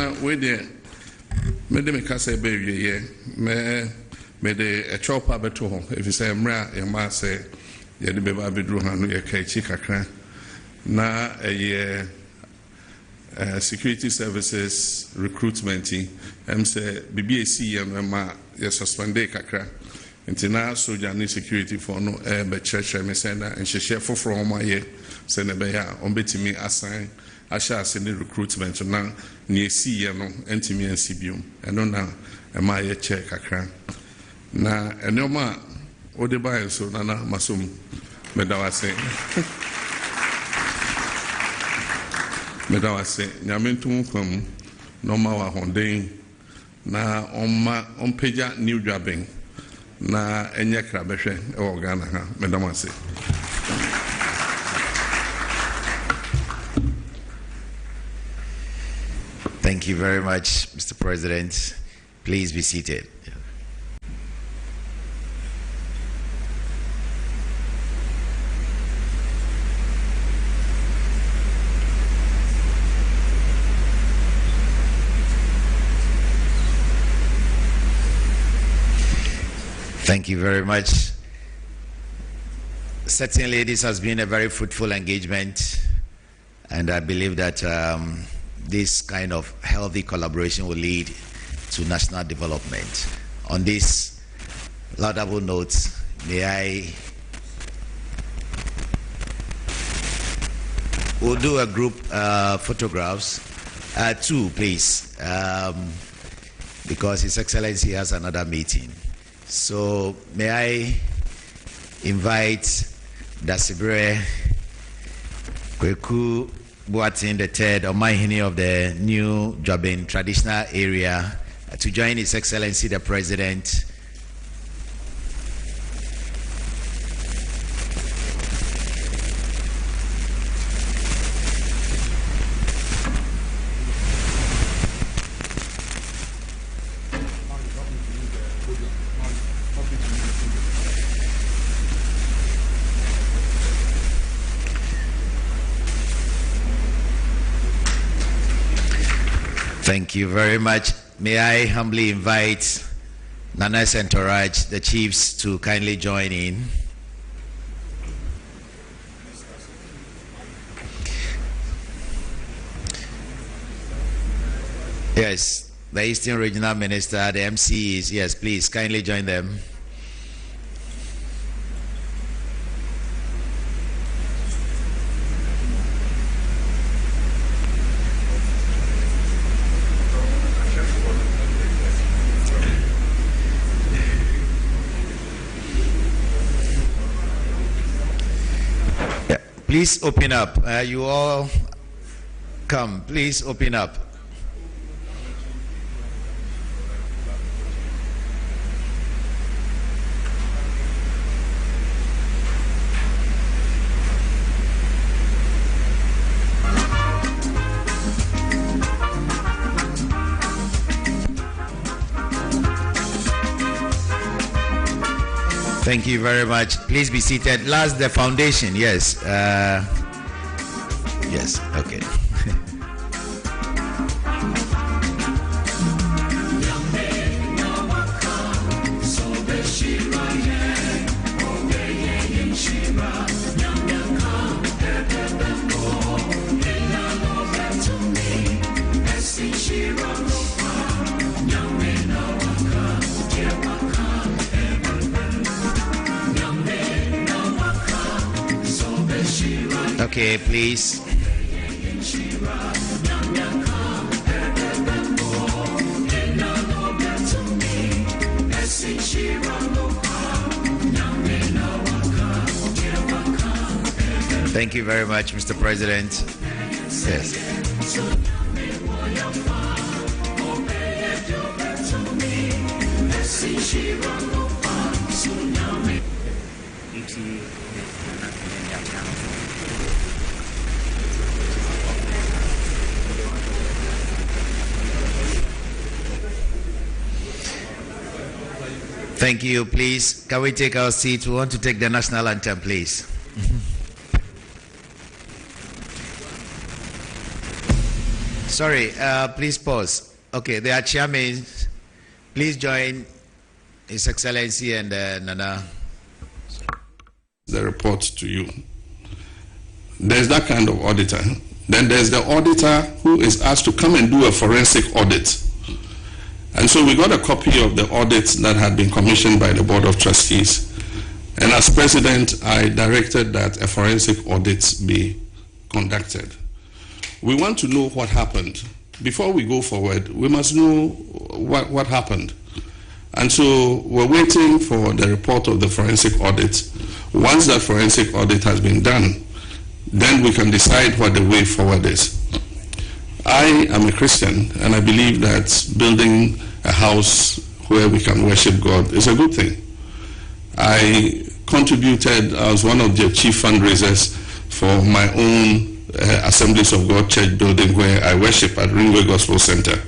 na we de me de me kasa be wiye me de a chopa beto ho if you say mra e ma say ye de be ba bedru ha no ye ka chi kakra na security services recruitment say BBAC ye ma ye suspended kakra ntina soldier ni security for no be church me say na nhehye foforo ho ma ye say na be ya on betimi assign asha ase ni recruitment na ni esi ye no entimi ansibium eno na ma ye check kakra na enoma ode ba so na masom medawase nyaменtum kwam no ma wa honden na onpeja new jobbing na enye krabehwe e wo Ghana ha medamase. Thank you very much, Mr. President. Please be seated. Thank you very much. Certainly, this has been a very fruitful engagement, and I believe that this kind of healthy collaboration will lead to national development. On this laudable note, we'll do a group photographs, 2 please, because His Excellency has another meeting. So may I invite Dasibre Kweku Boatin III, Omahini of the New Jobin traditional area, to join His Excellency the President. Thank you very much. May I humbly invite Nana's entourage, the chiefs, to kindly join in. Yes, the Eastern Regional Minister, the MCs, yes, please kindly join them. Please open up. You all come. Please open up. Thank you very much. Please be seated. Last, the foundation. Yes. Yes. Okay. Okay, please. Thank you very much, Mr. President. Yes. Thank you. Please, can we take our seats? We want to take the national anthem, please. Sorry, please pause. Okay, there are chairmen. Please join His Excellency and Nana. The report to you. There's that kind of auditor. Then there's the auditor who is asked to come and do a forensic audit. And so we got a copy of the audit that had been commissioned by the Board of Trustees. And as president, I directed that a forensic audit be conducted. We want to know what happened. Before we go forward, we must know what happened. And so we're waiting for the report of the forensic audit. Once that forensic audit has been done, then we can decide what the way forward is. I am a Christian, and I believe that building a house where we can worship God is a good thing. I contributed as one of the chief fundraisers for my own Assemblies of God church building where I worship at Ringway Gospel Center.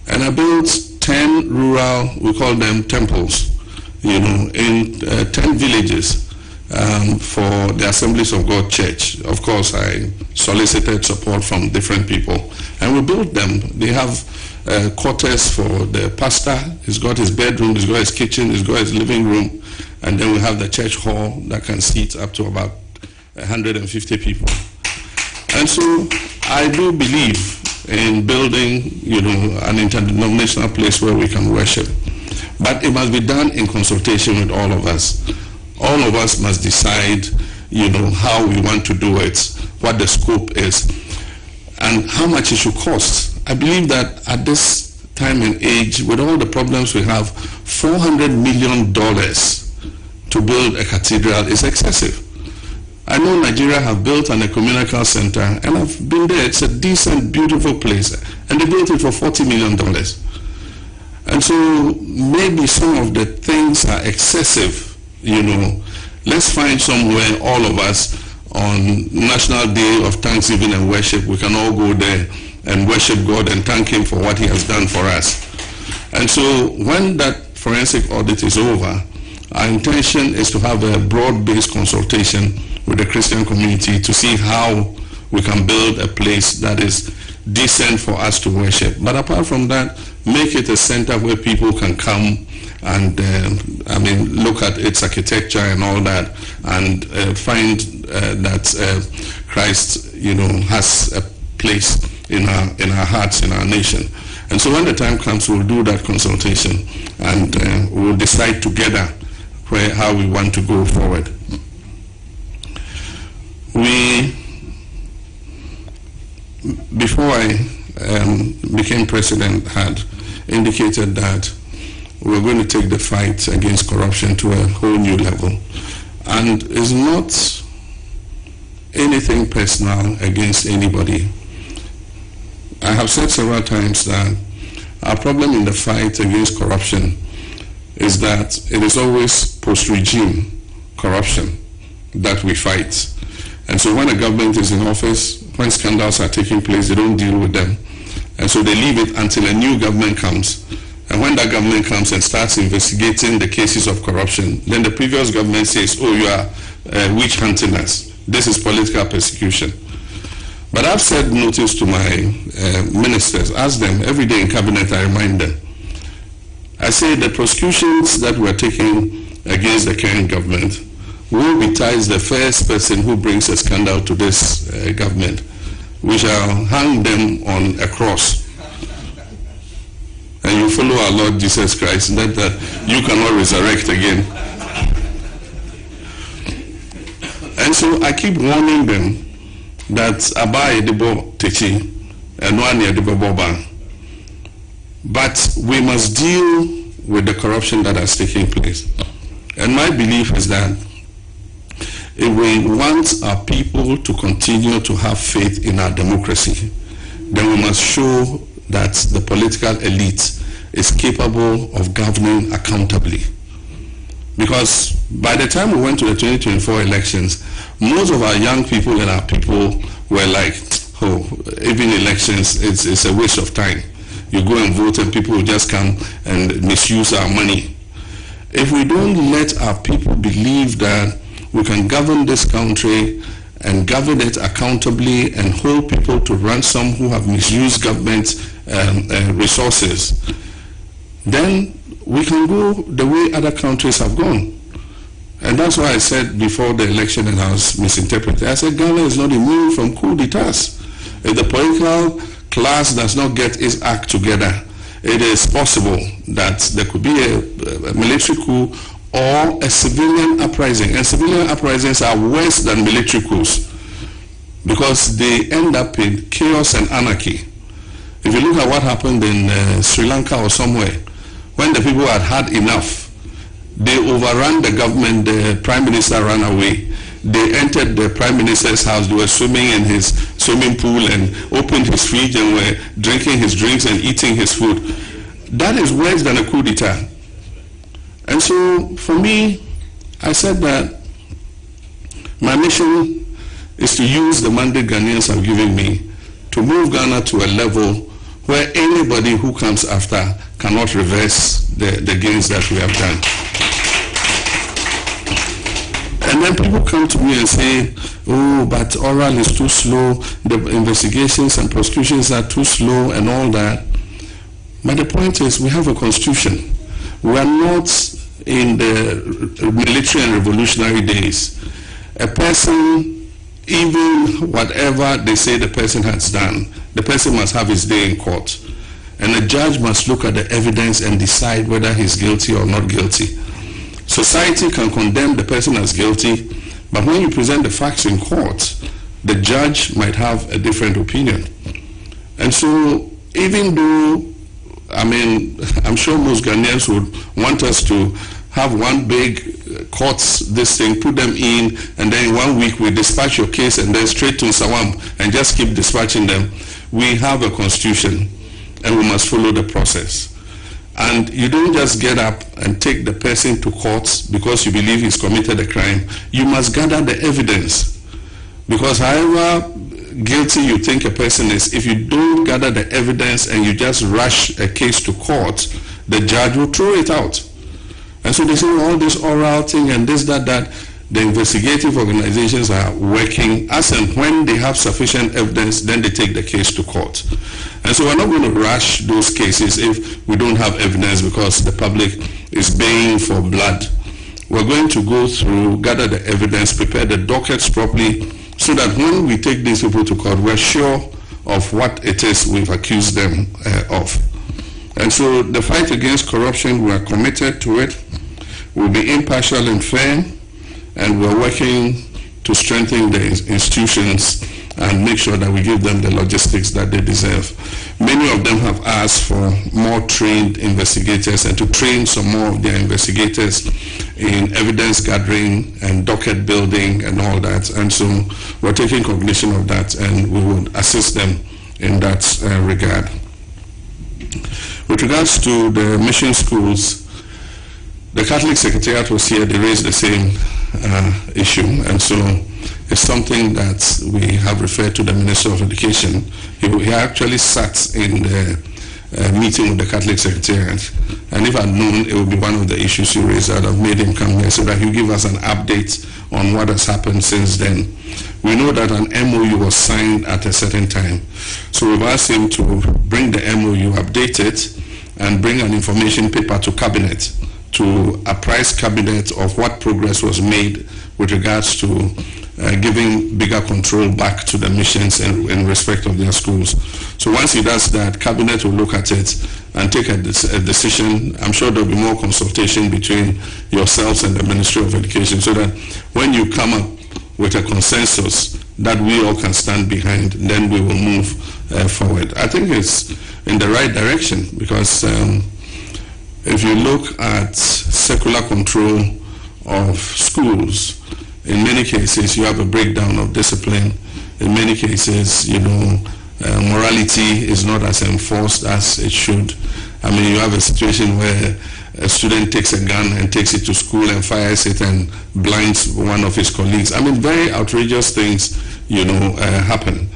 And I built 10 rural, we call them temples, in 10 villages for the Assemblies of God church. Of course, I solicited support from different people, and we built them. They have quarters for the pastor. He's got his bedroom, he's got his kitchen, he's got his living room, and then we have the church hall that can seat up to about 150 people. And so I do believe in building, an interdenominational place where we can worship. But it must be done in consultation with all of us. All of us must decide, how we want to do it, what the scope is, and how much it should cost. I believe that at this time and age, with all the problems we have, $400 million to build a cathedral is excessive. I know Nigeria have built an ecumenical center, and I've been there. It's a decent, beautiful place, and they built it for $40 million. And so maybe some of the things are excessive. Let's find somewhere, all of us, on National Day of Thanksgiving and Worship, we can all go there and worship God and thank Him for what He has done for us. And so when that forensic audit is over, our intention is to have a broad-based consultation with the Christian community to see how we can build a place that is decent for us to worship. But apart from that, make it a center where people can come and look at its architecture and all that, and find that Christ, has a place in our hearts, in our nation. And so when the time comes, we'll do that consultation, and we'll decide together how we want to go forward. Before I became president, had indicated that we're going to take the fight against corruption to a whole new level. And it's not anything personal against anybody. I have said several times that our problem in the fight against corruption is that it is always post-regime corruption that we fight. And so when a government is in office, when scandals are taking place, they don't deal with them. And so they leave it until a new government comes. And when that government comes and starts investigating the cases of corruption, then the previous government says, oh, you are witch hunting us. This is political persecution. But I've said notice to my ministers, ask them every day in cabinet, I remind them. I say the prosecutions that we're taking against the current government will be ties the first person who brings a scandal to this government. We shall hang them on a cross. And you follow our Lord Jesus Christ, that you cannot resurrect again. And so I keep warning them that Abai Debo Techi and Wani Debo Boba. But we must deal with the corruption that has taken place. And my belief is that if we want our people to continue to have faith in our democracy, then we must show that the political elite is capable of governing accountably. Because by the time we went to the 2024 elections, most of our young people and our people were like, oh, even elections, it's a waste of time. You go and vote and people will just come and misuse our money. If we don't let our people believe that we can govern this country and govern it accountably and hold people to ransom who have misused government resources, then we can go the way other countries have gone. And that's why I said before the election, and I was misinterpreted, I said Ghana is not immune from coup d'etats. If the political class does not get its act together, it is possible that there could be a military coup or a civilian uprising. And civilian uprisings are worse than military coups because they end up in chaos and anarchy. If you look at what happened in Sri Lanka or somewhere, when the people had had enough, they overran the government, the prime minister ran away. They entered the prime minister's house, they were swimming in his swimming pool and opened his fridge and were drinking his drinks and eating his food. That is worse than a coup d'etat. And so for me, I said that my mission is to use the mandate Ghanaians have given me to move Ghana to a level where anybody who comes after cannot reverse the gains that we have done. And then people come to me and say, oh, but oral is too slow, the investigations and prosecutions are too slow and all that. But the point is, we have a constitution. We are not in the military and revolutionary days. A person, even whatever they say the person has done, the person must have his day in court. And a judge must look at the evidence and decide whether he's guilty or not guilty. Society can condemn the person as guilty, but when you present the facts in court, the judge might have a different opinion. And so even though, I'm sure most Ghanaians would want us to have one big courts, this thing, put them in, and then in 1 week we dispatch your case and then straight to Sawam and just keep dispatching them. We have a constitution and we must follow the process. And you don't just get up and take the person to court because you believe he's committed a crime. You must gather the evidence. Because however guilty you think a person is, if you don't gather the evidence and you just rush a case to court, the judge will throw it out. And so they say all this oral thing and this, that. The investigative organizations are working as and when they have sufficient evidence, then they take the case to court. And so we're not going to rush those cases if we don't have evidence because the public is baying for blood. We're going to go through, gather the evidence, prepare the dockets properly so that when we take these people to court, we're sure of what it is we've accused them of. And so the fight against corruption, we are committed to it. We'll be impartial and fair. And we're working to strengthen the institutions and make sure that we give them the logistics that they deserve. Many of them have asked for more trained investigators and to train some more of their investigators in evidence gathering and docket building and all that. And so we're taking cognition of that and we will assist them in that regard. With regards to the mission schools, the Catholic Secretariat was here, they raised the same issue, and so it's something that we have referred to the Minister of Education. He actually sat in the meeting with the Catholic Secretariat, and if I'd known it would be one of the issues you raised, I'd have made him come here so that he'll give us an update on what has happened since then. We know that an MOU was signed at a certain time, so we've asked him to bring the MOU, update it, and bring an information paper to Cabinet to apprise Cabinet of what progress was made with regards to giving bigger control back to the missions in respect of their schools. So once he does that, Cabinet will look at it and take a decision. I'm sure there'll be more consultation between yourselves and the Ministry of Education so that when you come up with a consensus that we all can stand behind, then we will move forward. I think it's in the right direction because if you look at secular control of schools, in many cases you have a breakdown of discipline. In many cases, morality is not as enforced as it should. You have a situation where a student takes a gun and takes it to school and fires it and blinds one of his colleagues. Very outrageous things, happen.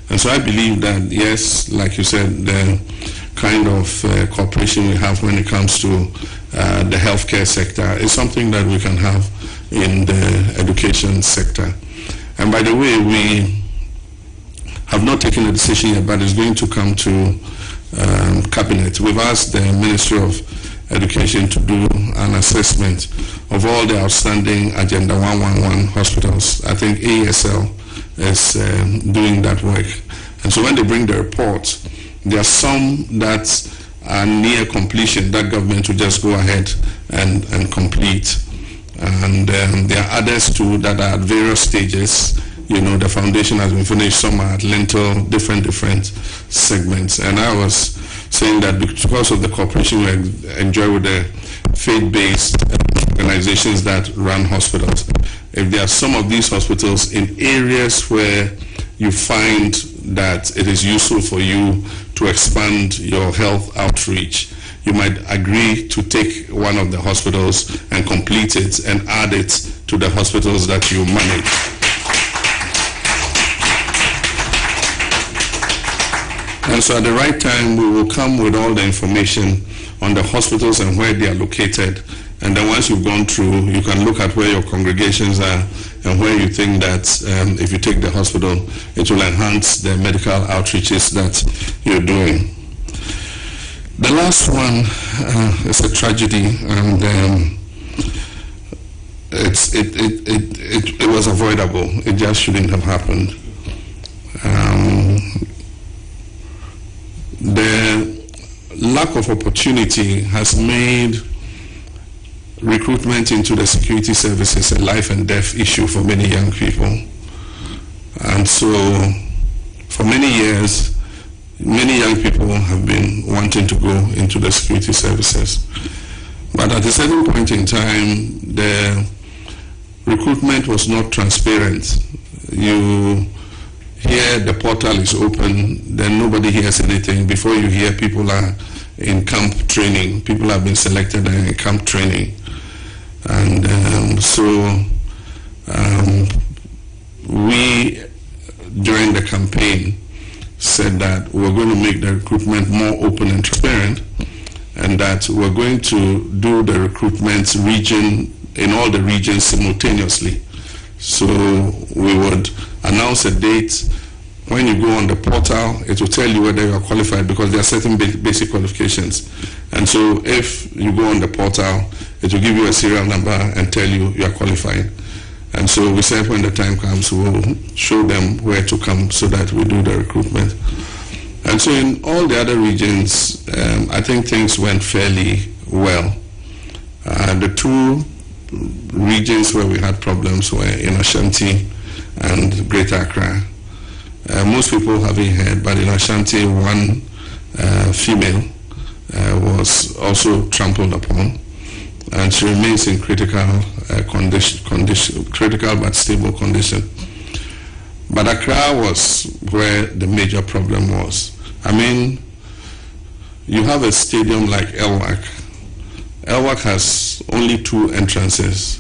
And so I believe that, yes, like you said, the kind of cooperation we have when it comes to the healthcare sector is something that we can have in the education sector. And by the way, we have not taken a decision yet, but it's going to come to Cabinet. We've asked the Ministry of Education to do an assessment of all the outstanding Agenda 111 hospitals. I think ASL is doing that work. And so when they bring the report, there are some that are near completion that government will just go ahead and complete. And there are others too that are at various stages. You know, the foundation has been finished, some are at lintel, different segments. And I was saying that because of the cooperation we enjoy with the faith-based organizations that run hospitals, if there are some of these hospitals in areas where you find that it is useful for you to expand your health outreach, you might agree to take one of the hospitals and complete it and add it to the hospitals that you manage. And so at the right time, we will come with all the information on the hospitals and where they are located. And then once you've gone through, you can look at where your congregations are and where you think that if you take the hospital, it will enhance the medical outreaches that you're doing. The last one is a tragedy, and it was avoidable. It just shouldn't have happened. The lack of opportunity has made recruitment into the security services a life and death issue for many young people. And so for many years, many young people have been wanting to go into the security services. But at a certain point in time, the recruitment was not transparent. You hear the portal is open, then nobody hears anything. Before you hear, people are in camp training. People have been selected and in camp training. And so we, during the campaign, said that we're going to make the recruitment more open and transparent, and that we're going to do the recruitment in all the regions simultaneously. So we would announce a date. When you go on the portal, it will tell you whether you are qualified, because there are certain basic qualifications. And so if you go on the portal, it will give you a serial number and tell you you are qualified. And so we said when the time comes, we'll show them where to come so that we do the recruitment. And so in all the other regions, I think things went fairly well. The two regions where we had problems were in Ashanti and Greater Accra. Most people haven't heard, but in Ashanti, one female was also trampled upon, and she remains in critical critical but stable condition. But Accra was where the major problem was. I mean, you have a stadium like Elwak. Elwak has only 2 entrances,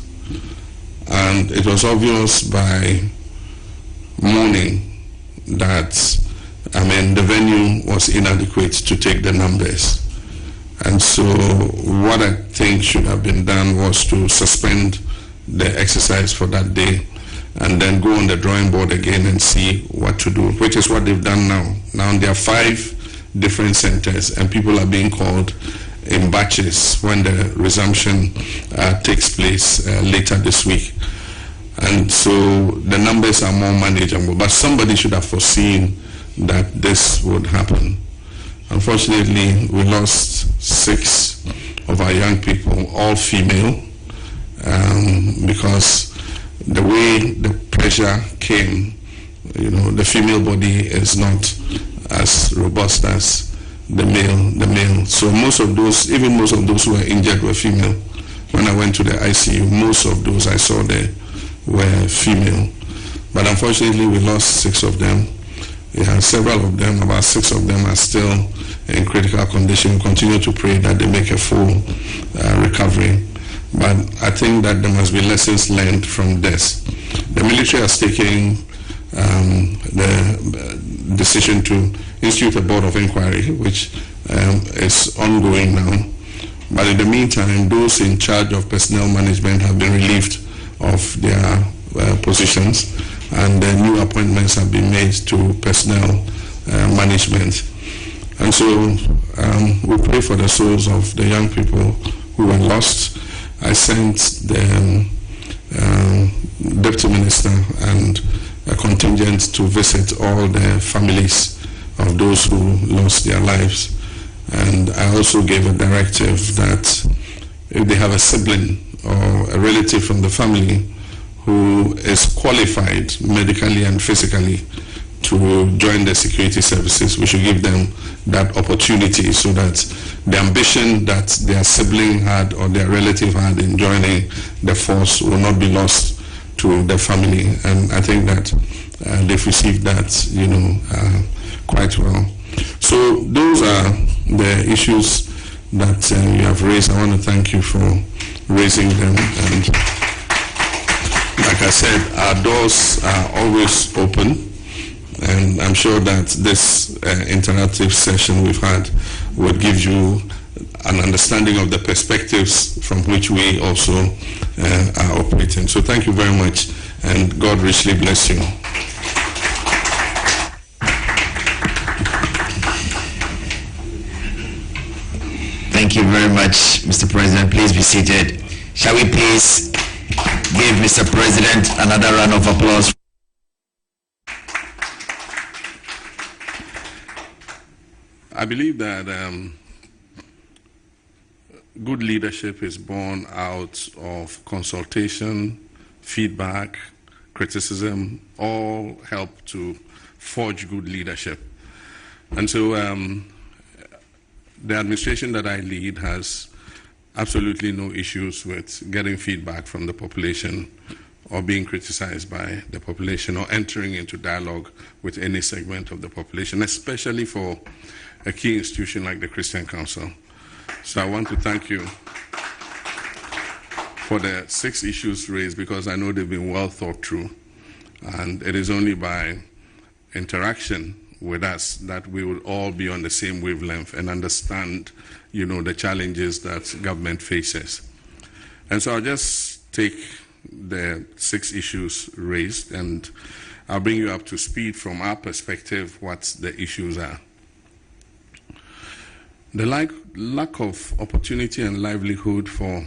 and it was obvious by morning that, the venue was inadequate to take the numbers. And so what I think should have been done was to suspend the exercise for that day and then go on the drawing board again and see what to do, which is what they've done now. Now there are 5 different centers, and people are being called in batches when the resumption takes place later this week. And so the numbers are more manageable, but somebody should have foreseen that this would happen. Unfortunately, we lost 6 of our young people, all female, because the way the pressure came, the female body is not as robust as the male. So most of those who were injured were female. When I went to the ICU, most of those I saw there were female. But unfortunately, we lost 6 of them. Several of them, about 6 of them, are still in critical condition. We continue to pray that they make a full recovery. But I think that there must be lessons learned from this. The military has taken the decision to institute a board of inquiry, which is ongoing now. But in the meantime, those in charge of personnel management have been relieved of their positions, and new appointments have been made to personnel management. And so we pray for the souls of the young people who were lost. I sent the Deputy Minister and a contingent to visit all the families of those who lost their lives. And I also gave a directive that if they have a sibling or a relative from the family who is qualified medically and physically to join the security services, we should give them that opportunity so that the ambition that their sibling had or their relative had in joining the force will not be lost to the family. And I think that they've received that, quite well. So those are the issues that you have raised. I want to thank you for raising them. And like I said, our doors are always open. And I'm sure that this interactive session we've had will give you an understanding of the perspectives from which we also are operating. So thank you very much, and God richly bless you. Thank you very much, Mr. President. Please be seated. Shall we please give Mr. President another round of applause? I believe that good leadership is born out of consultation, feedback, criticism, all help to forge good leadership. And so the administration that I lead has absolutely no issues with getting feedback from the population or being criticized by the population or entering into dialogue with any segment of the population, especially for a key institution like the Christian Council. So I want to thank you for the 6 issues raised, because I know they've been well thought through. And it is only by interaction with us that we will all be on the same wavelength and understand, the challenges that government faces. And so I'll just take the 6 issues raised and I'll bring you up to speed from our perspective what the issues are. The lack of opportunity and livelihood for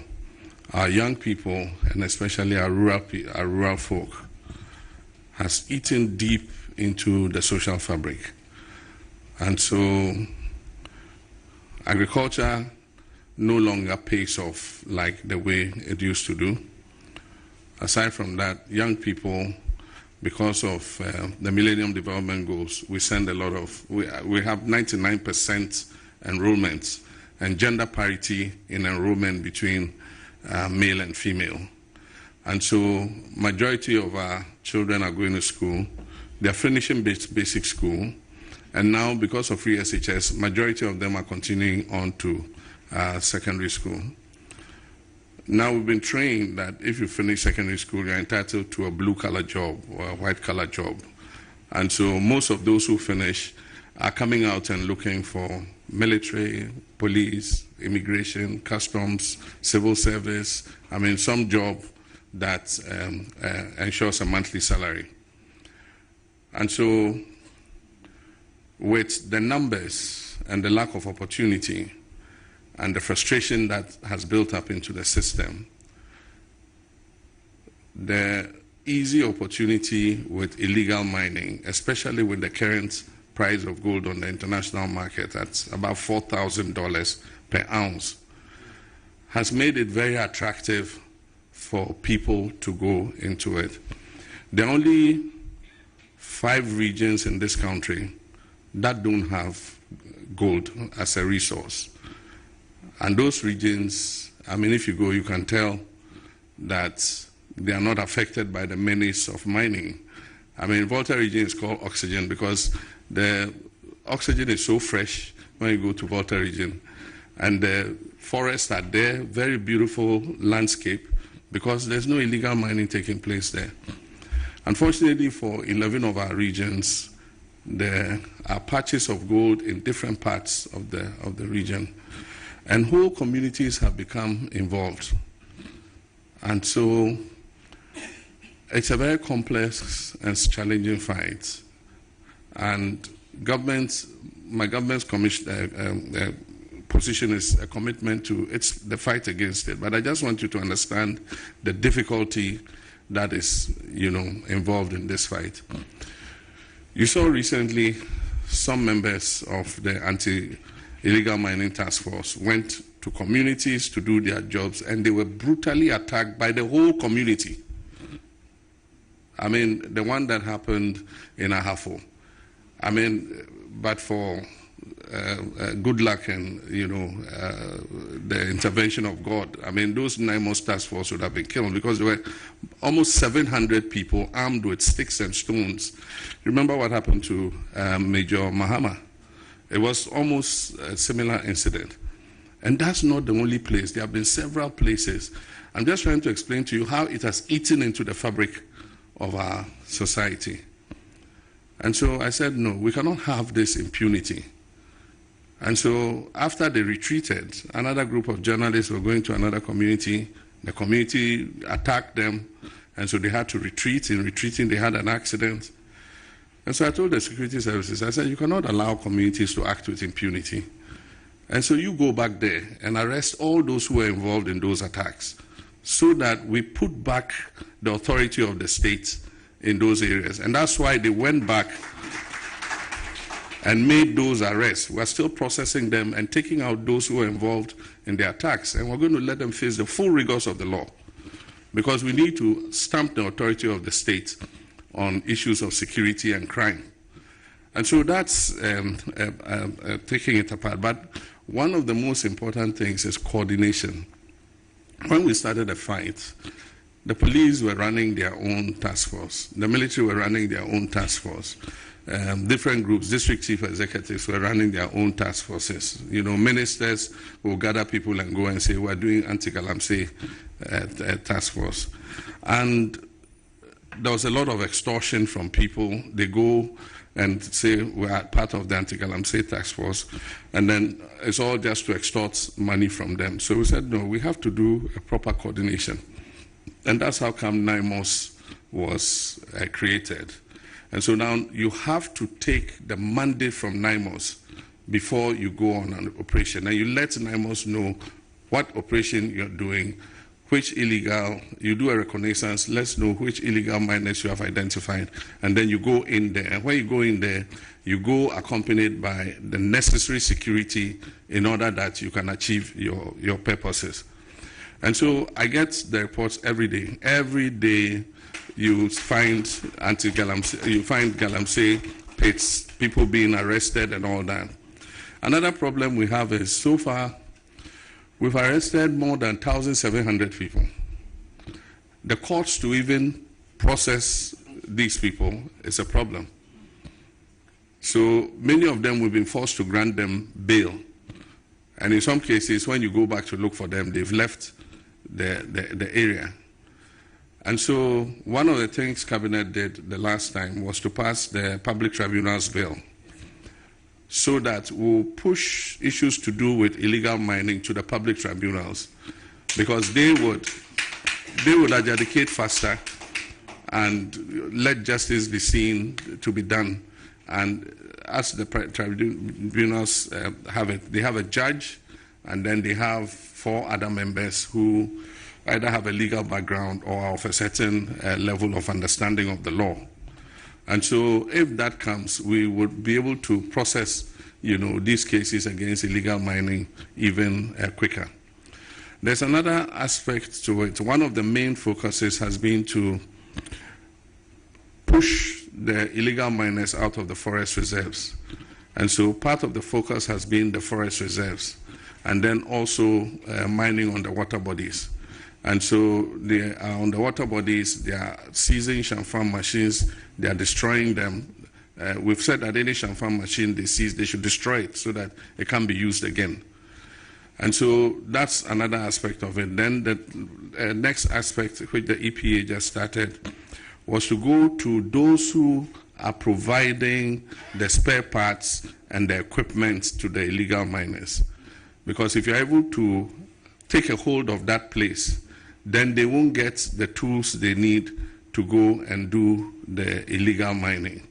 our young people, and especially our rural folk, has eaten deep into the social fabric. And so agriculture no longer pays off like the way it used to do. Aside from that, young people, because of the Millennium Development Goals, we send a lot of, we have 99% enrollment and gender parity in enrollment between male and female. And so majority of our children are going to school. They're finishing basic school. And now, because of free SHS, majority of them are continuing on to secondary school. Now we've been trained that if you finish secondary school, you're entitled to a blue-collar job or a white-collar job. And so most of those who finish are coming out and looking for military, police, immigration, customs, civil service, some job that ensures a monthly salary. And so with the numbers and the lack of opportunity and the frustration that has built up into the system, the easy opportunity with illegal mining, especially with the current price of gold on the international market at about $4,000 per ounce, has made it very attractive for people to go into it. There are only 5 regions in this country that don't have gold as a resource. And those regions, if you go, you can tell that they are not affected by the menace of mining. Volta region is called oxygen because the oxygen is so fresh when you go to Volta region. And the forests are there, very beautiful landscape, because there's no illegal mining taking place there. Unfortunately, for 11 of our regions, there are patches of gold in different parts of the region. And whole communities have become involved. And so It's a very complex and challenging fight. And my government's position is a commitment to the fight against it. But I just want you to understand the difficulty that is, involved in this fight. You saw recently some members of the anti-illegal mining task force went to communities to do their jobs, and they were brutally attacked by the whole community. I mean, the one that happened in Ahafo. I mean, but for good luck and, the intervention of God, I mean, those NIMOS task force would have been killed, because there were almost 700 people armed with sticks and stones. Remember what happened to Major Mahama? It was almost a similar incident. And that's not the only place. There have been several places. I'm just trying to explain to you how it has eaten into the fabric of our society. And so I said, no, we cannot have this impunity. And so after they retreated, another group of journalists were going to another community. The community attacked them, and so they had to retreat. In retreating, they had an accident. And so I told the security services, I said, you cannot allow communities to act with impunity. And so you go back there and arrest all those who were involved in those attacks, so that we put back the authority of the state in those areas. And that's why they went back and made those arrests. We're still processing them and taking out those who were involved in the attacks. And we're going to let them face the full rigors of the law, because we need to stamp the authority of the state on issues of security and crime. And so that's taking it apart. But one of the most important things is coordination. When we started the fight, the police were running their own task force. The military were running their own task force. Different groups, district chief executives were running their own task forces. Ministers will gather people and go and say, we're doing anti-Galamsey task force. And there was a lot of extortion from people. They go and say, we're part of the anti-Galamsey task force, and then it's all just to extort money from them. So we said, no, we have to do a proper coordination. And that's how come NIMOS was created. And so now you have to take the mandate from NIMOS before you go on an operation. And you let NIMOS know what operation you're doing, which illegal, you do a reconnaissance, let's know which illegal miners you have identified, and then you go in there. And when you go in there, you go accompanied by the necessary security in order that you can achieve your purposes. And so I get the reports every day. Every day you find Galamsey pits, people being arrested and all that. Another problem we have is, so far, we've arrested more than 1,700 people. The courts to even process these people is a problem. So many of them, we've been forced to grant them bail. And in some cases, when you go back to look for them, they've left the area. And so one of the things Cabinet did the last time was to pass the Public Tribunals Bill, so that we'll push issues to do with illegal mining to the public tribunals, because they would adjudicate faster and let justice be seen to be done. And as the tribunals have it, they have a judge, and then they have 4 other members who either have a legal background or of a certain level of understanding of the law. And so if that comes, we would be able to process, these cases against illegal mining even quicker. There's another aspect to it. One of the main focuses has been to push the illegal miners out of the forest reserves. And so part of the focus has been the forest reserves, and then also mining on the water bodies. And so they are on the water bodies, they are seizing Shamfam machines, they are destroying them. We've said that any Shamfam machine they seize, they should destroy it so that it can be used again. And so that's another aspect of it. Then the next aspect, which the EPA just started, was to go to those who are providing the spare parts and the equipment to the illegal miners. Because if you're able to take a hold of that place, then they won't get the tools they need to go and do the illegal mining.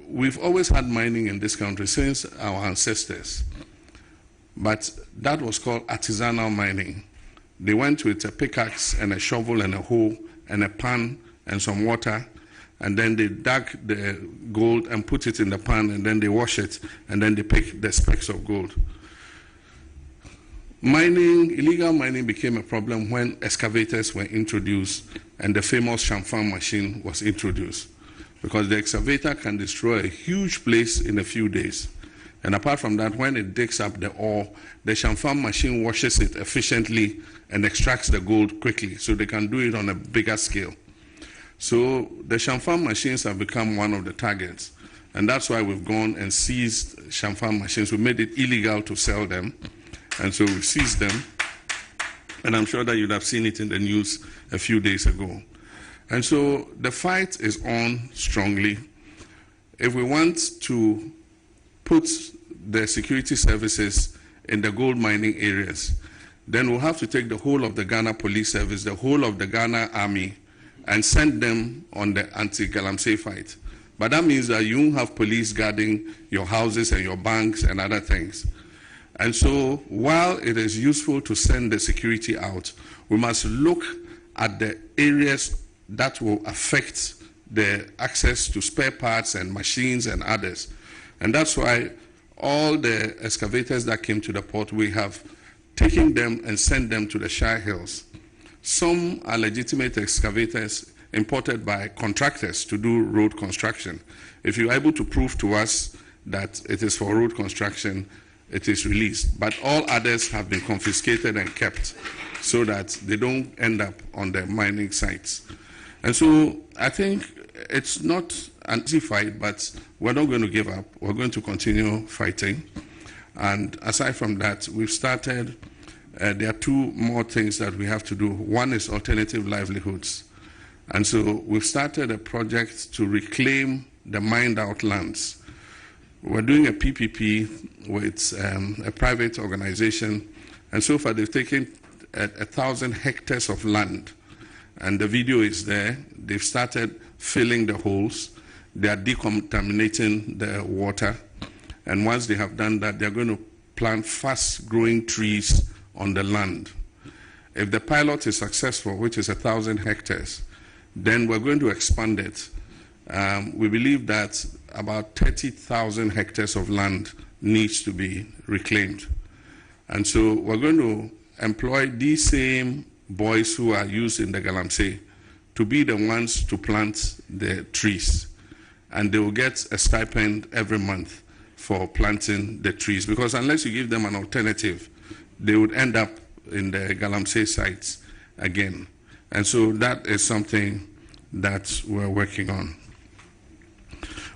We've always had mining in this country since our ancestors, but that was called artisanal mining. They went with a pickaxe and a shovel and a hoe and a pan and some water, and then they dug the gold and put it in the pan, and then they wash it, and then they pick the specks of gold. Illegal mining became a problem when excavators were introduced and the famous chamfan machine was introduced, because the excavator can destroy a huge place in a few days. And apart from that, when it digs up the ore, the chamfan machine washes it efficiently and extracts the gold quickly, so they can do it on a bigger scale. So the chamfan machines have become one of the targets, and that's why we've gone and seized chamfan machines. We made it illegal to sell them, and so we seized them, and I'm sure that you'd have seen it in the news a few days ago. And so the fight is on strongly. If we want to put the security services in the gold mining areas, then we'll have to take the whole of the Ghana Police Service, the whole of the Ghana Army, and send them on the anti-Galamsey fight. But that means that you won't have police guarding your houses and your banks and other things. And so while it is useful to send the security out, we must look at the areas that will affect the access to spare parts and machines and others. And that's why all the excavators that came to the port, we have taken them and sent them to the Shire Hills. Some are legitimate excavators imported by contractors to do road construction. If you're able to prove to us that it is for road construction, it is released. But all others have been confiscated and kept so that they don't end up on the mining sites. And so I think it's not an easy fight, but we're not going to give up. We're going to continue fighting. And aside from that, we've started, there are two more things that we have to do. One is alternative livelihoods. And so we've started a project to reclaim the mined out lands. We're doing a PPP with a private organization, and so far they've taken 1,000 hectares of land, and the video is there. They've started filling the holes. They are decontaminating the water, and once they have done that, they're going to plant fast-growing trees on the land. If the pilot is successful, which is 1,000 hectares, then we're going to expand it. We believe that about 30,000 hectares of land needs to be reclaimed. And so we're going to employ these same boys who are used in the Galamsey to be the ones to plant the trees. And they will get a stipend every month for planting the trees, because unless you give them an alternative, they would end up in the Galamsey sites again. And so that is something that we're working on.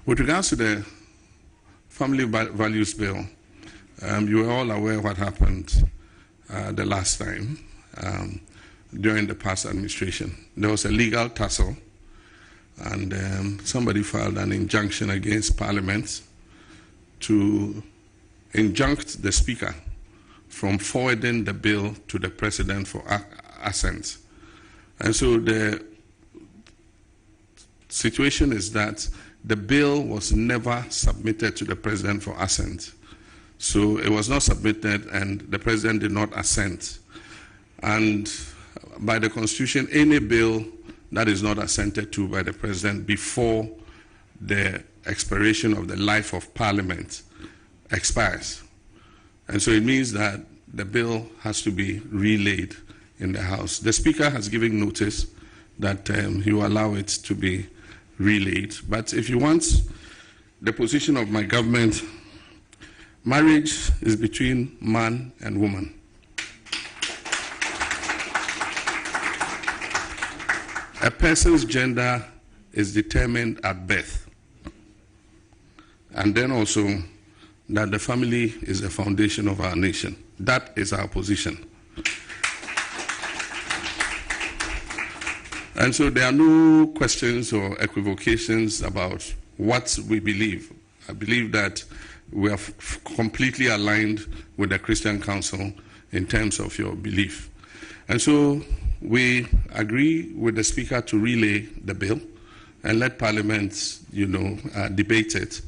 With regards to the Family Values Bill, you were all aware what happened the last time during the past administration. There was a legal tussle, and somebody filed an injunction against Parliament to injunct the Speaker from forwarding the bill to the President for assent. And so the situation is that the bill was never submitted to the President for assent. So it was not submitted, and the President did not assent. And by the Constitution, any bill that is not assented to by the President before the expiration of the life of Parliament expires. And so it means that the bill has to be relayed in the House. The Speaker has given notice that he will allow it to be relayed. But if you want the position of my government, marriage is between man and woman. A person's gender is determined at birth. And then also that the family is the foundation of our nation. That is our position. And so there are no questions or equivocations about what we believe. I believe that we are completely aligned with the Christian Council in terms of your belief. And so we agree with the Speaker to relay the bill and let Parliament, debate it.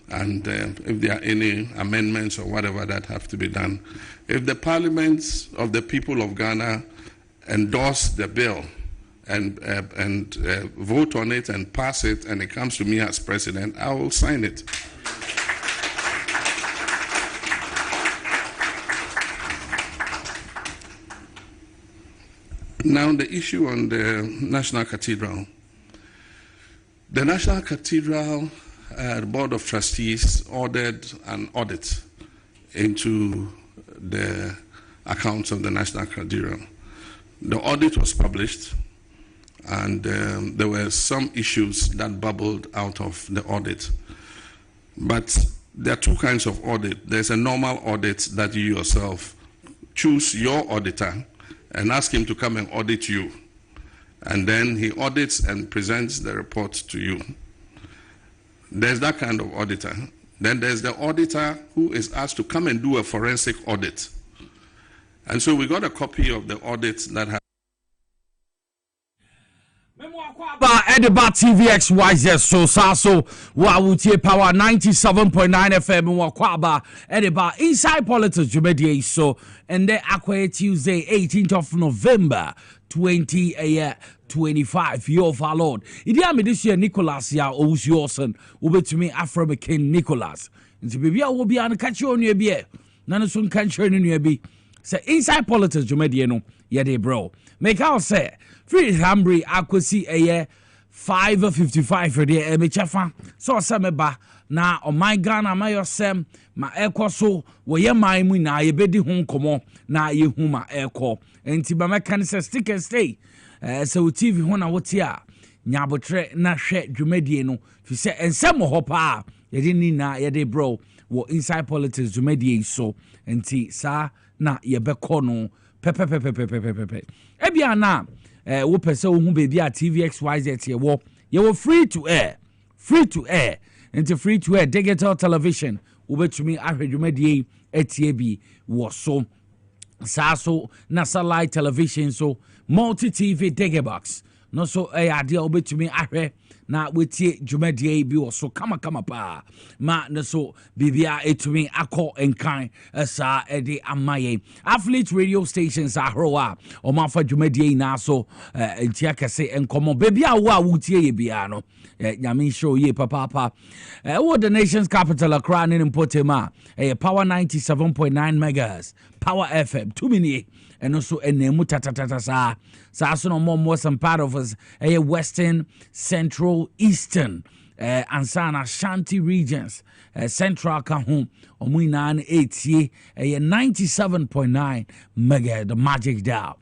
And if there are any amendments or whatever that have to be done, if the Parliament of the people of Ghana endorse the bill and vote on it and pass it, and it comes to me as president, I will sign it. Now, the issue on the National Cathedral. The National Cathedral Board of Trustees ordered an audit into the accounts of the National Cathedral. The audit was published, and there were some issues that bubbled out of the audit. But there are two kinds of audit. There's a normal audit that you yourself choose your auditor and ask him to come and audit you. And then he audits and presents the report to you. There's that kind of auditor. Then there's the auditor who is asked to come and do a forensic audit. And so we got a copy of the audit that has Ediba TVXYZ so saso wawutie power 97.9 FM wakwaba Ediba inside politics jumedie so and the Akwa Tuesday 18th of November 2025 year of our Lord. Idi am this year Nicholas ya Owusu ubetumi Afro-American Nicholas. Nti bibia wo bia no kache onu bia na no so nkanche onu bi say inside politics jumedie no ye dey bro. Make out say free Hambry akwesi 5:55 for the emechafa so semeba na o my Ghana mayosem ma ekoso wo ye man mu na ye bedi ho nkomo na ye hu ma eko enti ba mekan se stick and stay so TV ho na wote a nyabotre na hwe dwumadie no fi se ensem ho pa ye di ni na ye de bro wo inside politics dwumadie so enti sa na ye beko no pepe ebia na wo pese wo hu baby at TVXYZ ye wo free to air into free to air digital television wo betumi ahwedwumadie etie bi wo so saso na satellite television so multi TV digibox no so ade wo betumi ahwe na wetie dwumadie bi wo so kama pa ma no so bibia etumi akọ enkan esa ede amaye affiliate radio stations ahroa o ma fa dwumadie na so entia kese enkomo bibia wo a wotie ye bia no nyame show ye papa wo the nation's capital Accra in Potema power 97.9 megahertz power FM 2 minutes and also enemu tatatata sa so no more some part of us western central eastern ansana Shanti regions central ka home omuina na etie 97.9 mega the magic dial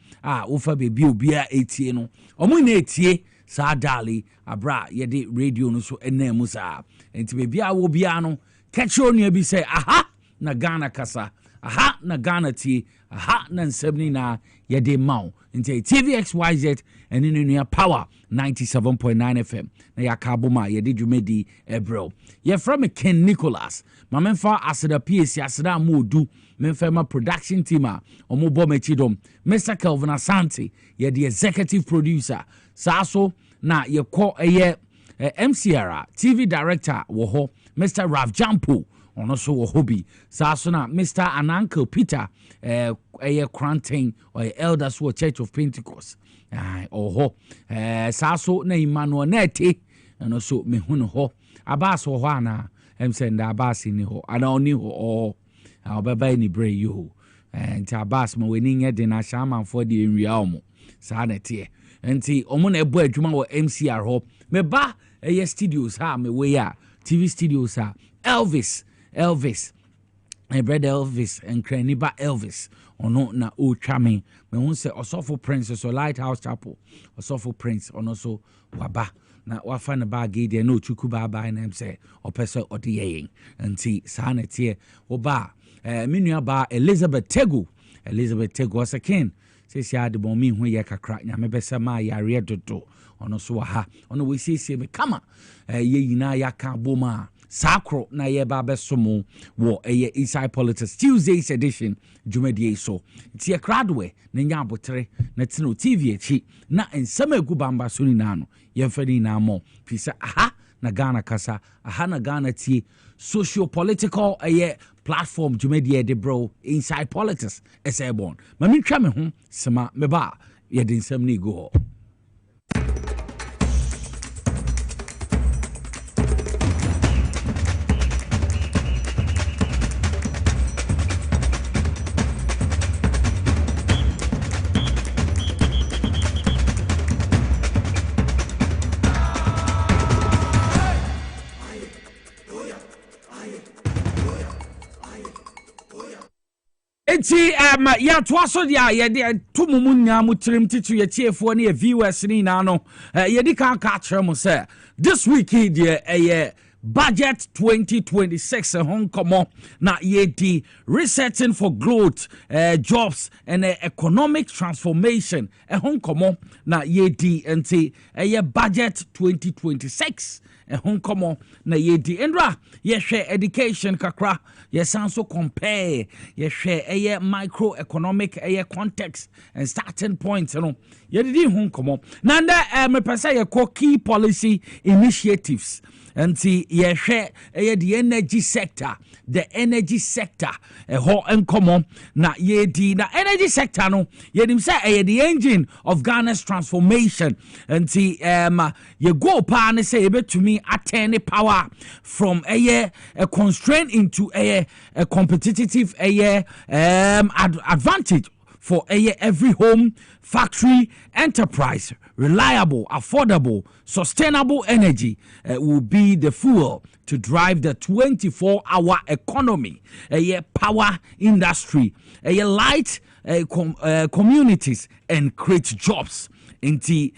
ufa baby obia etie no omuina etie sa dali abra yede radio no so enemu sa enti baby a wo bia no catch on you be say aha na Ghana kasa aha na Ghana ti aha na nsebni na yede maw nti TVXYZ and in power 97.9 FM na yakaboma yede dwumedi ebro ye from Ken Nicholas ma memfa aseda PSC aseda modu memfa ma production team a omo bo machidom Mr. Kelvin Asante ye the executive producer saso na ye ko MCR TV director wo ho Mr. Rav Jampo ono so wo hobby saso na Mr. and Uncle Peter Crantain or elders who Church of Pentecost ho saso na Emmanuel Nete and also me hunu ho abas ho ana send abas ni ho ana oni ho obeba ni bre you and abas ma weni nye de na shaman for the area omo sa na tie enti omo na ebo adwuma wo MCR ho me ba studios ha me we ya TV studios ha Elvis my brother Elvis and Kraniba Elvis ono na o twame me hu se Osofo Prince so Lighthouse Chapel Osofo Prince ono so waba na wafa na ba gede na ochuku ba na say opese odiyen nti sa na tie oba menua ba Elizabeth Tego asakin se sia de bon mi hu ye kakra nya me bese ma yare dodo ono so ha ono we siesie me kama ye yina ya ka boma sakro na yeba besomo wo eye Inside Politics Tuesday's edition dwumadie so tie kradwe na nya abotre na tino TV echi na ensema egubamba so ni nano yemfani na mo fisa aha na Ghana kasa aha na Ghana tie socio-political platform dwumadie de bro Inside Politics esebon mami twa me ho sema meba ye de nsem ni go. Enti ya twaso dia ye de tumumu nya mutrim titu ye tiefo na ye viewers ni na no ye di kan ka kire mo say this week here budget 2026 Hong Kong na ye di resetting for growth jobs and economic transformation Hong Kong na ye di enti budget 2026 Hong Kong na ye di endra ye share education kakra ye sanso compare ye share microeconomic context and starting points you know ye di Hong Kong na me pesa ye key policy initiatives and see ye share the energy sector ho enkomo na ye di na energy sector no ye dim say the engine of Ghana's transformation and see ye go pa ne say betumi attain power from a constraint into a competitive advantage for every home, factory, enterprise. Reliable, affordable, sustainable energy will be the fuel to drive the 24-hour economy, power industry, light communities, and create jobs. Through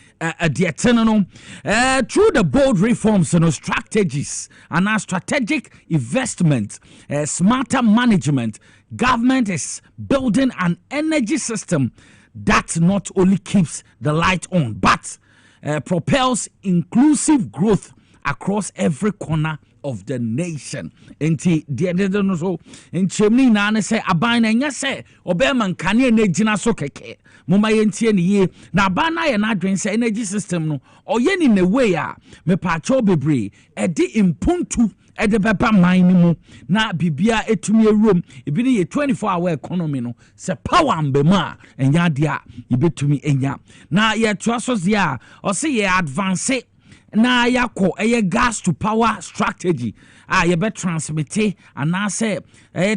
the bold reforms and strategies and strategic investment, smarter management, government is building an energy system that not only keeps the light on but propels inclusive growth across every corner of the nation. Enti de no so enchemni na ne se aban na nya se obeman kane na gina so keke moma yentie ne ye na aban na ye na adwen se energy system no oye ni ne way a me pa cho bebre e de impuntu e de beba man mu na bibia etumi ewrom ebi ne ye 24-hour economy no se power mbema enya de a ebetumi enya na ye toaso zia o se ye advance na yako gas to power strategy ye be transmit and na say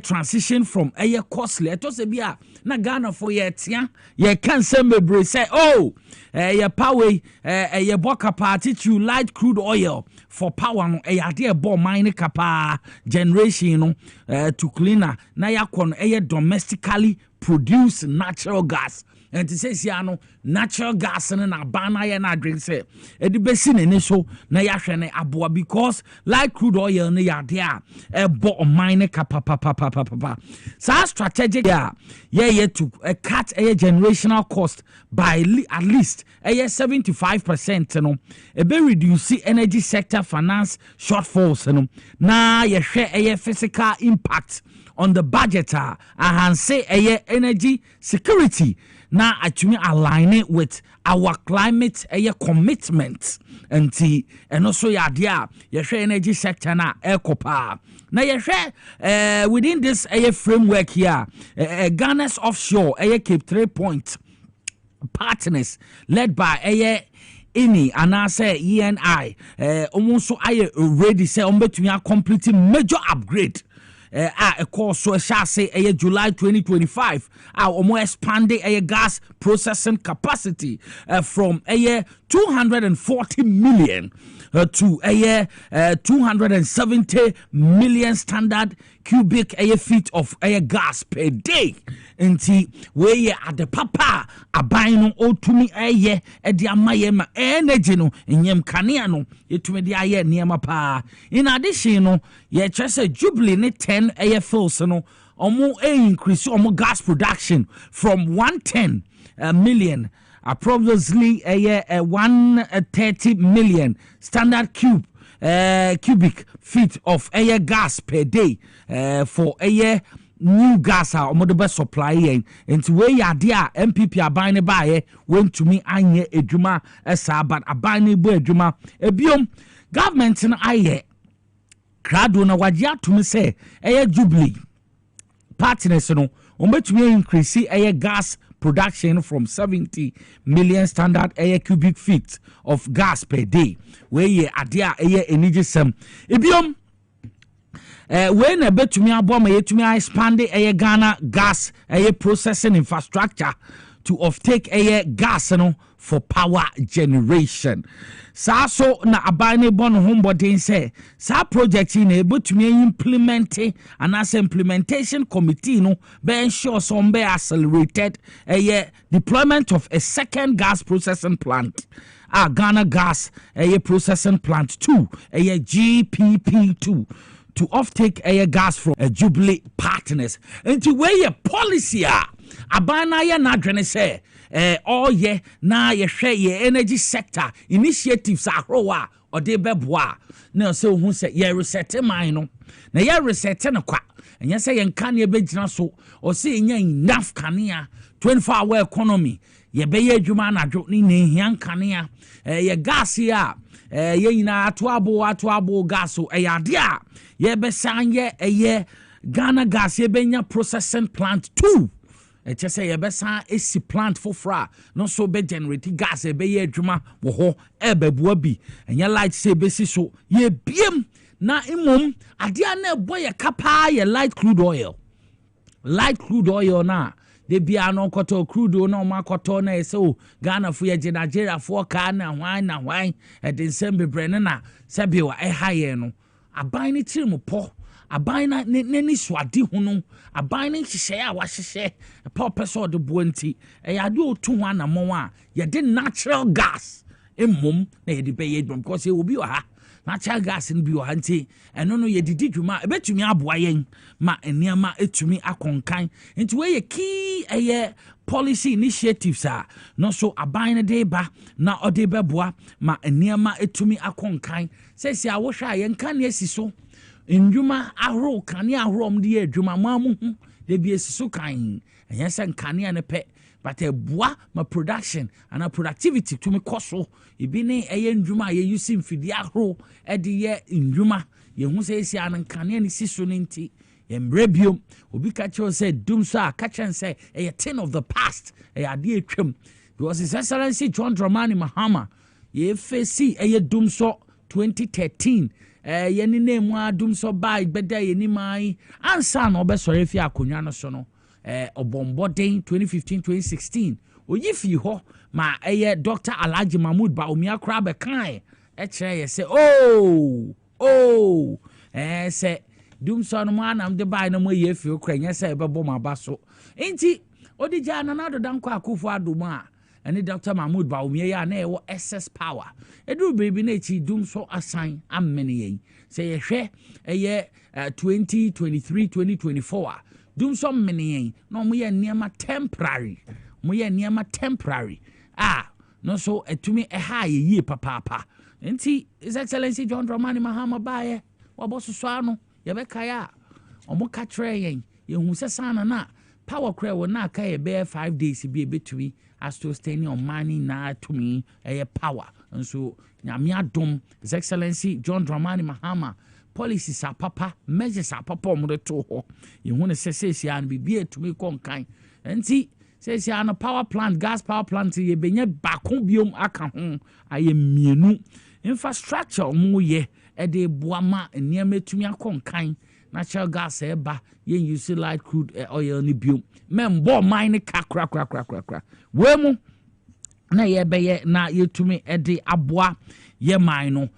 transition from costly to say bia na Ghana for ye tia ye can say mebre say ye power ye boka party to light crude oil for power no ade bo mine kapa generation no to cleaner na yakon domestically produce natural gas. And to say no natural gas na bana ya na drink say edi besi ne so na ya hwe ne aboa because like crude oil ne ya de a bo mine papa so strategic yeah to cut generational cost by at least 75% no e be reduce energy sector finance shortfalls no na ye hwe physical impact on the budget and say energy security na atumi align it with our climate commitment and also ya dia ye energy sector na ekopa na ye within this framework here Ghana's offshore Cape 3 Point partners led by any and I say ENI almost I already say between completing major upgrade a course so shall say July 2025 our expanding gas processing capacity from 240 million to 270 million standard cubic feet of gas per day. Nti we at the papa aban no otumi e de amaye ma energy no enyem kanea no etumi de aye niema pa. In addition no ye chese Jubilee ne 10 fills no omo increase omo gas production from 110 million approximately 130 million standard cube cubic feet of air gas per day for air new gas a omodo be supply yen enti we yade a MPP aban ne baaye wentumi anye edwuma esa but aban ne bo edwuma ebiom government no aye krado na wagye atumi se eye Jubilee partners no ombetumi increase eye gas production from 70 million standard air cubic feet of gas per day we ye ade a eye enigisem ebiom when a betumi aboma yetumi expand a Ghana gas processing infrastructure to offtake gas for power generation. So na abane bon homebody say sa project in betumi implement and as implementation committee no be ensure some be accelerated deployment of a second gas processing plant. Ghana gas processing plant 2 GPP2 to offtake air gas from Jubilee partners. And to wear a policy, abana ya na dwene say, na ye hwe ye energy sector initiatives ahrowa or de beboa. Na so hu say ye reset mine no. Na ye reset no kwa. Enya say ye nka ne begina so or say enya enough kanea 24-hour economy. Ye be ye adwuma na dwo ni ne hian kanea. Ye gas ya ye nyina atoabo gas so ade a ye be sanye Ghana gas ye benya processing plant 2 just say ye be san esi plant fofra no so be generate gas ye be ye adwuma wo ho bebua bi enya light say be si so ye biem na imom ade a na ebo ye kapa ye light crude oil na de bia no koto crude no ma koto na eso Ghana fu ye Nigeria fu ka na hwan e de sembe brene na sebe wa haye no aban ni tiri mo po aban na ni swade hu no aban ni hihye a wa hihye po person de buanti e ya de otu ho na mo a ye de natural gas emom na ye de be ye because ye obi wa ha natural gas in bi ohanti eno no ye didi dwuma ebetumi aboa yen ma eniama etumi akonkan nti we ye key policy initiatives no so aban de ba na ode beboa ma eniama etumi akonkan sesi a wo hwa yen kan esi so ndwuma ahro kan ahro om de adwuma mamu hu de bi esi so kan enye se kan ne pe but boa ma production and productivity to me koso ibi ne ndwuma ye using fidi ahro e de ye ndwuma ye hu se esi an kan ne si so nti emrebio obi ka cho say dum so a ka chen say a thing of the past ade atwam because His Excellency John Dramani Mahama ye face dum so 2013 ye ni name a dum so by beda ye ni mai ansa na obesore fi akonwa no so no obomboden 2015-2016 oyifi ho ma Dr. Alhaji Mahmoud Baomi akra be kan kire ye say say dum so no manam de bai na mo ye fi okra nya say be bom abaso enti odija na do dan kwa akufo adom a ene Dr. Mahmoud Baomi ya na ewo excess power edu baby na chi dum so assign amene yen say ye hwe 2023-2024 dum so mene yen no mo ye niema temporary no so etumi ha ye papa enti His Excellency John Dramani Mahama bae waboso ano ye be kaya omo ka kire yen ye hu se sana na power cry wo na ka ye be 5 days bi betumi as to stay on money na to me power and so nyame adom His Excellency John Dramani Mahama policies are papa measures are papa omo de to ho ye hu ne se an bi etumi konkan enti se an power plant gas power plant ye benye bako biom aka ho aye mienu infrastructure omo ye de boama niam etumi akonkan natural gas eba ye use light crude oil ni biom membo mine kakra we mu na ye be na yetumi de aboa ye mine no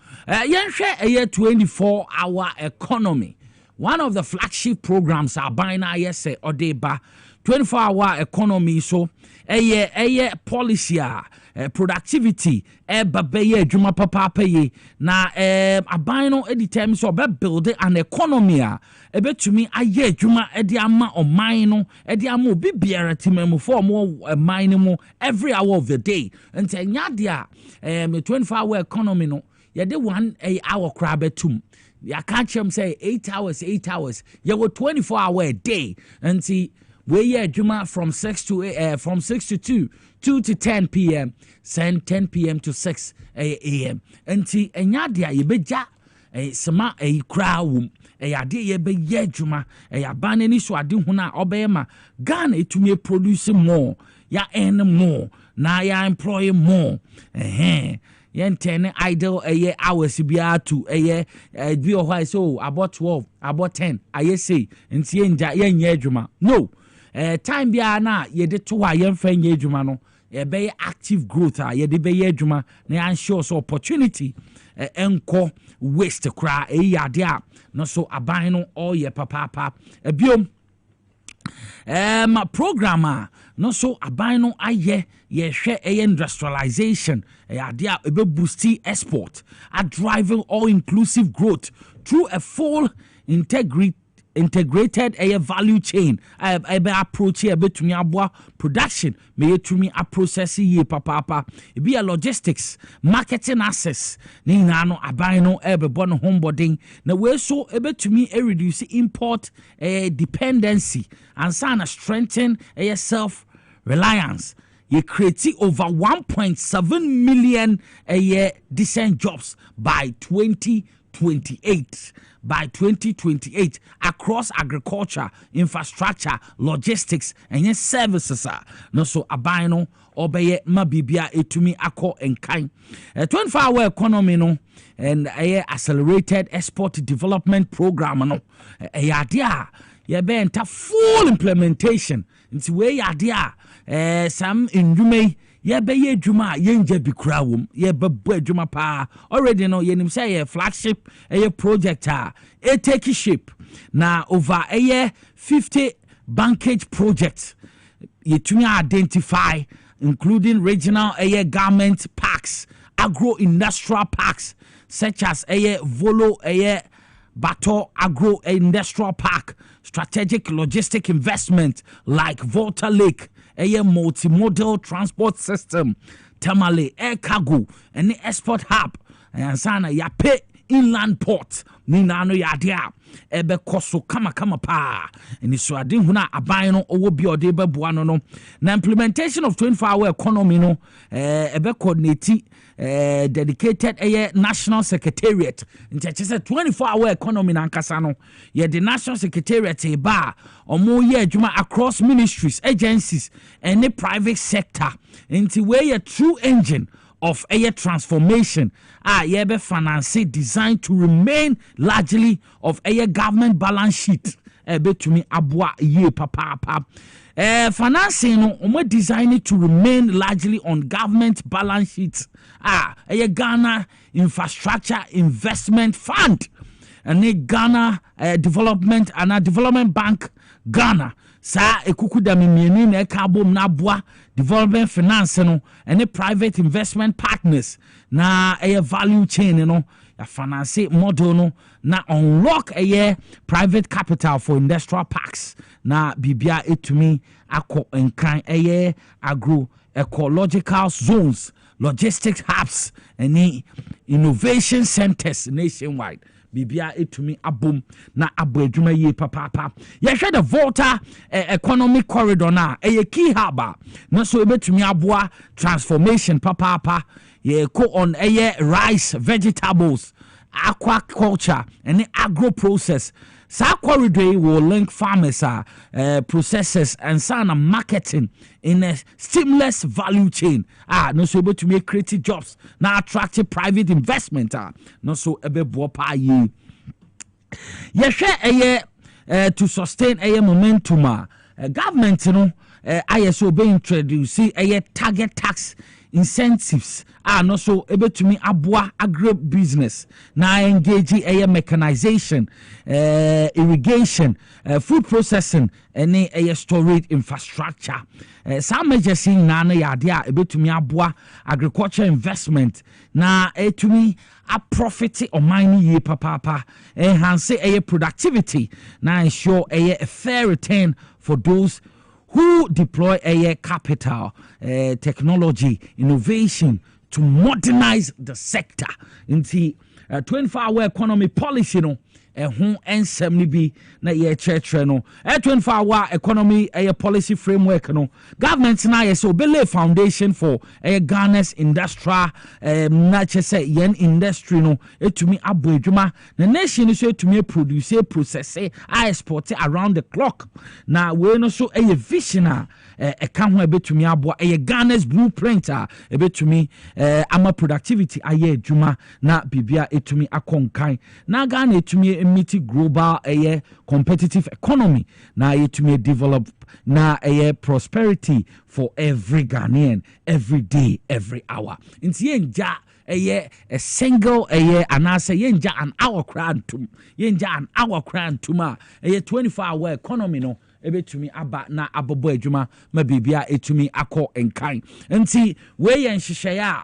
ye hwe 24-hour economy one of the flagship programs are by na ye say odeba 24-hour economy so policy productivity babeye adwuma papa ye na aban no editem so be build an economy ebetumi aye adwuma edi ama oman no edi ama obi biara timemu for mo mine mo every hour of the day enti nya dia 24-hour economy no ye de 1 hour crab betum ya catch him say 8 hours you go 24 hour a day and see we yeah juma from 6 to 2 to 10 p.m. send 10 p.m. to 6 a.m. and see enya dia ye beja sama crowd ade ye be ye juma ban ni so ade hu na obeyema Ghana etumi produce more ya earn more na ya employ more yen 10 idle hours bia to bi o why so about 12 about 10 I say nti enja yen ye adwuma no time bia na ye de to wa yen fa ye adwuma no ye be active growth ye de be ye adwuma na ensure so opportunity enko waste kra ade a no so aban no all ye papa biom programmer no so aban no aye ye hwe industrialization ade a be boost export a driving all inclusive growth through a full integrated value chain be approach here betumi aboa production me yetumi a process ye papa e be a logistics marketing access ni na no aban no be bon homeboarding na we so e betumi reduce import dependency and sana strengthen self reliance. You create over 1.7 million decent jobs by 2028. By 2028 across agriculture, infrastructure, logistics, and services. No so abino obeye mabibia etumi ako enkan. 24-hour economy no and accelerated export development program no idea ye be enta full implementation. Nti we idea some indwuma ye be ye dwuma ye nja bikura wom ye be bo adwuma pa already no ye nim say ye flagship project e take shape na over 50 bankage projects ye tumi identify including regional government parks, agro-industrial parks such as Volo Bato Agro Industrial Park, strategic logistic investment like Volta Lake, multimodal transport system, Tamale Air Cargo, and the export hub, and Sana Yape inland port. Nina no yadia ebe koso kama pa and so adin huna aban no owo bi ode be boa no na implementation of 24-hour economy no ebe coordinate dedicated national secretariat nti say 24-hour economy na nkasa no ye the national secretariat e ba omo ye adwuma across ministries, agencies and the private sector nti we a true engine of transformation be finance designed to remain largely of government balance sheet betumi aboa ye papa financing no designed to remain largely on government balance sheet Ghana Infrastructure Investment Fund and Ghana Development and Development Bank Ghana sa ekukuda mimienu na ekabom na aboa development finance no and private investment partners na value chain no ya finance model no na unlock private capital for industrial parks na bibia etumi akọ enkan agro ecological zones, logistics hubs and innovation centers nationwide. Bibia etumi abom na abadwuma ye papa ye hwe the Volta economic corridor na key hub na so ebetumi aboa transformation papa ye ko on rice, vegetables, aquaculture and agro process. Sa corridor will link farmers, processors and sana marketing in a seamless value chain. No so able to make creative jobs, now attractive private investment. No so ebe bopa ye. Ye share to sustain momentum. Government, ISO be introduce target tax incentives no so able to me aboa agro business na engage mechanization, irrigation, food processing and storage infrastructure. Some measures in na yade able to me aboa agriculture investment na to me a profit or mining ye papa enhance productivity na ensure a fair return for those who deploy capital, technology, innovation to modernize the sector. Nti 24-hour economy policy no ɛho ensɛm ni bi na yɛkyerɛkyerɛ no 24-hour economy policy framework no government na yɛ sɛ obele foundation for Ghana's industrial na kyɛ sɛ yɛn industry no etumi abo adwuma na nation so etumi produce process export around the clock na we no so vision a ɛka ho ebetumi aboa Ghana's blueprint a ebetumi ama productivity ayɛ adwuma na bibia etumi akonkan na Ghana etumi meet global competitive economy na etumi develop na prosperity for every Ghanaian every day every hour. Nti yenja a single anase yenja an hour krantum yenja an hour krantuma 24-hour economy no ebetumi aba na abobo adwuma ma bibia etumi akọ enkan. Nti we yen hyehyɛ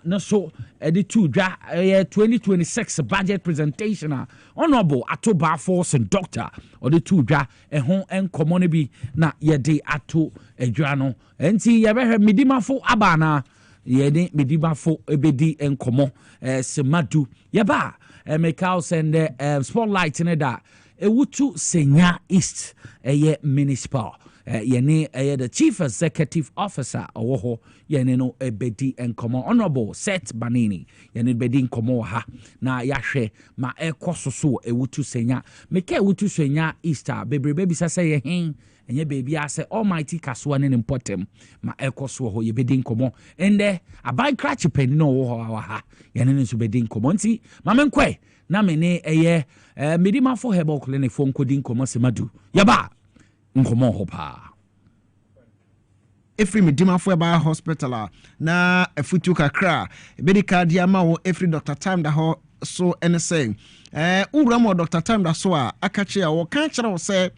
no so the 2026 budget presentation honorable Ato Barforce and doctor or the two dra hon enkomo bi na yede ato adwa no enti ye behwe midimafo abana yede midimafo ebedi enkomo semadu ye ba Mekao send spotlight in da ewutu Senya East municipal yene the chief executive officer owo yene no ebedi enkomo honorable Seth Banini yene bedi enkomo ha na yahwe ma ekososo ewutu Senya meka ewutu Senya Easter bebrebe bi sase ye hen enye baby ase almighty kaswa ne importem ma ekoso ho ye bedi enkomo ende abai crash pen no wo ha yene nso bedi enkomo nti ma menkwe na me ne medima for herbal clinic for nkodi enkomo semadu yaba nkomo ho pa every medima for ba hospital na afutu kakra medical diama wo every Dr. Time da ho so anything uramo Dr. Time da so a akache a wo kan kire wo se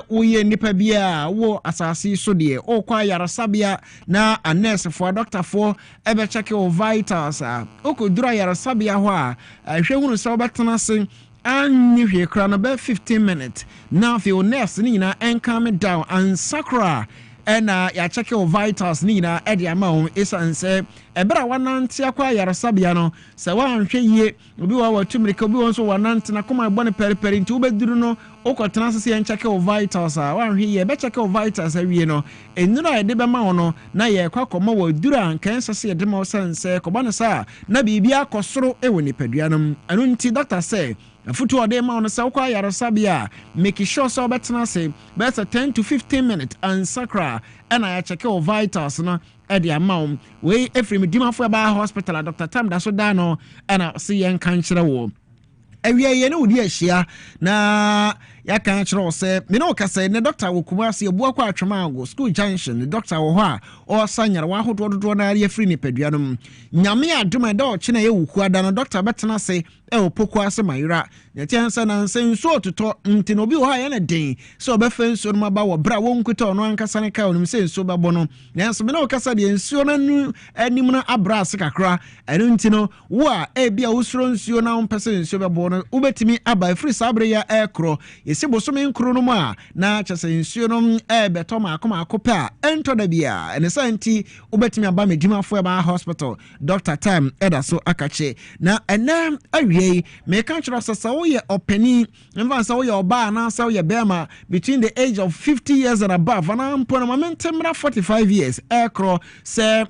woye nipa bia wo asase so de o kwa yaresabia na a nurse for doctor for ebe check your vitals okodura yaresabia ho a hwehunu se obetena se anyi hwe kra na be 15 minutes na fi o nurse ni nyina calm down and sakra and ya check your vitals ni na e de ama isan se ebra wanante akwa yaresabia no se wanhwe yie obi wa watumrika obi won so wanante na koma bone periperi nti ubeduru no okotena sese en check your vitals wanhwe yie be check your vitals awie no enura e de be ma wono na ye kwakoma wa duru ankan sese ye de ma sanse kobane sa na bibia akosoro e woni paduanum anu nti doctor say afutu ode ma wono se kwa yaresabia make sure so betena say be 10 to 15 minutes and sakra and I check your vitals no edi amount we every medimafo ba hospital Dr. Tam da so da no and I see yan kan kire wo awie ye ne wodi ahia na ya kan kire wo se me no ka se ne doctor wo Kumasi ebu akwa atwemango school junction ne doctor wo ho a o sanyara wa hodo na ya free ni paduanum nyame adoma da o kine ye wuku ada no doctor betena se opoko ase mayira netiansa na nsenso ototo nti no bi wo ha ya na den so obefa nso no maba wo bra wo nkuta ono ankasa ne ka onum senso babo no nanso me na okasa de nsuo na nu anim na abra ase kakra enu nti no wo a bia usuro nsuo na ompese nsuo babo no ubetimi aba free sabre ya ekro yesi bosome nkro no mu a na kyese nsuo no beto ma akoma akopa ento da bia ene santi ubetimi aba medimafo ba hospital Dr. Time edaso akache na ena awie me can trust us ye openi mvan sa ye oba na sa ye bema between the age of 50 years and above and I'm put momentum 45 years ekro say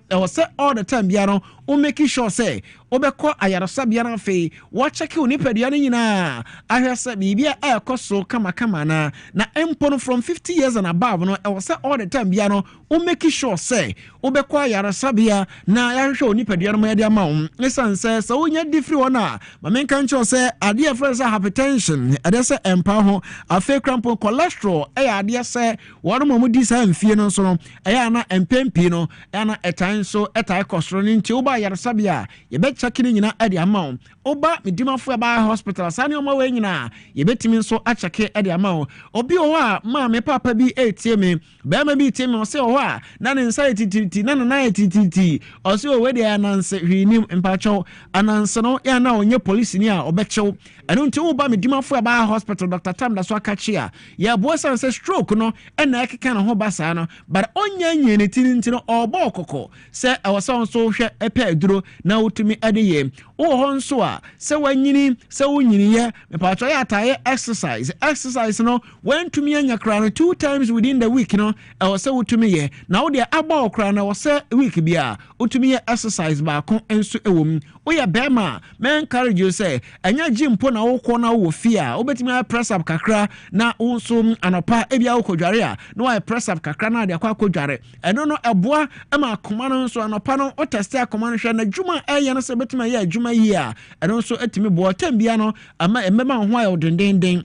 all the time bia no o make sure say obekọ ayaresabia na fe wo check oni padua no nyina ahwese bibia ekoso kama na empono from 50 years and above no e say all the time bia no o make sure say obekọ ayaresabia na yahwehwe oni padua no ma de ama wo listen say so wonya different one a ma men kan cho say ade friends hypertension ade say empa ho afa crampo cholesterol ade say wonu mo di sa mfie no so no na empempi no na etan so etai cholesterol nti wa yaresabia ye be check ni nyina ade ama oba medimafo ba hospital sane oma we nyina ye betimi nso a check ade ama obi o a ma me papa bi etie me be ma bi tie me o se o a na ne nsa tititi na na tititi o se o we de ananse hwinim mpacho ananse no ya na onye police ni a obechew eno nti wo ba medimafo ba hospital Dr. Tam da so akachia ya bo sanse stroke no na ekeka na ho basa no but onya nyene tinti no obo okoko se awasa so hwe epe aduro na wotumi ade ye wo ho nso a se wanyini se wonyini ye mepacho ya ataye exercise no wantumi anya kra no 2 times within the week no awasa wotumi ye na wo de aba okra na wo se week bia wotumi ye exercise ba ko enso ewom wo ye bema me encourage you say anya gym po na wo ko na wo fia wo betumi press up kakra na wo so anopa ebia wo kodware a no wa press up kakra na de akwa kodware eno no eboa ma akoma no nso anopa no o test akoma no hwe na dwuma eye no se betumi ye adwuma yi a eno nso etimi bo tambia no ama emema ho ayo dendenden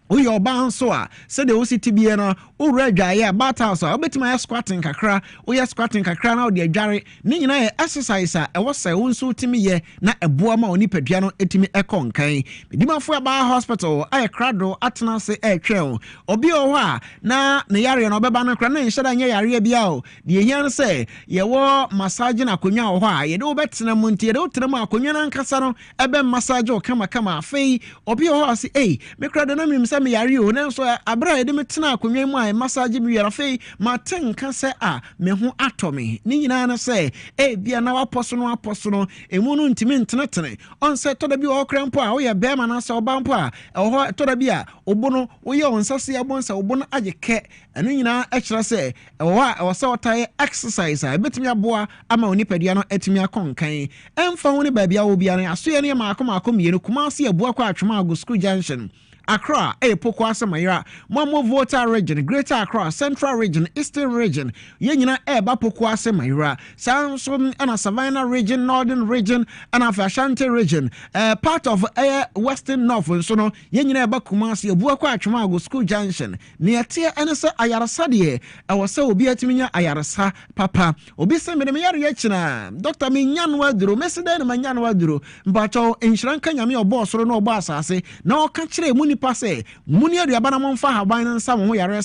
uyo oba nso a se de ositi bie no ura dwaye about house a obetima ya squatting kakra uya squatting kakra na odi adware ni nyina ye exercise a ewo se wo nso timi ye na eboa ma oni padua no etimi ekonkan medimafo ba hospital aye krado atena se etwe obi o ho a na ne yare no beba no kra na nheda nya yare bia o de ehia se ye wo massage na akonya o ho a ye de obetena munti ye de otena mu akonya na nkasa no ebe massage o kama afei obi o ho se me krado na mi me yare o na so abra ye de metena akonwa mu a massage mi yara fei ma tenka se a me ho atomi ni nyina na se bia na waposo no emu no ntimi ntenetene on se to da bi o krampo a wo ye be ma na se obampo a ho to da bi a obo no wo ye onsase abonsa obo no ageke eno nyina a kira se wo a wo se otaye exercise a betimi aboa ama onipadua no etimi akonkan emfa ho ne ba bia wo bia na aso ye ne maako mienu kuma se abua kwa atwema ago school junction Accra, Poko Asamayra, Mamo Volta region, Greater Accra, Central region, Eastern region, Yenina Eba Poko Asamayra, Samson and a Savannah region, Northern region, and a Ashanti region, part of Western North, so no, Yenina Eba Kumasi, Buakwa Chumago School Junction, near Tia Enesa Ayarasadie, I was so be at Minya Ayarasa, Papa, Obisa Medemia Yachina, Dr. Minyan Wadru, Messedan Manyan Wadru, but oh, in Shrankanyami or boss or no boss, I say, no country muni pase muni aduaba monfa haban na nsa mo yare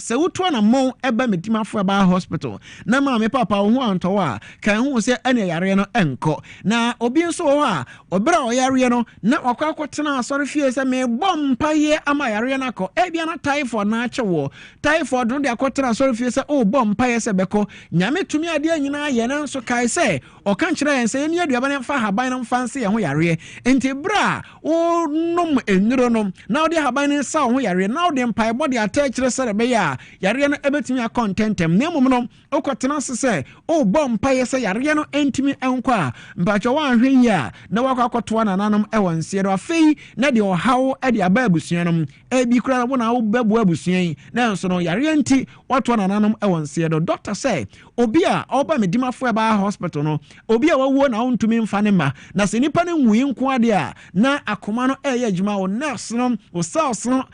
se woto na mo eba medimafo ba hospital na ma me papa ho anto a kan hu se ene yare no enko na obi nso ho a obra o yare no na wakwa asori fie se me bom paye ama yare na ko bia na typhoid na achewo typhoid no de akotena asori fie se o bom paye se beko nyame tumi ade anyina ye na nso kai se o kan kire yen se eni aduaba na fa haban na mfanse ye ho yare enti bra o nom enuro no na odi haban ni sa ho yare na odi mpai body attach re be ya yare no ebetimi a contentem na mum no okotena se o bom paye se yare no entimi enko a mpacho wa hwen ya na wakwakoto na nanom ewansie do afei na de o hawo e de aba abusuan no bi kura wo na wo babu abusuan na nso no yare enti wato na nanom ewansie do doctor say obi a oba medimafo e ba hospital no obi a wawo na ontumi mfa ne ma na se nipa ne nwui nko ade a na akoma no eye adwuma wo nurse no wo cells no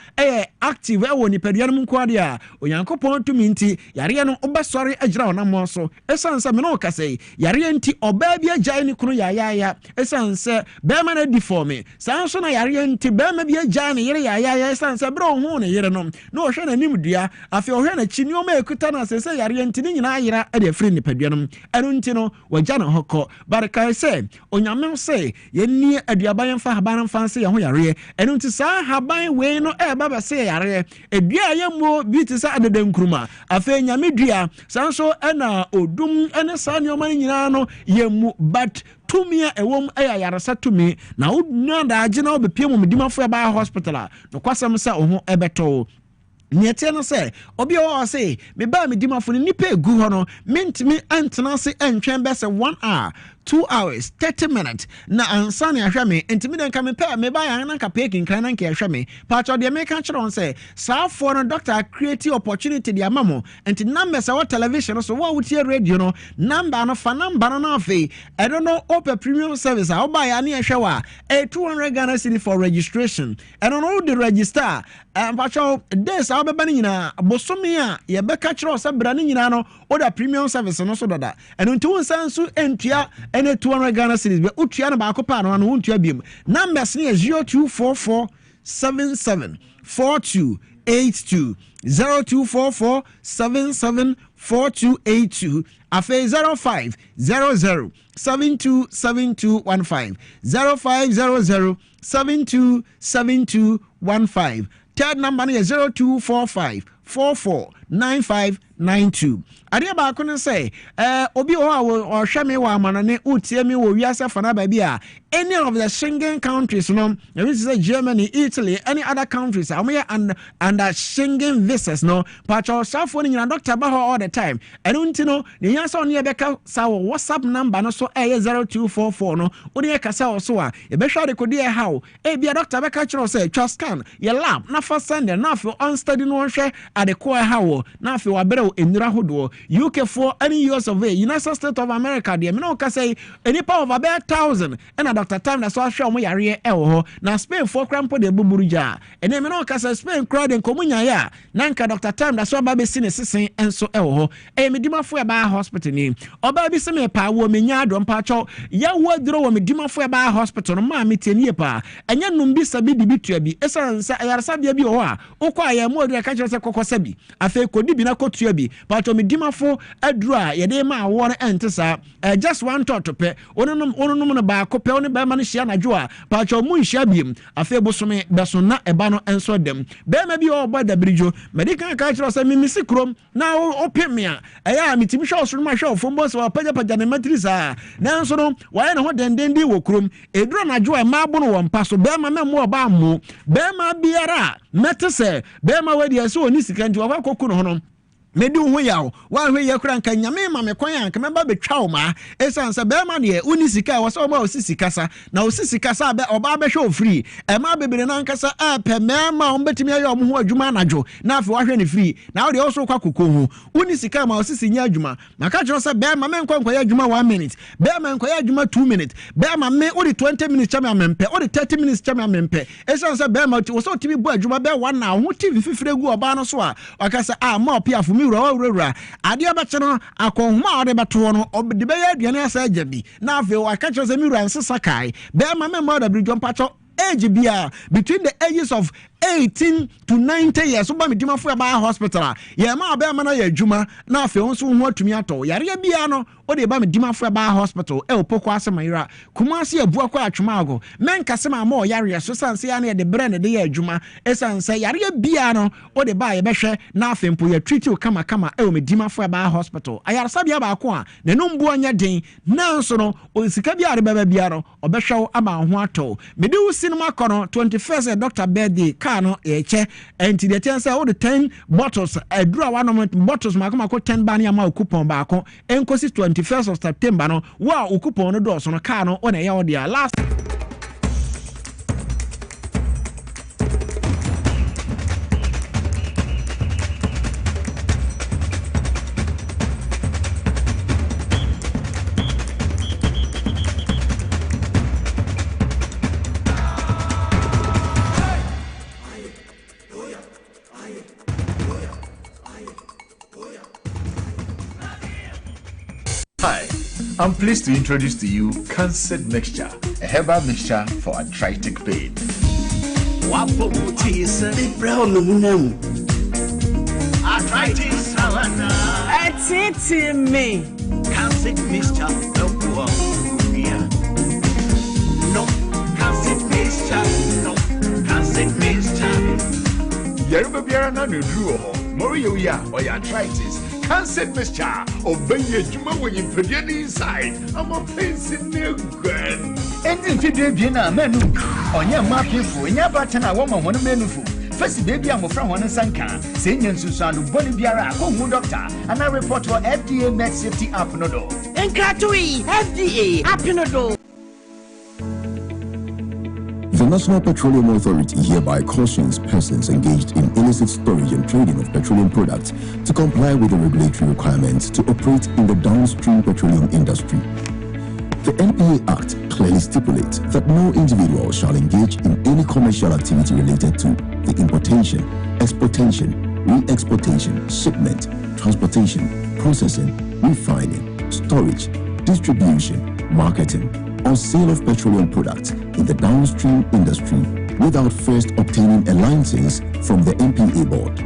active e wo nipadua no nko ade a onyankopon tumi nti yare no obesori agira onam so esanse me no kasei yare nti oba bia agya ni kunu ya esanse be ma na di for me sanso na yare nti be ma bia agya ne yere ya esanse bro ho ne yere no na ohwe na nimdua afi ohwe na chini o ma ekuta na se yare nti ni nyina ayira e de free nipadua no eno nti no wagya na hokọ baraka se onyame se yenni aduaban fa haban fanse ye ho yare eno nti sa haban we no baba se yare edua ye mo bi ti sa adede nkruma afi nyame dua sanso na odum ene sa nyoma nyina no yemu but tumia ewom ayarasa tumi na wonada age na obepie mu medimafo ba hospital a no kwasam sa oho ebeto Niete no se obi o se me ba medimafo ni nipa egu ho no mentimi antena se entwen be se 1 hour 2 hours 30 minutes na ansane ahwa me entimi den ka me pa me ba yan na ka pekin kan na ka ahwa me pa cho de me ka kire on se saafo no doctor create opportunity de amamo enti number sa television so wo wutie radio no number no fa number no afi I don't know open premium service a oba ya na ahwa wa 200 Ghana cedi for registration I don't know the register pa cho this abeba ni nyina bosomi a ye be ka kire o se bra ni nyina no order premium service no so dada eno nti won sansu entua ɛne 200 Ghana cedis bɛ utua no baako pa no ano wontua biom numbers ne 0244 77 4282 0244 77 4282 afei 0500 727215 0500 727215 third number no 0245 449592 adeɛ baako no sɛ obi wɔ a ɔhwɛ me wɔ amanane wotie me wɔ wiase fana baabi a any of the Schengen countries no ɛbi sɛ Germany, Italy, any other countries a under Schengen visas no patro safo no nyina doctor ba all the time ɛno nti no ne nya sɛ ɔne yɛbɛka sa wɔ WhatsApp number no so ɛyɛ 0244 no wode yɛkasa wɔ so a yɛbɛhwɛ de kɔdi ɛhaw ebia doctor bɛka kyerɛ sɛ twa scan yɛ lab na fa send na afei on study no hwɛ ade ko ɛhaw na afei wabrɛ wo enura hodoɔ UK for any US of A United States of America deɛ me no ka sɛ enipa of about 1,000 ɛna Dr. Time na so ahwɛ ɔmo yareɛ ɛwɔ hɔ na Spain for crampo de buburu gya ɛne me no ka sɛ Spain crowd nkomu nyaeɛ a na nka Dr. Time na so aba bɛsi ne sesen enso ɛwɔ hɔ ɛyɛ medimafo ɛba hospital ni ɔba bi sɛ me pa wo me nya adom pa kyɛw ya wo aduro wo medimafo ɛba hospital no ma me tienie pa ɛnyɛ num bi sabi di bitua bi ɛsan sɛ ayaresa bia bi wɔ hɔ a wokɔ ayɛ mo aduro ka kyerɛ sɛ kokɔ sabi afei kodi bi na kotua bi pa kyɛw medimafo aduro a yɛde ma awɔ no ɛnte saa just one thought pɛ ononom no baako pɛ one bɛma no hyia nadwo a pa kyɛw mu nhyia biem afei bosome bɛso na ɛba no ɛnso dɛm bɛma bi wɔ ɔbɔ dabirijo medical ka kyerɛ sɛ mimisi krom na ope me a ɛyɛ a mitimi hwɛ ɔsoro ma hwɛ ɔfom bɔ sɛ wapagya ne matiri saa nanso no wɔyɛ ne ho dendenden wɔ krom ɛduro nadwo a ɛma abo no wɔ mpa so bɛma mɛmmo ɔba ammo bɛma biara a mɛte sɛ bɛma wadi ɛsɛ ɔni sika nti wɔkɔ kɔku no ho no medi wo yaw wa hwe ye kura nka nyame ma me kwan anka meba betwa wo ma esan se be ma de uni sika wo se oba osisi kasa na osisi kasa be oba be hwe ofri e ma bebere na nkasa pe me ma o betimi ayo mo ho adwuma anadwo na afi wa hwe ne free na wo de wo so kwa kokko hu uni sika ma osisi nya adwuma maka jero se be ma me nkwa ya adwuma 1 minute be ma nkwa ya adwuma 2 minutes be ma me wo de 20 minutes chama mempe wo de 30 minutes chama mempe esan se be ma wo so timi bu adwuma be 1 na ho tv fifire gu oba no so a akasa ma opia fu wura adeɛ bɛkye no akɔnhoma a ɔde bɛto no ɔde bɛyɛ aduane asa agya bi na afei waka kyerɛ sɛ mi wura nsesa kae bɛrima mɛma ɔda birigyɔ mpatɔ age bia between the ages of 18 to 90 years oba medimafo aba hospital ya ma aba ma na ya adwuma na afi won so ho atumi ato yare bia no o de ba medimafo aba hospital e opoko asemayira kuma ase abu akwa atwema ago menkase ma o yare so sanse ya na de bre ne de ya adwuma esanse yare bia no o de ba ye behwe na afi mpo ya treat kama e o medimafo aba hospital ayare sabia ba ko a ne no mbu onya den nanso no o sika bia de baba bia no obehwe aba ho ato mede wo cinema kono 21st Dr. Birthday no eche enti de ten say all the 10 bottles adura one bottles makoma 10 ba na ma coupon ba ko enkosi 21st of September no wa coupon no do so no car no on e ya o dia last I'm pleased to introduce to you Cancer Mixture, a herbal mixture for arthritic pain. Arthritis, it's me. Cancer Mixture, no, Cancer Mixture. Yeruba Biara na Nudruo, Morio ya, or arthritis. Cancer mixture, obey your juma when you put your inside. I'm a place in the grand. And if you do dinner, menu on your market for your button, I want one menu for. First, baby, I'm from one Sanka, Senior Susan, Bonibiara, home doctor, and I report to FDA Med Safety App Nodo. And Katui, FDA App Nodo. The National Petroleum Authority hereby cautions persons engaged in illicit storage and trading of petroleum products to comply with the regulatory requirements to operate in the downstream petroleum industry. The NPA Act clearly stipulates that no individual shall engage in any commercial activity related to the importation, exportation, re-exportation, shipment, transportation, processing, refining, storage, distribution, marketing, or sale of petroleum products in the downstream industry without first obtaining a license from the MPA board.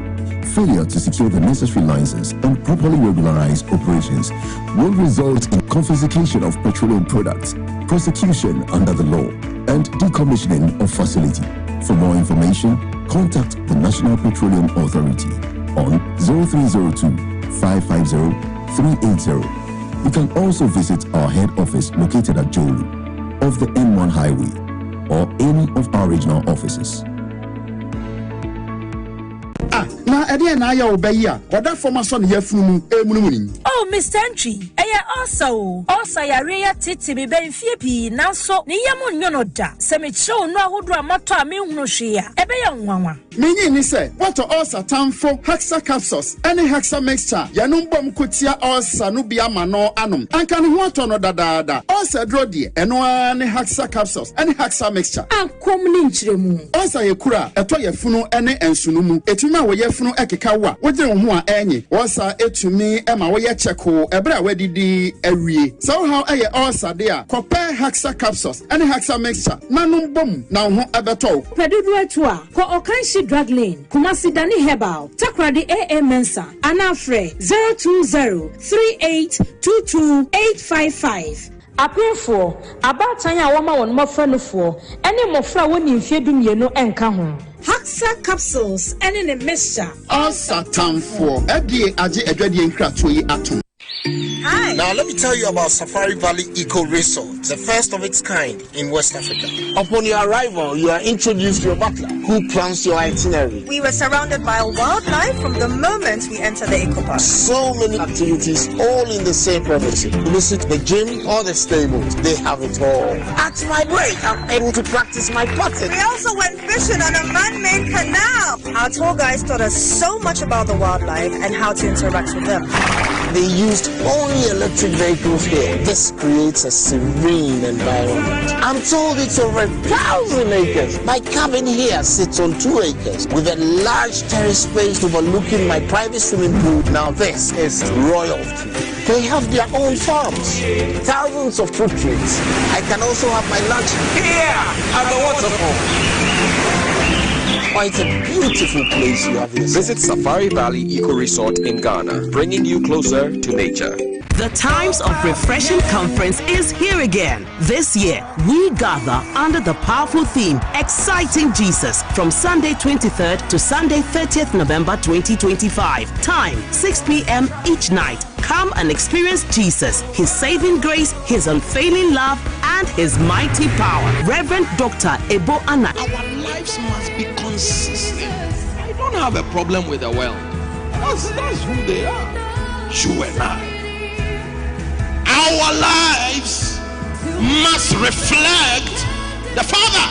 Failure to secure the necessary license and properly regularize operations will result in confiscation of petroleum products, prosecution under the law, and decommissioning of facility. For more information, contact the National Petroleum Authority on 0302 550 380. You can also visit our head office located at Jolu off the N1 highway or any of our regional offices. Na ede na ya obayi a oda former son here funu emunumuni. Oh Mr. Entry also yare ya titi me ben fie pi nanso ne yam nyono da se me kire no ahodo amato a me hunu hwe a ebe ya nwanwa Minyi ni say what also tamfo Hexa capsules any Hexa mixture yanum bom kotia also no bia ma no anom anka ne ho ato no dadaada also dro de eno ani Hexa capsules any Hexa mixture ankom ni nchiremu also yekura eto yefunu ene ensunu mu etumi a wo yefunu ekeka wa wogye wo ho a enyi also etumi ema wo ye cheko ebra wadidi awie so how eye also de a kope Hexa capsules any Hexa mixture nanum bom na ho ebeto pedudu atu a ko okanshi drug lane Kumasi Dani Herbal Takradi AA Mensa Anafre 02038228855 Apefo abatanya wama won mofranofo ene mofra woni mfiedum yeno enka ho Hexa capsules ene ne mixture also tamfo ade age adwade nkrato yi atom. Hi. Now let me tell you about Safari Valley Eco Resort, the first of its kind in West Africa. Upon your arrival, you are introduced to your butler, who plans your itinerary. We were surrounded by wildlife from the moment we entered the eco park. So many activities, all in the same premises. Visit the gym or the stables, they have it all. At my break, I'm able to practice my putting. We also went fishing on a man-made canal. Our tour guides taught us so much about the wildlife and how to interact with them. They used only electric vehicles here. This creates a serene environment. I'm told it's over 1,000 acres. My cabin here sits on 2 acres with a large terrace space overlooking my private swimming pool. Now this is royalty. They have their own farms, thousands of fruit trees. I can also have my lunch here at the waterfall. Quite a beautiful place you have here. Visit Safari Valley Eco Resort in Ghana, bringing you closer to nature. The Times of Refreshing Conference is here again. This year, we gather under the powerful theme, Exciting Jesus, from Sunday 23rd to Sunday 30th November 2025. Time, 6 p.m. each night. Come and experience Jesus, His saving grace, His unfailing love, and His mighty power. Reverend Dr. Ebo Anna. Our lives must be consistent. I don't have a problem with the world. That's who they are. You and I. Our lives must reflect the Father.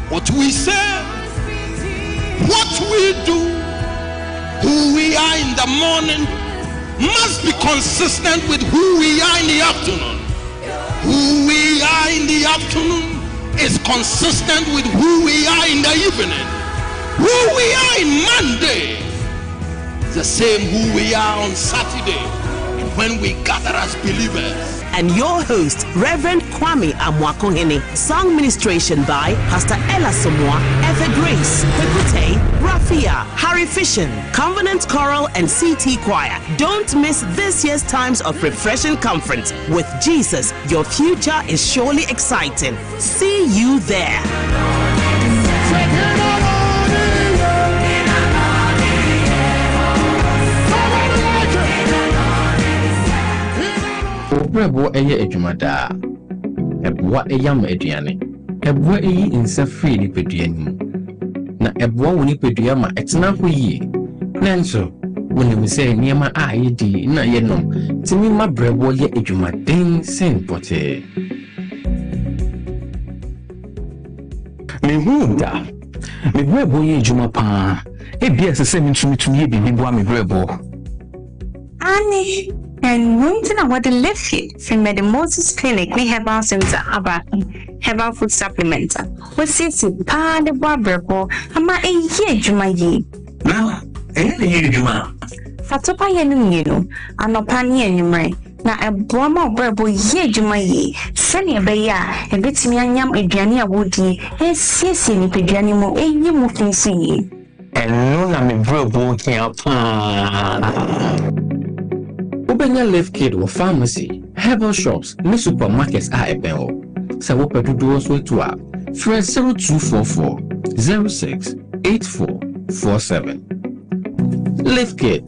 What we say, what we do, who we are in the morning must be consistent with who we are in the afternoon. Who we are in the afternoon is consistent with who we are in the evening. Who we are in Monday is the same who we are on Saturday when we gather as believers. And your host, Reverend Kwame Amwakohene. Song ministration by Pastor Ella Somoa, Ever Grace, Pekute, Rafia, Harry Fishin, Covenant Choral, and CT Choir. Don't miss this year's Times of Refreshing Conference. With Jesus, your future is surely exciting. See you there. Brebo eye adwumada eboa eyam aduane eboa eyi nsa free ni peduane na eboa woni pedua ma etena ho yi nanso wonim se niema a yedi na yenom timi ma brebo ye adwumaden sen pote mehunda me brebo ye adwuma pa ebia sese mitumi ye bibi boa me brebo ani. And wanting what the left feet from the Moses Clinic may have asked him to about herbal food supplement. What sits it? Ah, the barber, ama a year, Jumayi. Now, any Juma. Fatopa Yenum, and no panny and you may. na eboa ma obrebo ye adwuma ye sene ebe ya ebetimi anyam aduane a wodi esiesie ni peduane mo eyi mo finsi ye eno na me brebo kia pa Ubenya Live Kid or pharmacy, herbal shops, ne supermarkets are ebeo. Sa wo pedudo so to a 0244 06 8447. Live Kid,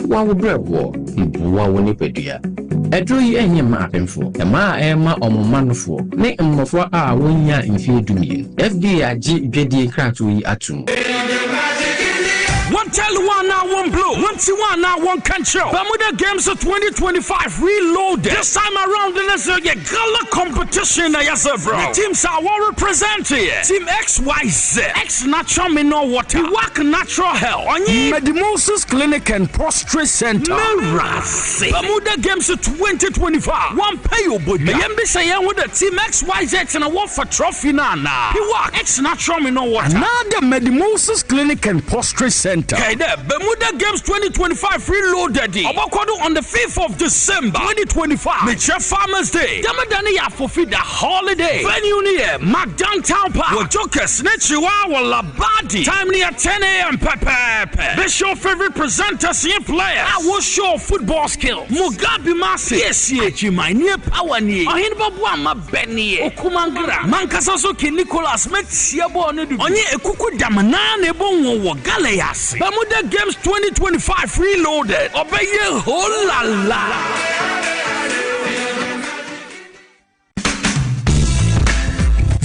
wa wo brebo, wa wo ni pedua. Edro yi enye ma apemfo, e ma e ma omomanfo, ne mmofo a wonya mfie dumie. FDA agi dwedie krato yi atum. One tell one now, one blow. 1 now, one control. Bermuda Games of 2025 reloaded. This time around, there's a gala competition. Yes, bro. The teams are well represented here. Team XYZ, X Natural Mineral Water, Work Natural Health, Medimosis Clinic and Prostrate Center, Mirasi. Bermuda Games of 2025. One pay you, but Yambi say with the Team XYZ and a war for trophy nana. He work X Natural Mineral Water. Another Medimosis Clinic and Prostrate Center. Okay, there. Bermuda Games 2025 reloaded. Obakwado on the 5th of December 2025. Nature Farmers Day. Damadani ya fulfill the holiday. Venue near Mac Downtown Park. With jokers, Nechiwa, Labadi. Time near 10 a.m. Pepe. Be show favorite presenters and players. I will show football skills. Mugabe Masi. Yes, my near power near. Ohin Babwa ma Benny. Okumangra. Mankasaso ki Nicholas met Siabo Nedu. Onye Ekuku Damana Nebon wo Galeas. Bermuda Games 2025 reloaded. Obey ye whole la la.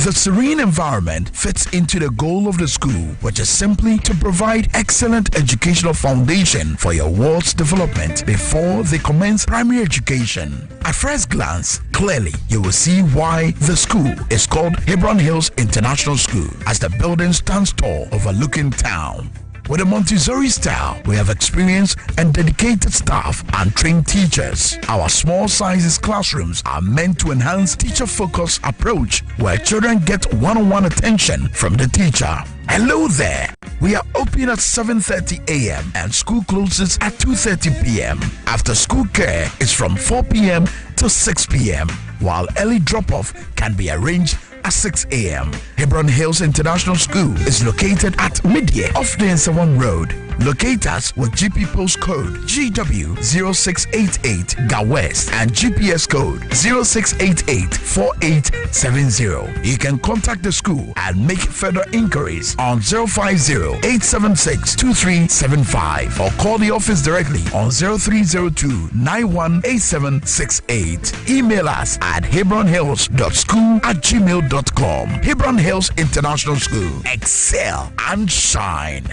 The serene environment fits into the goal of the school, which is simply to provide excellent educational foundation for your ward's development before they commence primary education. At first glance, clearly you will see why the school is called Hebron Hills International School, as the building stands tall overlooking town. With a Montessori style, we have experienced and dedicated staff and trained teachers. Our small sizes classrooms are meant to enhance teacher-focused approach where children get one-on-one attention from the teacher. Hello there. We are open at 7:30 a.m. and school closes at 2:30 p.m. After school care is from 4 p.m. to 6 p.m. while early drop-off can be arranged at 6 a.m. Hebron Hills International School is located at Midye off the Nsawam Road. Locate us with GP postcode GW0688 GA West and GPS code 06884870. You can contact the school and make further inquiries on 050-876-2375 or call the office directly on 0302-918768. Email us at hebronhills.school@gmail.com. Hebron Hills International School. Excel and shine.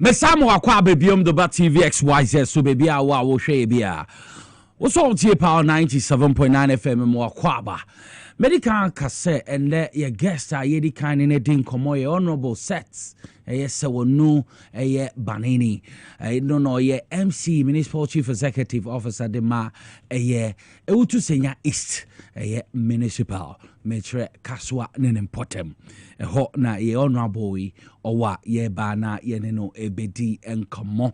Mesamo akwa bebiom doba TV XYZ so baby a wa wo hwe bia. Wo so tie power 97.9 FM mo akwa ba. Medical kase ende ye guest a ye di kan ne din komo ye honorable sets. Eye se wonu eye Banini. No no ye MC Municipal Chief Executive Officer de ma eye Ewutu Senya East. Eye municipal metre kaswa nenempotem. Ho na ye honorable owa ye ba na ye no ebedi enkomo.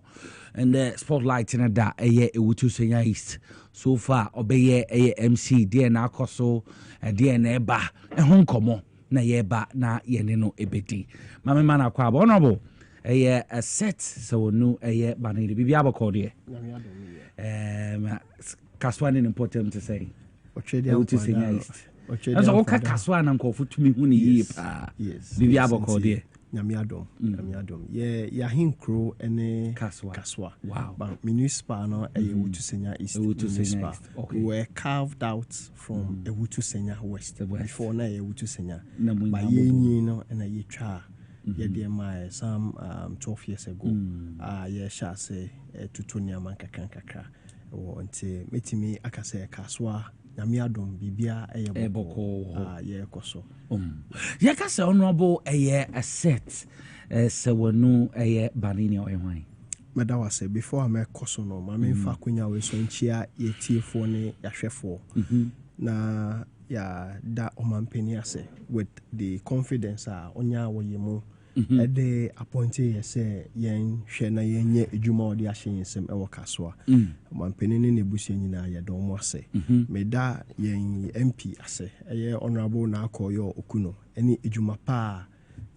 And the spotlight in da eye Ewutu Senya East. So far obeye eye MC de na akoso de na eba ehon komo na ye ba na ye no ebedi. Mama mana kwa honorable eye a set so no eye Banini bibi abakode kaswa nenempotem to say Ewutu Senya East. And so okay kaswa na nkofo tumi hu ni yi pa. Yes. Bibi abakode Nyamiadom. Ya hinkro ene kaswa. Wow. But municipal no Ewutu Senya East. Municipal. Okay. Were carved out from Ewutu Senya West. Before na Ewutu Senya. But ye no and ye twa. Ye dear my some 12 years ago. Ye shall say tutonia man kakra. Until metimi akase kaswa nyame adom bibia eye boko ye koso ye ka se honorable eye a set se wonu eye banini oywan meda wase before am koso no ma me fa kwanya we so nchia ye tiefo ne yahwefo na ya da omampeni ase with the confidence onya woyemu ede appointee yese yen hwe na yenye edwuma odi ahye yensem ewo kaswa omampeni ne nebusia nyina ya do mo ase meda yen MP ase eye honorable na akoyo okuno eni edwuma pa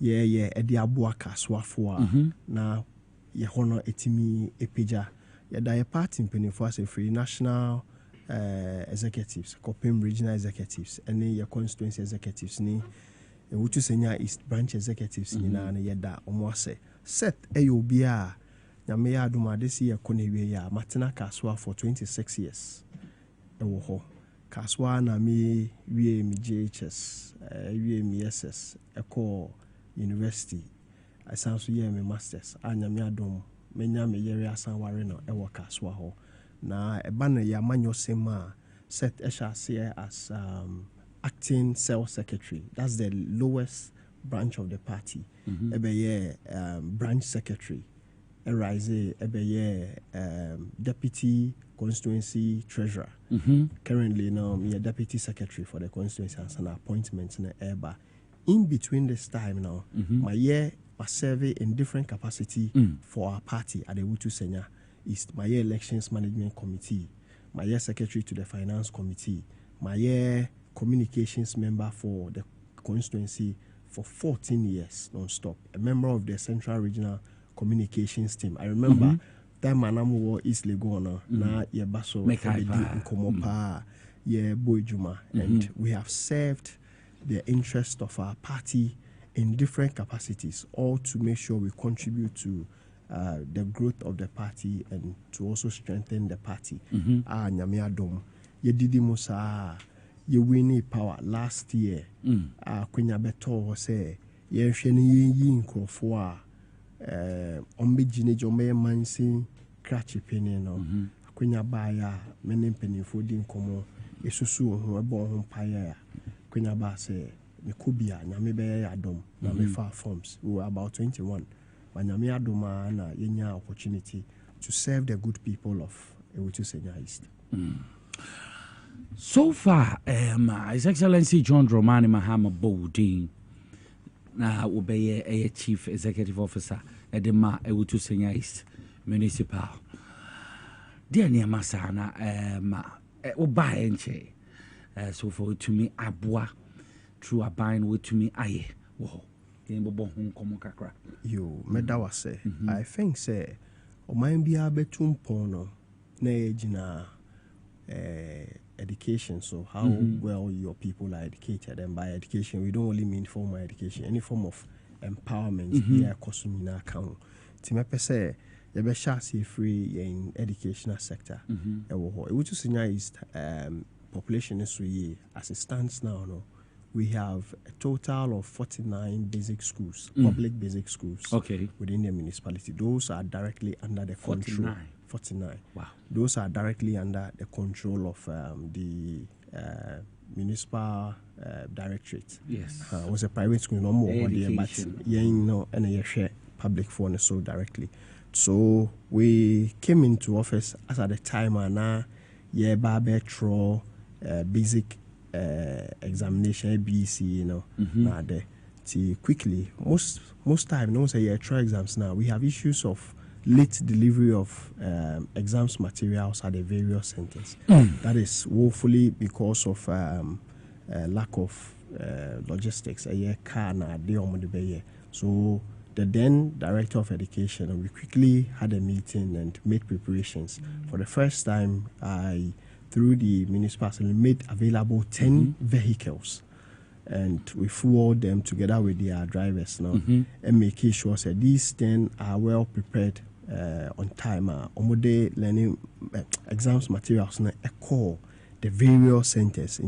ye ede aboa kaswafo na ye hono etimi epeja ya da ye party mpenifo ase free national executives, Kopim regional executives, and your constituency executives, ni Wutu Senya East branch executives, na yeda omwase set AOBA Nyamea Duma this year Konewe Martina Kaswa for 26 years. Ewo Kaswa na mi JHS, mi SS, Eko University. I sound so me masters. Nyamea Dum, Menya me yere asan wareno ewo Kaswa ho. Na ebana ya manyo sema set HRC as acting cell secretary. That's the lowest branch of the party. Ebeye branch secretary. Erise ebeye deputy constituency treasurer. Currently now me a deputy secretary for the constituency as an appointment in Eba. In between this time now, my year was serving in different capacity for our party at the Wutu Senya East, my elections management committee, my secretary to the finance committee, my communications member for the constituency for 14 years non-stop, a member of the central regional communications team. I remember that Manamu East Legona, na ye baso Nkomopa, ye Boyjuma, and we have served the interest of our party in different capacities, all to make sure we contribute to the growth of the party and to also strengthen the party. Nyame adom ye didi musa ye winning power last year. Kwenya beto say ye hwe ne yi nkrofo a ombegine jome mansin crachi peni no. Kwenya baya mene mpenifo di nkomo esusu ho ebo ho paya. Kwenya ba say me kubia nyame be adom na me fa forms. We were about 21. Manyame adoma na yenya opportunity to serve the good people of Wutu Senya East. So far, His Excellency John Dramani Mahama Bowdin na obeye a chief executive officer edema Wutu Senya East municipal. Dear Niamasana oba enche so for to me abwa through a bind with to me aye. Whoa. You meda wase I think say o man bia betum pono na ejina education, so how well your people are educated, and by education we don't only mean formal education, any form of empowerment here kosumina account ti say you be sha see free in educational sector ewo ho Wutu Senya East population is we as it stands now no. We have a total of 49 basic schools, public basic schools within the municipality. Those are directly under the control. 49. Wow. Those are directly under the control of the municipal directorate. Yes. It was a private school, no more, but and share public phone so directly. So we came into office as at the time and now, Babetro basic examination ABC, now there. Quickly, most time, no say yeah, trial exams now. We have issues of late delivery of exams materials at the various centers. That is woefully because of lack of logistics. So the then director of education, we quickly had a meeting and made preparations. For the first time, through the municipality, made available 10 vehicles, and we forward them together with their drivers now, and making sure that these 10 are well prepared on time. Omode learning exams materials na echo the various centers.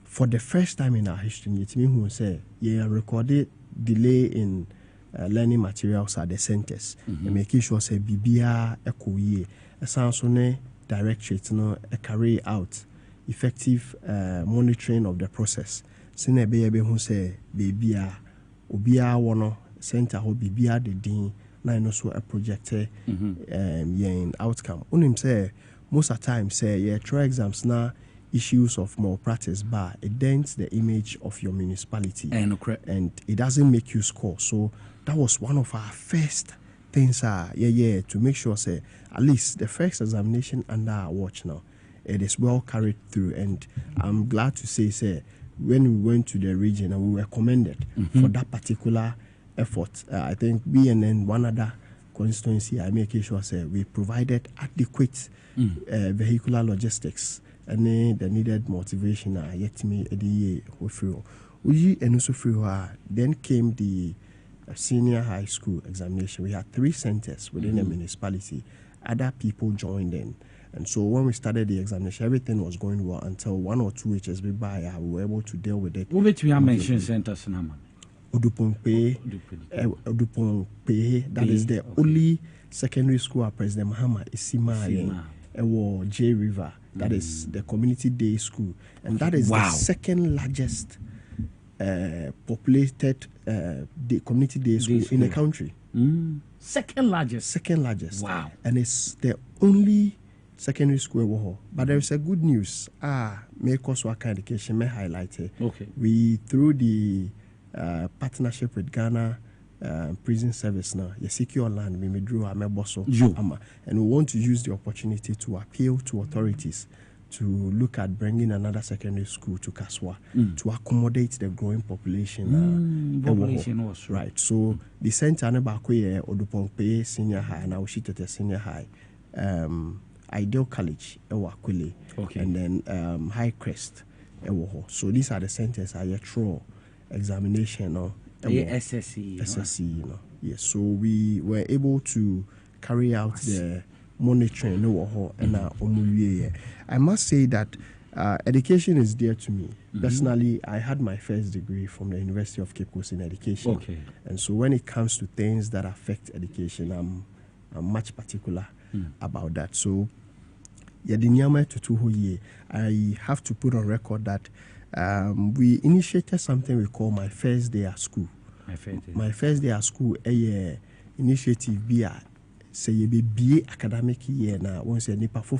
For the first time in our history, it means say recorded delay in learning materials at the centers, and making sure say bibia echo ye. Essentially, directorate carry out effective monitoring of the process. Sine be who say bibia obia wono center ho bibia de din na no so a projected yen outcome. Unim say most of the time say try exams na issues of malpractice bar it dents the image of your municipality and it doesn't make you score. So that was one of our first things to make sure say at least the first examination under our watch now it is well carried through. And I'm glad to say when we went to the region and we were commended for that particular effort. I think we and then one other constituency I make sure say we provided adequate vehicular logistics and the needed motivation yet me a and also then came the senior high school examination. We had 3 centers within the municipality. Other people joined in. And so when we started the examination, everything was going well until 1 or 2 HSB by we were able to deal with it. What we mention centers now? Odupongpe, that is the only secondary school at President Mahama Isima Ewo J River. That is the community day school. And that is the second largest populated community day school in the country. Second largest. Wow. And it's the only secondary school. But there is a good news. Make us work education, may highlight it. Okay. We through the partnership with Ghana Prison Service now, you secure land, we drew a meboso, and we want to use the opportunity to appeal to authorities to look at bringing another secondary school to Kaswa to accommodate the growing population. Right. So the center Nebakoye Odupongpe Senior High and Awushitete Senior High, Ideal College Ewakwile, and then High Crest Ewoho. So these are the centers I throw examination or SSC, Yes. So we were able to carry out the monitoring and I must say that education is dear to me. Personally, I had my first degree from the University of Cape Coast in education. And so when it comes to things that affect education, I'm much particular about that. So I have to put on record that we initiated something we call My First Day at School. My First Day at School initiative say you be academic year now once a nipa for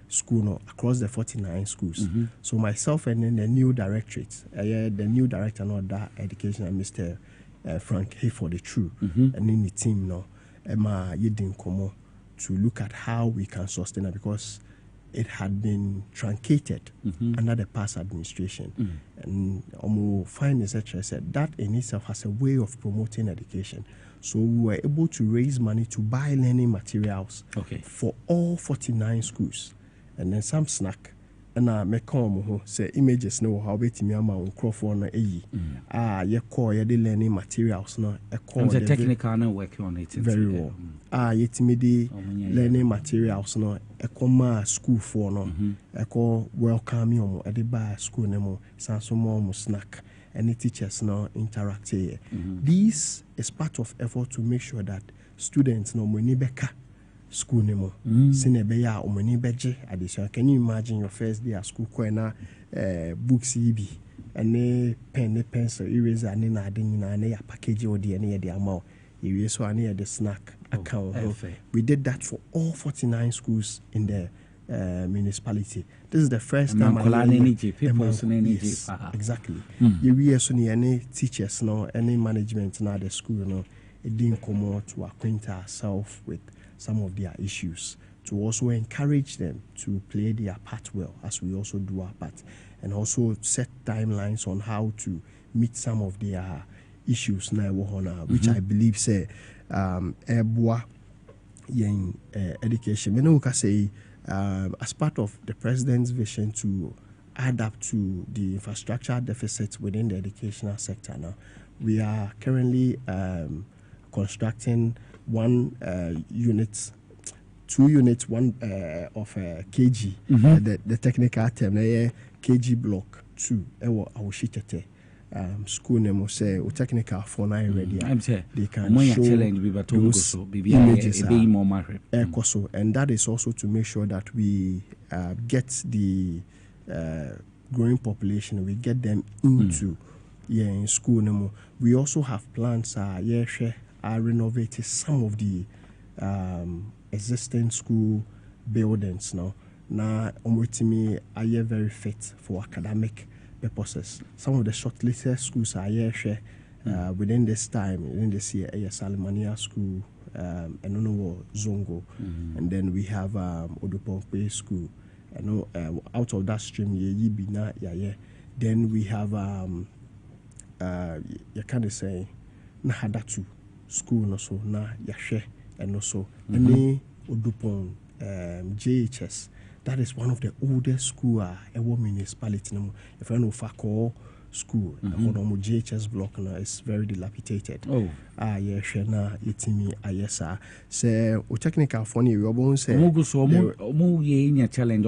school no across the 49 schools. So myself and then the new directorate, the new director of that education, Mr. Frank Hayford True, and then the team no Emma Yedin Komo to look at how we can sustain it because it had been truncated under the past administration. And Fine etc. said that in itself has a way of promoting education. So we were able to raise money to buy learning materials for all 49 schools. And then some snack. And I make say images no how bet me ama on na ye call ye the learning materials no the technical no working on it very well. Yetimidi learning materials no ma school for no welcome you at the bar school nemo sanso mo snack and the teachers no interact here. This is part of effort to make sure that students no money beka school nemo sinebeya omani beje addition. Can you imagine your first day at school kwena books ibi and pen pencil eraser and na ade nyina na ya package odi na the amount you so and the snack account. We did that for all 49 schools in the municipality. This is the first time exactly. You so any teachers no any management na the school no it didn't come out to acquaint ourselves with some of their issues, to also encourage them to play their part well as we also do our part, and also set timelines on how to meet some of their issues now, which I believe say education. You know, we can say as part of the president's vision to add up to the infrastructure deficits within the educational sector now, we are currently constructing 2 units, one of KG, the technical term, KG block 2, Awushitete. School name say technical for now ready. They can show those images and that is also to make sure that we get the growing population, we get them into in school no more. We also have plans renovating some of the existing school buildings now. Now, me are very fit for academic purposes. Some of the shortlisted schools are within this time, within this year, Salimania School, and Zongo, and then we have Odupongpe School. Out of that stream, then we have you can't say Nahadatu School, also na Yashe, and also Odupong JHS. That is one of the oldest school ever municipality. If I know Fako school, JHS block now is very dilapidated. Shena Yetimi Ayesa. Say technical funny we won't say challenge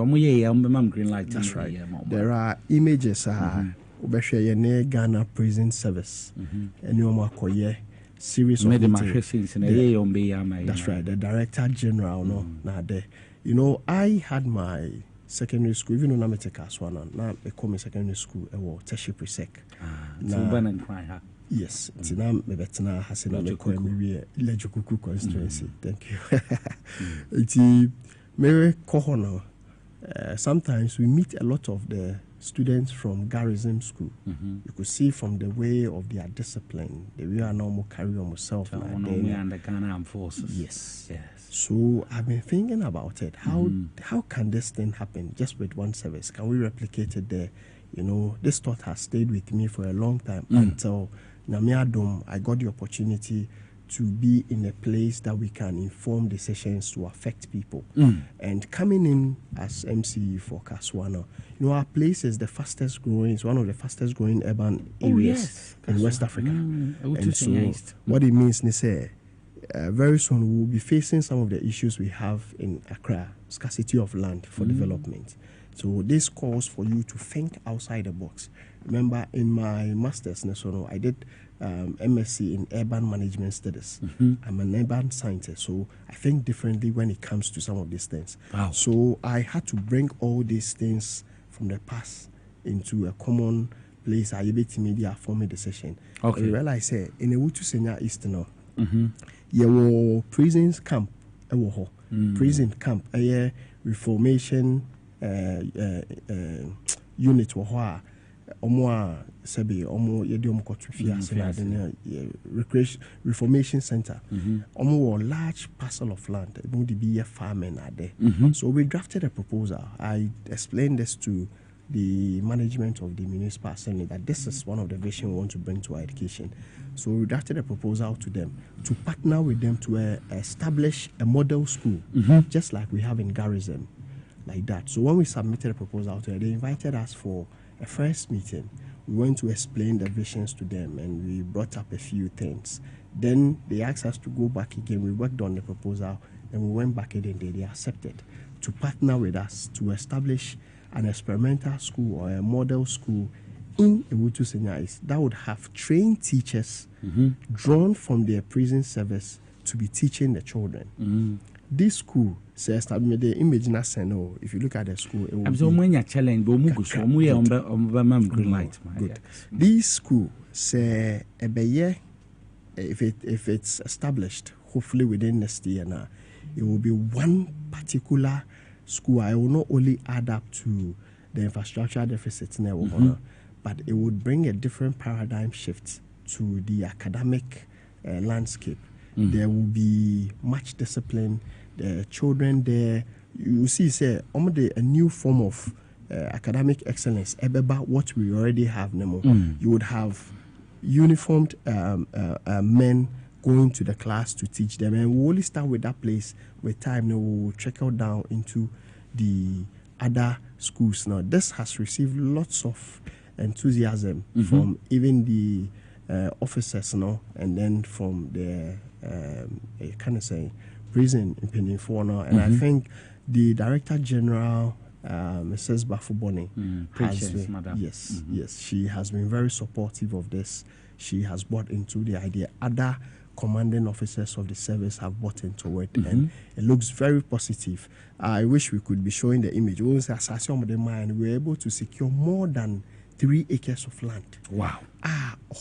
green light. That's right. There are images Ghana Prison Service and you series of meetings. That's right, the Director General now there. You know, I had my secondary school, even though I'm a Kaswana, now I call me secondary school, Tertiary Presec. Yes, Tinam Betna has an Lejukuku constituency. Thank you. It's Mary Kohono. Sometimes we meet a lot of the students from Garrison School. You could see from the way of their discipline, the way I normal carry on myself. And the Ghana Armed Forces. Yes. So I've been thinking about it. How can this thing happen just with one service? Can we replicate it there? You know, this thought has stayed with me for a long time until Namiadom, I got the opportunity to be in a place that we can inform decisions to affect people. And coming in as MC for Kaswana, you know, our place is the fastest growing, it's one of the fastest growing urban areas in West Africa. And so what it means is very soon we will be facing some of the issues we have in Accra, scarcity of land for development. So this calls for you to think outside the box. Remember, in my master's, I did MSc in urban management studies. I'm an urban scientist, so I think differently when it comes to some of these things. So I had to bring all these things from the past into a common place. I able to media form a decision. I realize in a Wutu Senya East now, there were prisons camp, prison camp, a reformation unit were sebi omo yedi omo kotufia reformation center omo large parcel of land it would be a farming are there. So we drafted a proposal. I explained this to the management of the municipal assembly that this is one of the vision we want to bring to our education. So we drafted a proposal to them to partner with them to establish a model school just like we have in Garrison, like that. So when we submitted a proposal to them, they invited us for a first meeting. We went to explain the visions to them and we brought up a few things. Then they asked us to go back again. We worked on the proposal and we went back again. They accepted to partner with us to establish an experimental school or a model school in Ewutu Senya East that would have trained teachers drawn from their prison service to be teaching the children. This school says that the image if you look at the school, it will challenge. Green light. Good. This school say if it's established, hopefully within next year now, it will be one particular school. I will not only add up to the infrastructure deficits now, but it would bring a different paradigm shift to the academic landscape. There will be much discipline. The children there, you see, say, a new form of academic excellence. About what we already have, you would have uniformed men going to the class to teach them, and we'll only start with that place. With time, we'll trickle down into the other schools. Now, this has received lots of enthusiasm from even the officers, and then from the prison in Pennyforno, and I think the Director General, Mrs. Bafuboni, yes, she has been very supportive of this. She has bought into the idea. Other commanding officers of the service have bought into it, and it looks very positive. I wish we could be showing the image. We were able to secure more than 3 acres of land. Wow.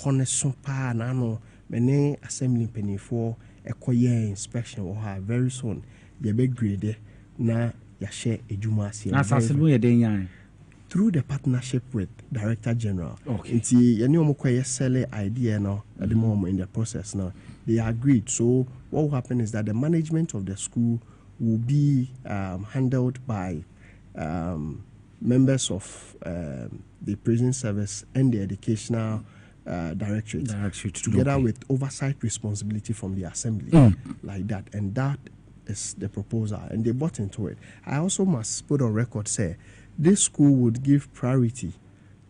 Honest pa na no many assembly penny for a year inspection or very soon. You be grade na ya share ejuma through the partnership with Director General. Okay. It's sell idea now at the moment in the process now. They agreed. So what will happen is that the management of the school will be handled by members of the prison service and the educational directorate together with oversight responsibility from the assembly, like that. And that is the proposal, and they bought into it. I also must put on record, say, this school would give priority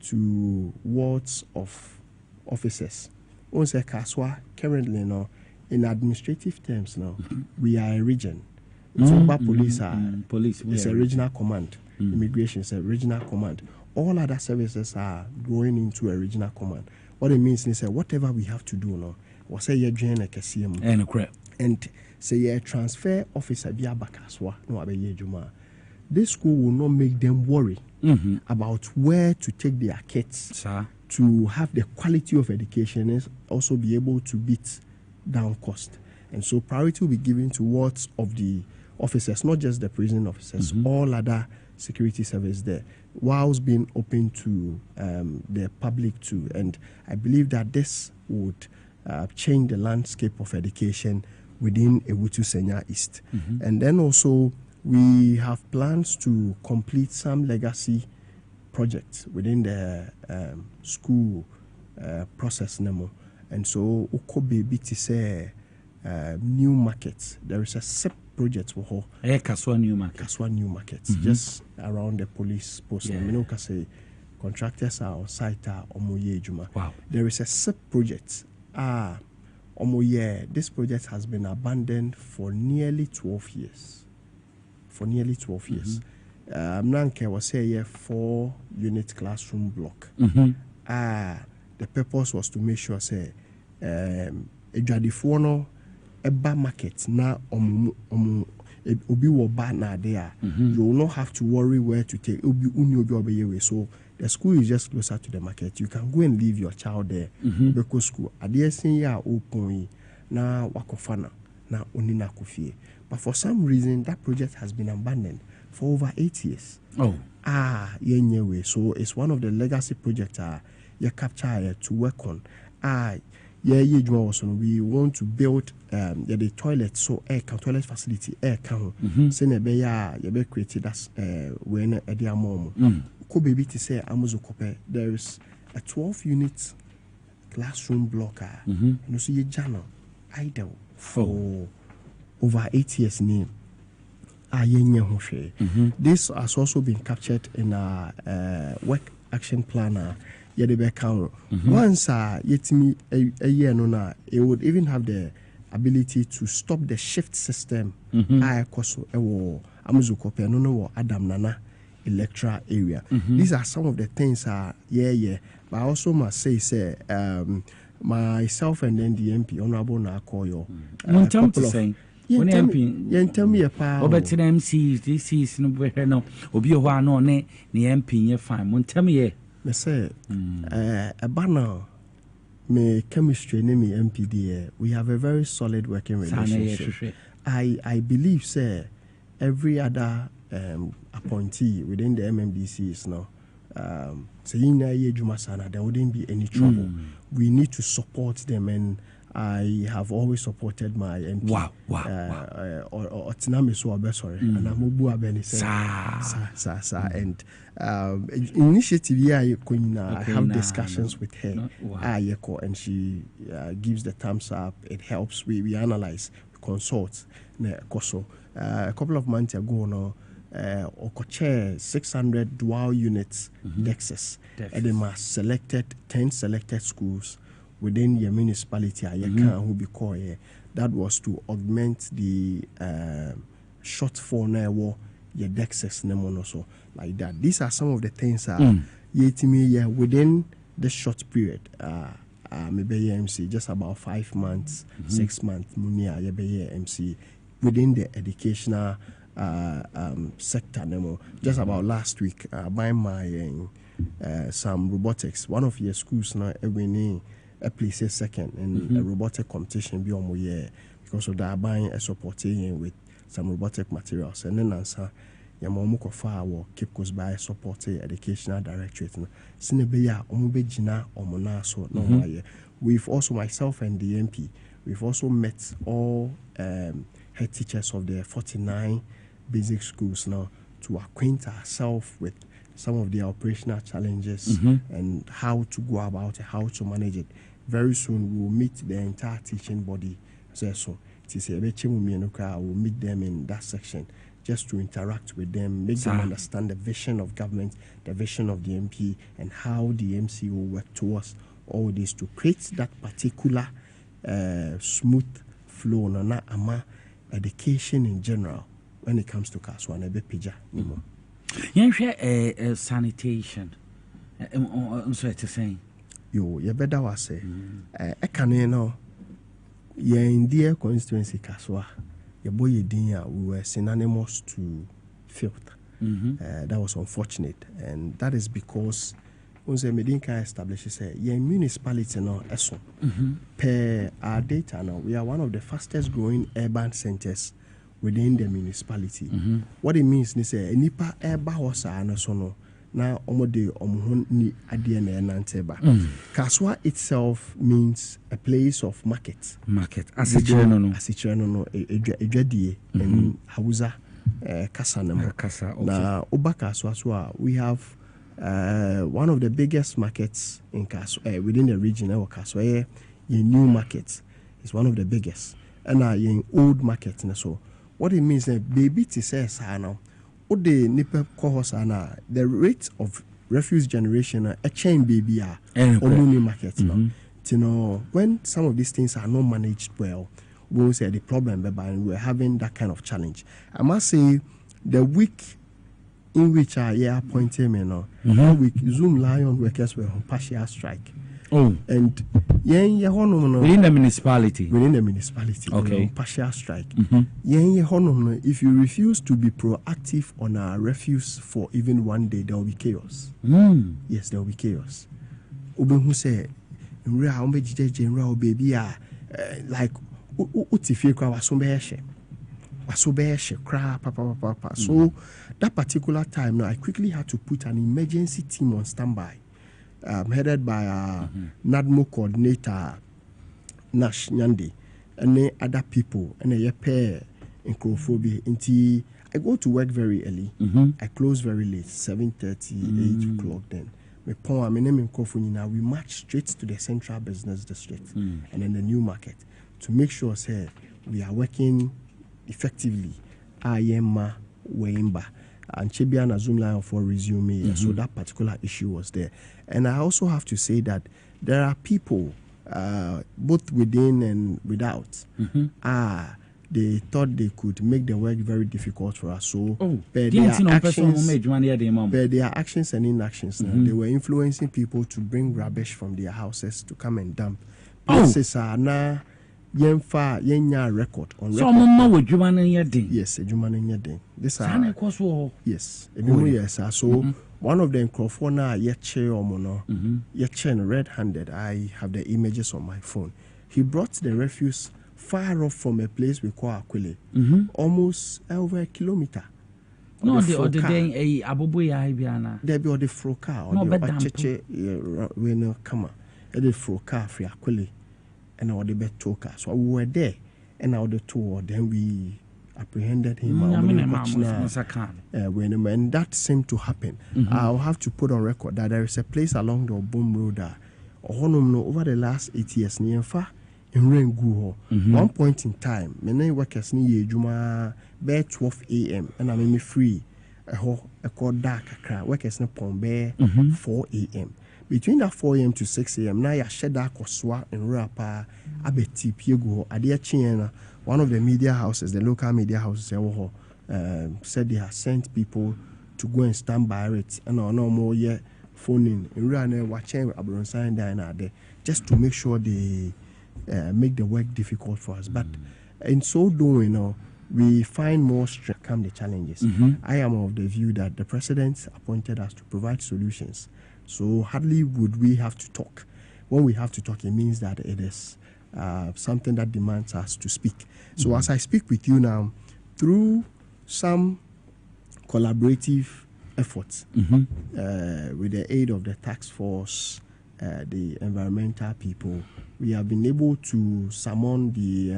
to wards of officers. Once Kaswa, currently now, in administrative terms now, we are a region. Police is a regional command. Immigration is a regional command. All other services are going into a regional command. What it means is that whatever we have to do now, we say you join a KCM and say you transfer officer via Bakaswa no abe juma. This school will not make them worry about where to take their kids to have the quality of education and also be able to beat down cost. And so priority will be given towards of the officers, not just the prison officers, all other security service there, whilst being open to the public too. And I believe that this would change the landscape of education within Ewutu Senya East. And then also we have plans to complete some legacy projects within the school process nemo. And so Okobe BT say new markets. There is a SEP project for her. Kaswa New Market. Kaswa New Markets, just around the police post. Yeah. Say contractors are on site Omoye Juma. Wow. There is a SEP project. This project has been abandoned for nearly 12 years. Nanke was say 4-unit classroom block. The purpose was to make sure say Ejadifono Eba market na obi wo ba na there. You will not have to worry where to take obi. So the school is just closer to the market. You can go and leave your child there. Because school adiesin ya open na wakofana na onina kufie. But for some reason that project has been abandoned for over 8 years. So it's one of the legacy projects you capture to work on. We want to build the toilet, so toilet facility created as when there is a 12-unit classroom block and also journal idle for over 8 years name. This has also been captured in our work action planner. Once yetimi a year no, it would even have the ability to stop the shift system. Adam Nana electoral area. These are some of the things but I also must say myself and then the MP Honorable Nakoyo tell me a power MC this is no obi o no ne MP fine tell me me say a banner me chemistry ne me MPD we have a very solid working relationship. I believe say every other appointee within the MMDC is now saying there wouldn't be any trouble. We need to support them, and I have always supported my MP. And initiative I have discussions with her. And she gives the thumbs up. It helps. We analyze, we consult. A couple of months ago now, Okoche 600 dual units Dexes, and they must selected 10 selected schools within your municipality. That was to augment the shortfall now your Dexes so like that. These are some of the things within the short period. maybe MC just about 5 months, 6 months, munia yebe MC within the educational sector. Just about last week, by my some robotics. One of your schools now winning a place second in a robotic competition beyond my year because of that buying a supporting with some robotic materials and then answer. Yamomuko far will keep goes by supporting educational directorate. Sinebeya omubejina omona so no why. We've also myself and the MP. We've also met all head teachers of the 49 basic schools now to acquaint ourselves with some of the operational challenges and how to go about it, how to manage it. Very soon we'll meet the entire teaching body. So it is a we'll meet them in that section just to interact with them, make them understand the vision of government, the vision of the MP, and how the MC will work towards all this to create that particular smooth flow na ama education in general when it comes to Kaswa na Bepija. Sanitation. So it's saying. Yo, you better was say. I can know. In dear constituency Kaswa. Your boy Dinya, we were synonymous to filth. That was unfortunate, and that is because once Medinka establishes a municipality now, per our data now, we are one of the fastest growing urban centers within the municipality. What it means is nipa urban house and so no. Now, ni adiene nanteba. Kaswa itself means a place of market. Market. Asichireno no. Ejwadie in Hausa Kasa nemo. Na Oba Kaswa we have one of the biggest markets in Kaswa within the region. Kaswa ye new market is one of the biggest. And ye old market. So what it means is baby to say now. The rate of refuse generation a chain baby only market when some of these things are not managed well, we will say the problem and we're having that kind of challenge. I must say the week in which I appointed me now week Zoom Lion workers were on partial strike. And within the municipality. Okay. Partial strike. If you refuse to be proactive on our refuse for even one day, there will be chaos. Yes, there will be chaos. Who say, baby, like so that particular time now, I quickly had to put an emergency team on standby. Headed by NADMO coordinator Nash Nyandi and other people and a pair in Crophobia. Until I go to work very early, I close very late, 7:30, 8 o'clock. Then my name in Krofoni. We march straight to the Central Business District and then the New Market to make sure we are working effectively. Ayema Weimba. And Chibiana Zoom Lion for resume. So that particular issue was there. And I also have to say that there are people, both within and without, they thought they could make the work very difficult for us. So, by their actions and inactions, they were influencing people to bring rubbish from their houses to come and dump. Places are now. Yenya record on so record. Yes, this are yes. So one of them Crofona Yeche Omono Yechen red-handed. I have the images on my phone. He brought the refuse far off from a place we call Aquile, almost over a kilometer. No, the other day a abubuya ibiana. There be the froka or the cheche we no kama. The froka free Aquile. And our the bet toka. So we were there and our the tour, then we apprehended him when that seemed to happen. I'll have to put on record that there is a place along the Obom Road over the last 8 years near far in Rengu. One point in time, many workers near Juma by 12 a.m. and I'm free a call dark workers na Pombe 4 a.m. Between that 4 a.m. to 6 a.m., now you shed that Koswa and Rapa, Abeti, Piego, Adia Chiena, one of the media houses, the local media houses, said they have sent people to go and stand by it. And no more yet phoning. And we are watching Abronsan Dina there. just to make sure they make the work difficult for us. But in so doing, we find more strength to overcome the challenges. I am of the view that the president appointed us to provide solutions. So hardly would we have to talk. When we have to talk, it means that it is something that demands us to speak. So as I speak with you now, through some collaborative efforts with the aid of the task force, the environmental people, we have been able to summon the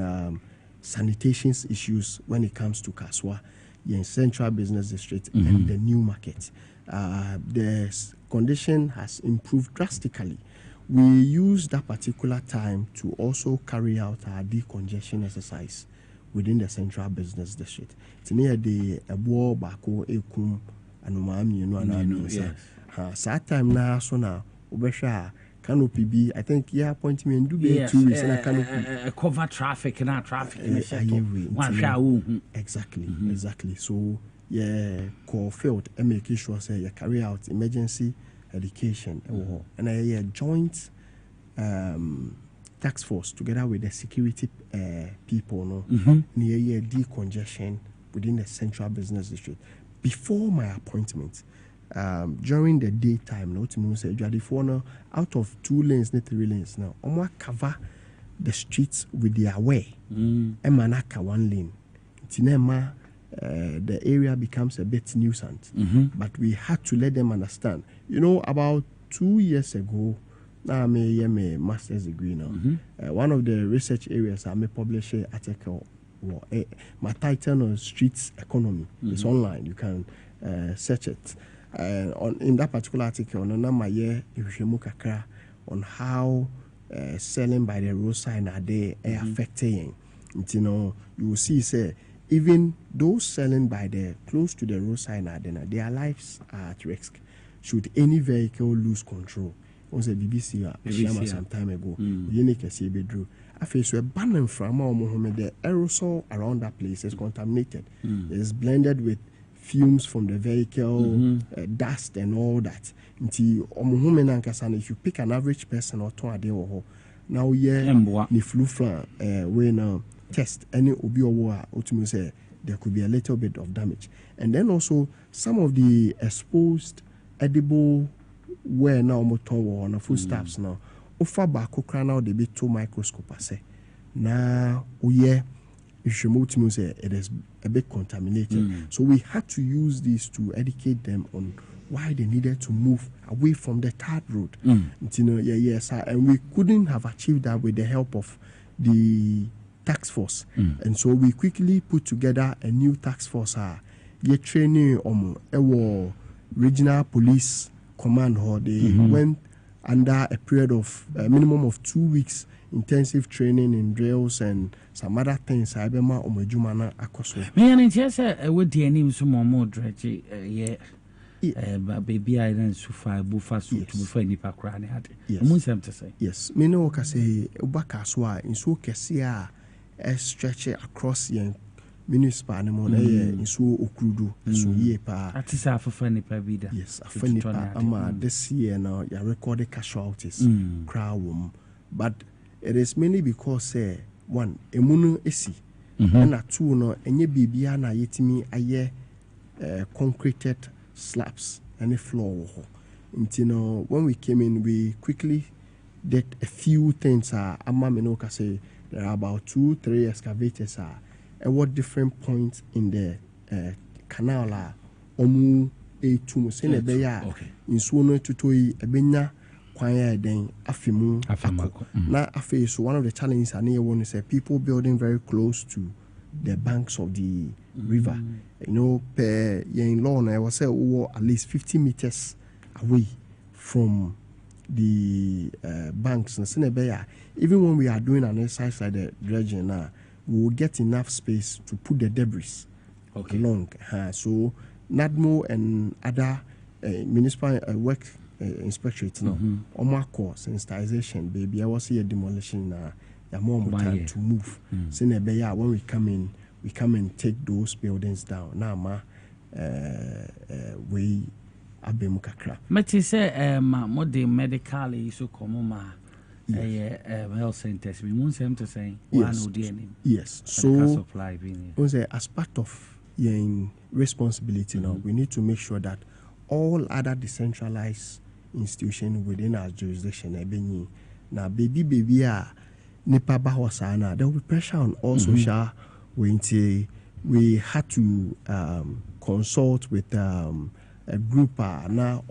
sanitation issues when it comes to Kaswa, in Central Business District and the new market. The condition has improved drastically. We use that particular time to also carry out our decongestion exercise within the Central Business District. It's near the Ebo Bako Ekum and Umami. That time now, so now, Ubesha canopy be, I think, point me and do be 2 weeks and I canopy. Cover traffic and traffic. Exactly. So, call field and make sure say you carry out emergency education and a joint task force together with the security people near decongestion within the Central Business District. Before my appointment, during the daytime, out of 2 lanes, 3 lanes now, I cover the streets with their way. Emanaka 1 lane. Tinema, the area becomes a bit nuisance. But we had to let them understand. About 2 years ago, now I may have a master's degree now. One of the research areas I may publish an article. My title on streets economy. It's online. You can search it. In that particular article, on how selling by the roadside are they affecting. You will see, say, even those selling by the close to the roadside, their lives are at risk. Should any vehicle lose control? On the BBC some time ago, you can see bedroom. I face a banner from the aerosol around that place is contaminated. It's blended with fumes from the vehicle, dust and all that. If you pick an average person or 2 a day or now the flu when test any obi or say there could be a little bit of damage. And then also some of the exposed edible where now on the foodstuffs now offer back now they be 2 microscope say now you should say it is a bit contaminated. So we had to use this to educate them on why they needed to move away from the third road. And we couldn't have achieved that with the help of the task force. And so we quickly put together a new task force. Training on regional police command. They went under a period of a minimum of 2 weeks intensive training in drills and some other things. I remember Omejumana Akoso. Me and yes, I would the name some more dredgy, baby, I then so far buffer suit to before any background had. Yes, to say. Yes, me no can say Ubakaswa in so Cassia a stretch across the municipal animal in so Okrudu, so ye pa. That is half a funny pabida. Yes, a funny pa. This year now, you recorded casualties, crowd, but it is mainly because one emunu esi and 2 no enye bibia na yetimi aye concreted slabs and a floor. When we came in, we quickly did a few things. Amamenoka say there are about 2-3 excavators at what different points in the canal omu etumu sene beya in suno tutoi ebenya kwanya den afimu na afi. So one of the challenges I near one is people building very close to the banks of the river. Per in law I was say at least 50 meters away from the banks. Even when we are doing an exercise like the dredging now, we will get enough space to put the debris along. So NADMO and other municipal work inspectorate now on my course sensitization, baby. I was here demolition more time to move. When we come in, we come and take those buildings down. Now we abemukakra. But you say modern medically so common health centers. We want them to say yes. So as part of your responsibility now, we need to make sure that all other decentralized institutions within our jurisdiction now baby nipa bahosana, there will be pressure on all social. We had to consult with a group now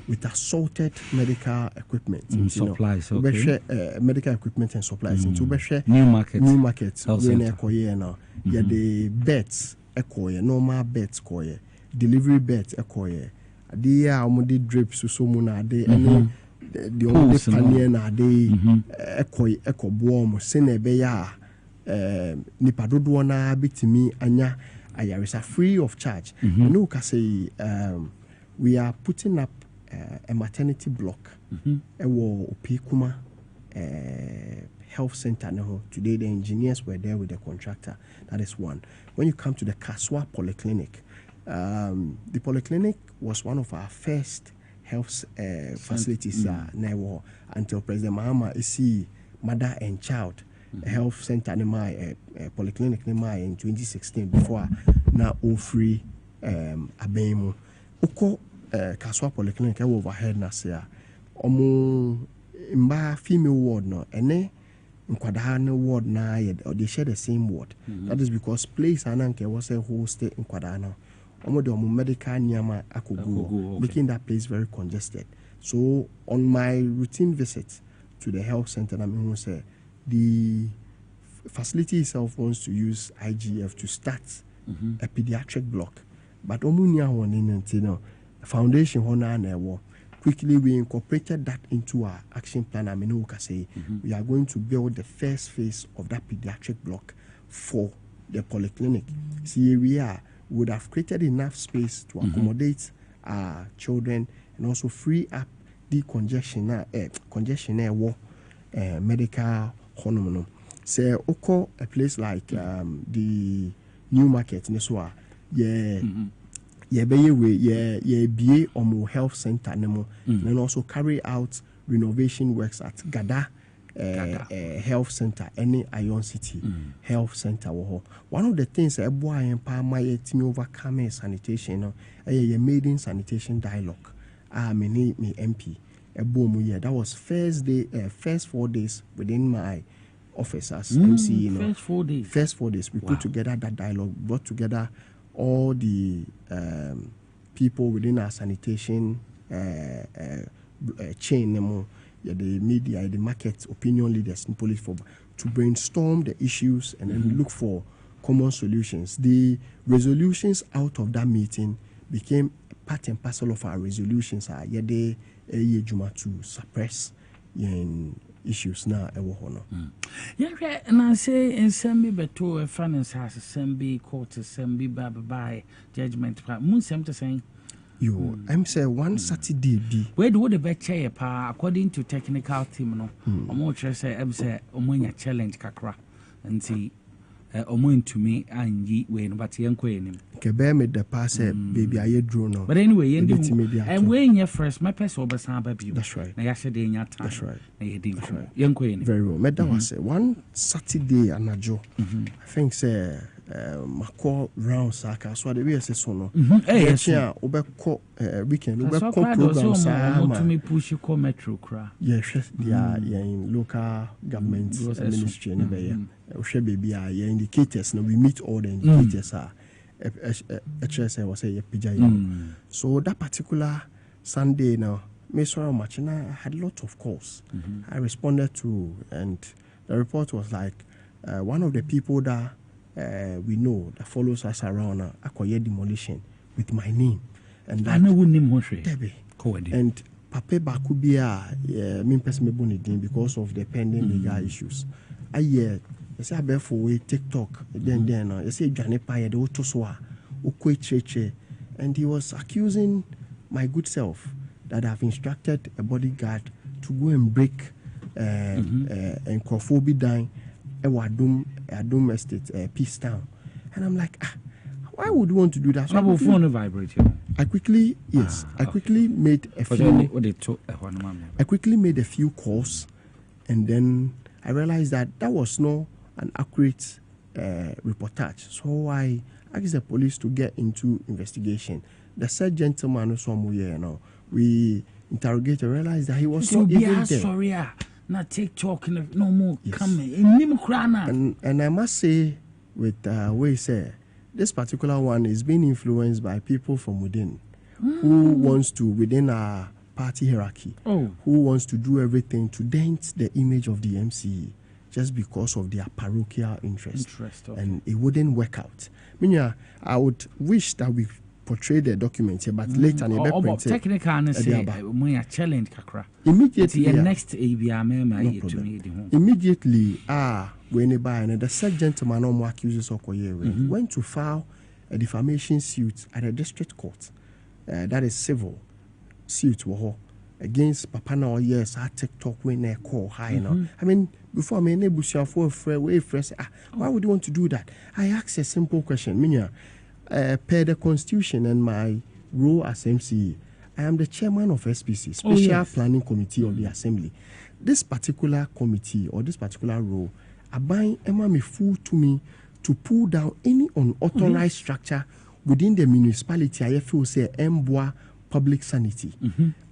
with assorted medical equipment supplies, medical equipment and supplies into new markets the beds normal beds delivery beds the drips so muna the only panier na echo boom senebeya nipa dodo na bitimi anya ayaresa free of charge. No ka say we are putting up a maternity block ewo Opikuma health center now. Today the engineers were there with the contractor. That is one. When you come to the Kaswa Polyclinic, the polyclinic was one of our first health facilities now until President Mahama is mother and child health center polyclinic in 2016 before now all free abemu uko Kaswa Polyclinic overhead na sea mba female ward no ene nkwadaa ne ward na they share the same ward. That is because place ananke was a host nkwadaa no medical nyama akogo, making that place very congested. So on my routine visit to the health center, I mean, say the facility itself wants to use IGF to start a pediatric block, but omunya one foundation hona quickly we incorporated that into our action plan. I mean, we are going to build the first phase of that pediatric block for the polyclinic. See, we would have created enough space to accommodate our children and also free up the congestion medical honomen. Say oko a place like the New Market Neswa be omo health center and also carry out renovation works at Gada health center, any Ion City health center. One of the things a boy and Palma team overcome sanitation, a maiden sanitation dialogue. Me MP a boom year. That was first 4 days within my office as MC. First 4 days we put together that dialogue, brought together all the people within our sanitation chain. The media, the market, opinion leaders in police to brainstorm the issues and then look for common solutions. The resolutions out of that meeting became part and parcel of our resolutions. To suppress issues now. And I say in Sembi Beto, finance has a Sembi court, Sembi Bye judgment. Moon to saying. I'm saying one Saturday be. Where do the better according to technical team no? Omo say I'm say omonya challenge kakra and see omo to me and ye when but yanko enim. Kebe made the pass baby I draw no. But anyway, and when you first my person obesan baby. That's right. Na yase de nya time. That's right. Na ye din for yanko enim. Very well. Made that was one Saturday anajo. I think say Mako round saka so the way say so no. Yes. Obeko weekend obeko program sa to me push you call metro cra. Yes, they are in local government ministry and we baby are indicators. Now we meet all the indicators. HSA was a PJ. So that particular Sunday now, Mr. Machina had a lot of calls. I responded to, and the report was like one of the people that we know that follows us around acquired demolition with my name. And I know name Debbie. And Pape Bakubia, me person because of the pending legal issues. I say for we TikTok then I say Janepa the Otoswa Ukwe, and he was accusing my good self that I've instructed a bodyguard to go and break and Kofobi dying Adum Estate, Peace Town. And I'm like, why would you want to do that? So phone vibrating. I quickly made a few calls, and then I realized that was not an accurate reportage. So I asked the police to get into investigation. The said gentleman also we interrogated, realized that he was not even there. Sorry, not TikTok no more coming. And I must say, with what he said, this particular one is being influenced by people from within, who wants to, within our party hierarchy, who wants to do everything to dent the image of the MCE just because of their parochial interest. And it wouldn't work out. I would wish that we portray the document here, but later technical challenge immediately next immediately when the said gentleman accuses Okoye went to file a defamation suit at a district court, that is civil suit against Papa now. Yes, I TikTok when they call high now. I mean, before me able to why would you want to do that? I asked a simple question, per the constitution and my role as MCE, I am the chairman of SPC, Special Planning Committee of the Assembly. This particular committee or this particular role, I bind me full to me to pull down any unauthorized structure within the municipality. I feel say Mboa public sanity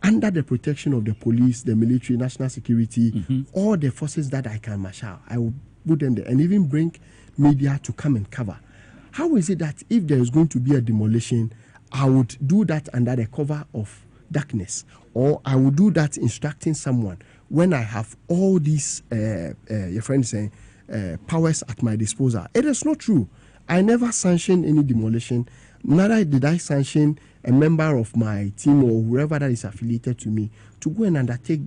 under the protection of the police, the military, national security, all the forces that I can marshal. I will put them there and even bring media to come and cover. How is it that if there is going to be a demolition, I would do that under the cover of darkness, or I would do that instructing someone when I have all these, your friend saying, powers at my disposal? It is not true. I never sanctioned any demolition. Neither did I sanction a member of my team or whoever that is affiliated to me to go and undertake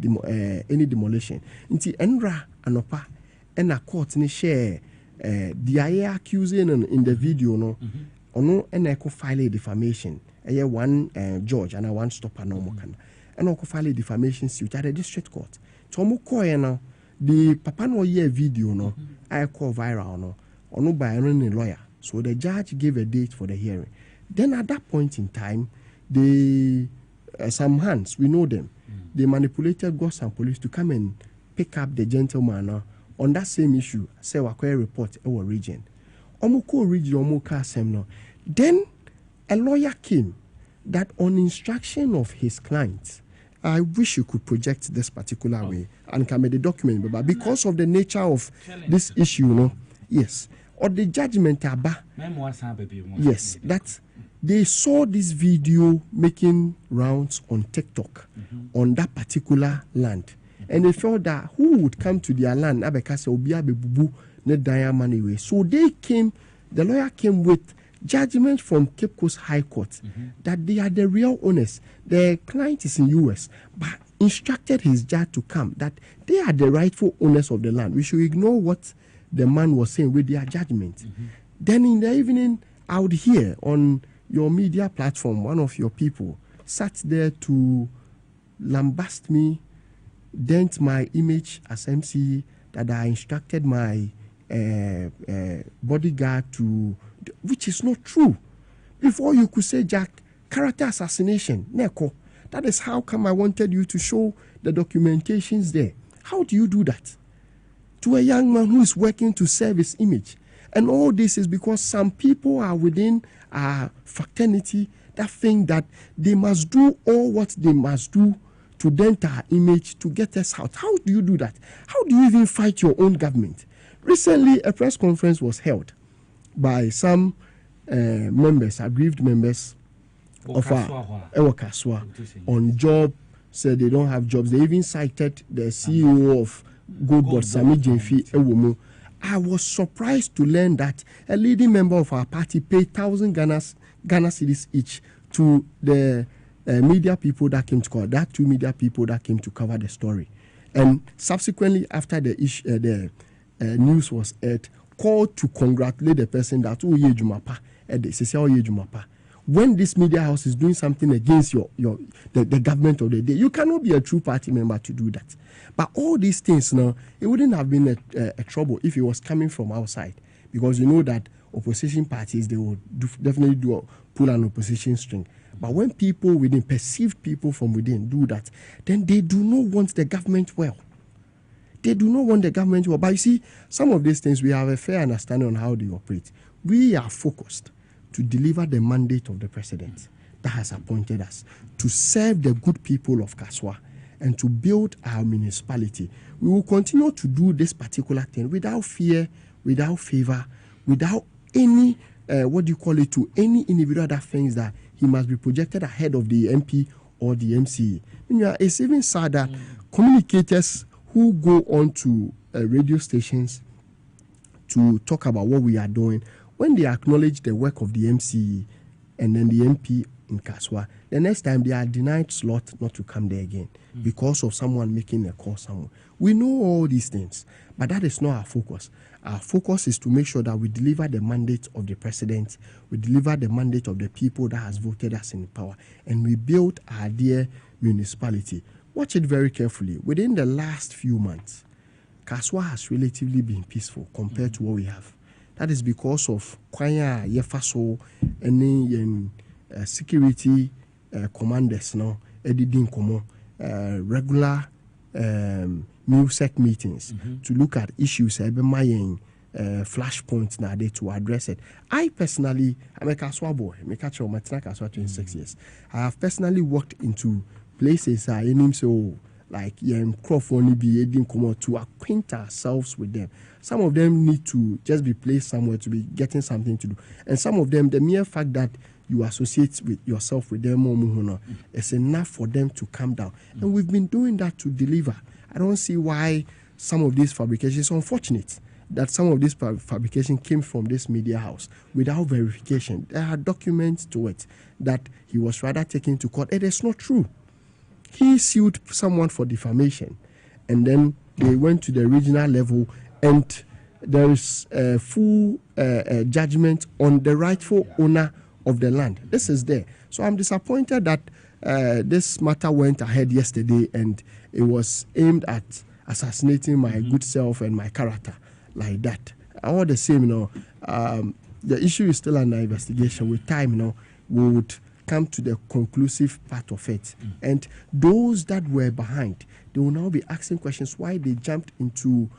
any demolition. Nti Enra Anopa and a court ni share. The I accusing in the video no and I could file a defamation. One judge and one stopper no more can. And I could file a defamation suit at the district court. Tomu koye the Papa no year video no I call viral no by a lawyer. So the judge gave a date for the hearing. Then at that point in time, the some hands, we know them, they manipulated Ghost and police to come and pick up the gentleman on that same issue. Say Wakoye report our region. Omuko region omuka semno. Then a lawyer came that on instruction of his client, I wish you could project this particular way and can make the document, but because of the nature of this issue, yes, or the judgment yes, that they saw this video making rounds on TikTok on that particular land. And they felt that who would come to their land, so they came, the lawyer came with judgment from Cape Coast High Court that they are the real owners. The client is in US, but instructed his judge to come, that they are the rightful owners of the land. We should ignore what the man was saying with their judgment. Then in the evening, I would hear on your media platform, one of your people sat there to lambast me, dent my image as MC, that I instructed my bodyguard to, which is not true. Before you could say, Jack, character assassination, Neko. That is how come I wanted you to show the documentations there. How do you do that to a young man who is working to serve his image? And all this is because some people are within our fraternity that think that they must do all what they must do to dent our image, to get us out. How do you do that? How do you even fight your own government? Recently, a press conference was held by some members, aggrieved members of Ewokaswa on job, said they don't have jobs. They even cited the CEO of Goldboard, Sami Jemfi Ewomo. I was surprised to learn that a leading member of our party paid 1,000 Ghana cedis each to the media people that came to cover, that two media people that came to cover the story. And subsequently, after the news was aired, called to congratulate the person that when this media house is doing something against the government of the day, you cannot be a true party member to do that. But all these things now, it wouldn't have been a trouble if it was coming from outside, because you know that opposition parties, they will definitely pull an opposition string. But when people within, perceived people from within do that, then they do not want the government well. They do not want the government well. But you see, some of these things, we have a fair understanding on how they operate. We are focused to deliver the mandate of the president that has appointed us to serve the good people of Kasoa and to build our municipality. We will continue to do this particular thing without fear, without favor, without any, to any individual that thinks that he must be projected ahead of the MP or the MCA. It's even sad that communicators who go on to radio stations to talk about what we are doing, when they acknowledge the work of the MCA and then the MP in Kasoa, the next time they are denied slot not to come there again because of someone making a call somewhere. We know all these things, but that is not our focus. Our focus is to make sure that we deliver the mandate of the president, we deliver the mandate of the people that has voted us in power, and we build our dear municipality. Watch it very carefully. Within the last few months, Kasoa has relatively been peaceful compared to what we have. That is because of Kwanya Yefaso and security commanders now editing regular MUSEC meetings to look at issues flashpoints now to address it. I personally, I'm a Kasoa boy. I'm a catcher. I'm a Kasoa 26 years. I have personally walked into places like Crawford be to acquaint ourselves with them. Some of them need to just be placed somewhere to be getting something to do, and some of them, the mere fact that you associate with yourself with them it's enough for them to come down. And we've been doing that to deliver. I don't see why some of these fabrications, it's unfortunate that some of this fabrication came from this media house without verification. There are documents to it that he was rather taken to court. It is not true. He sued someone for defamation, and then they went to the regional level, and there is a full judgment on the rightful owner of the land. This is there. So I'm disappointed that this matter went ahead yesterday, and it was aimed at assassinating my good self and my character like that. All the same, the issue is still under investigation. With time, we would come to the conclusive part of it. And those that were behind, they will now be asking questions why they jumped into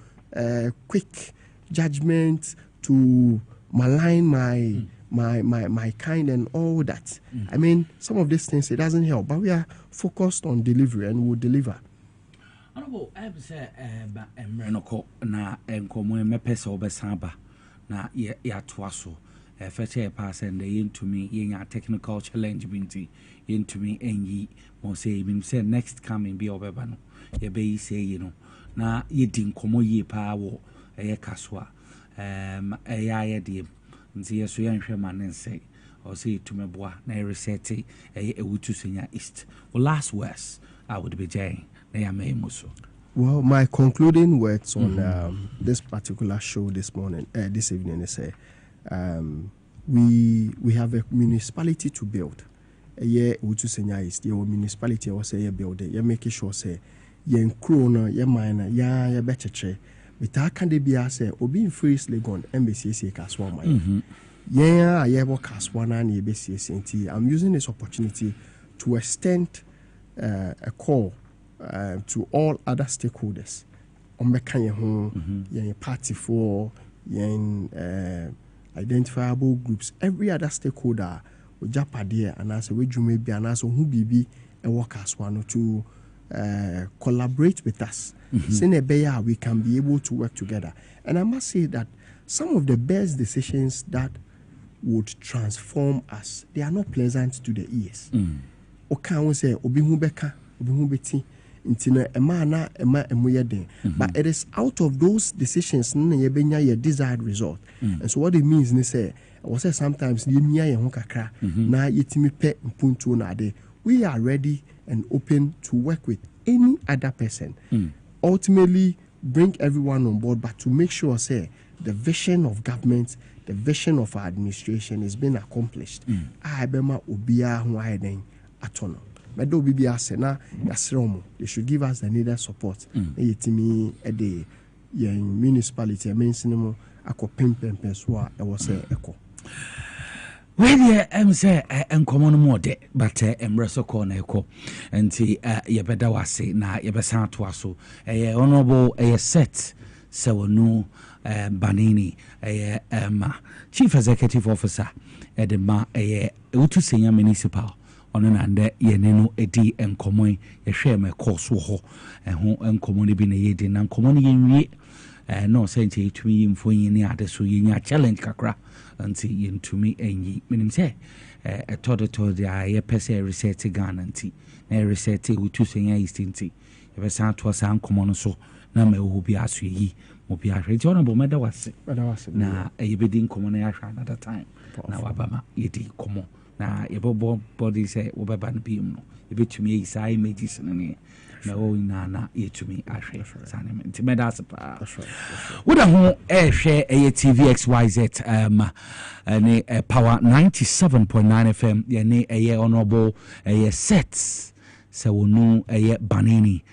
quick judgment to malign my kind and all that. I mean, some of these things, it doesn't help, but we are focused on delivery and we'll deliver. Honorable, I say, Mrenoko na enkomo mepesa obesaba na ya twaso. Fetch pass and the into me in technical challenge binti into me and ye won't say him say next coming be obebano. Ye be say na ye din komo ye power a Kasoa a ya dim. Nti so yan hweman and say or say to me boa na reseti a wutu senior east. Well, last words I would be jay. Well, my concluding words on this particular show this evening is we have a municipality to build. A year Utu Senya is your municipality or say a builder. You make sure say ye crona, ye minor, ya better che. But can they be as obi free slegon MBCC Kasoa mine. Yeah, I ever Kasoa and BCC. I'm using this opportunity to extend a call to all other stakeholders on the party for identifiable groups, every other stakeholder with Japadia and as a way you may be and as who be a workers one to collaborate with us. We can be able to work together. And I must say that some of the best decisions that would transform us, they are not pleasant to the ears. Okay, say Obihubeka, Obihubeti. But it is out of those decisions your desired result. And so what it means is say sometimes we are ready and open to work with any other person. Ultimately bring everyone on board, but to make sure say the vision of government, the vision of our administration is being accomplished. They should give us the needed support. The municipality, I mean, cinema, I was echo. Where say uncommon more de, but embrace corner echo, and see Yabeda was say, na Yabasan to us so a honorable a set, so no Banini, Chief Executive Officer, Edema, a Utu Senior Municipal. On and yeneno edi enkomo ye hwe me course ho ho enkomo ne bi na yedi na enkomo ne yenwie no sente etumi mfonyi ne ade so yenya challenge kakra anti yentumi enyi minim se etodo dia ye pese research Ghana anti na research we to senya istinti ye be san to san enkomo no so na me wo bi aso yi mo bi ahwe ti honorable meda wase na ye be di enkomo na ya hwa another time na wabama yedi komo na yebobo body say obeban bim no yebetumi isa images ne na o na yetumi ahwe sanem ntimeda aspa woda ho ehwe TVXYZ ne power 97.9 FM ye ne honorable sets so wonu Banini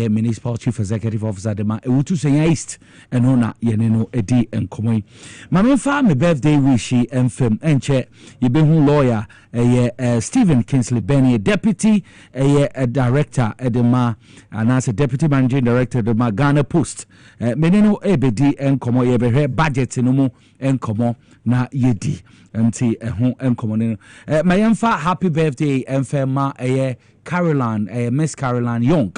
municipal chief executive officer de ma ewutu senya east eno na yene no edi enkomo ma fa me birthday wish emfem enche yebehu lawyer Stephen Kingsley Benny deputy director edema anase deputy managing director de ma Ghana Post meneno ebedi enkomo yebehwe budget no mu enkomo na yedi nti ho enkomo ne ma yemfa happy birthday emfema Caroline Miss Caroline Young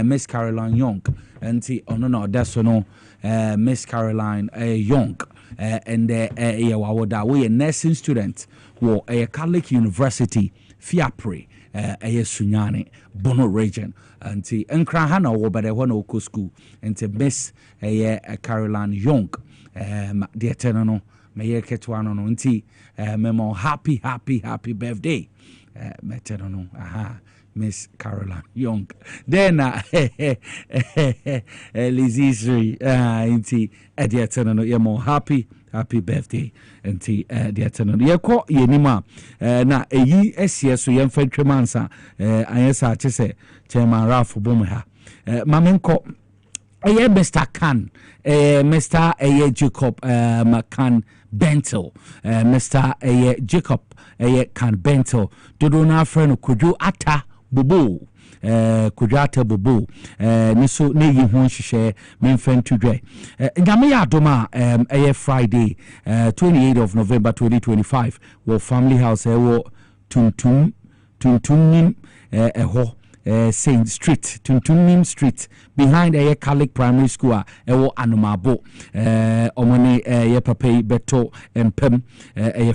Miss Caroline Young nti ono no that's no Miss Caroline Young and wawoda we a nursing student wo Catholic University Fiapre Sunyani Bono region nti enkra hana wo bede ho na oko school nti Miss Caroline Young the tenano me ketwano no nti memo happy birthday metano aha Miss Caroline Young. Then Lizzie inti ediatano no yemo happy birthday inti ediatano ye ko yenima na eyi esie so yemfa twemansa ayesa chese chairman Ralph Bomha mamenko Mr. Khan Mr. Jacob Khan Bentel Mr. Jacob Khan Bentel dodo na friend Kudu Ata Bobo Kujata Bobo niso ne yi ho hwehwe memfen tudwe nyame ya adoma Friday 28th of November 2025 wo family house wo tuntum ho Saint Street, Tuntumim Street, behind a Catholic Primary School, ewo Anomabo, omone ye pape beto empem,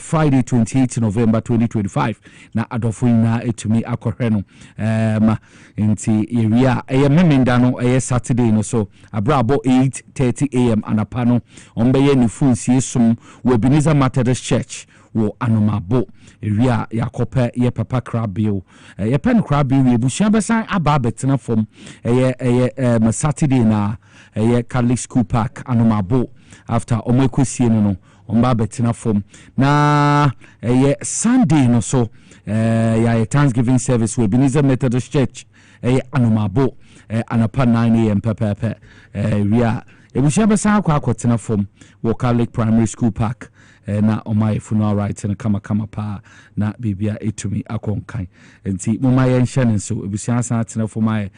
Friday 28th November 2025, na adofuina etumi akoreno, inti area, memendano, Saturday no so, abrabo 8:30 a.m. anapano, ombeye ni funsi yesum, Webiniza Methodist Church, wo Anomabo, area yakope ye papa crabio, ye pen crabio, ye bushia besan ababetena from a Saturday na a Catholic School Park Anomabo after omwekwesi no ombabetena from na Sunday no so ya Thanksgiving service we Ebenezer Methodist Church Anomabo anapa 9 a.m. pepe area ebushia besan akotena from wo Catholic Primary School Park na omai funeral rites na kama pa na bibia etumi akonkan enti moma ye nhye so ebusia san atena for my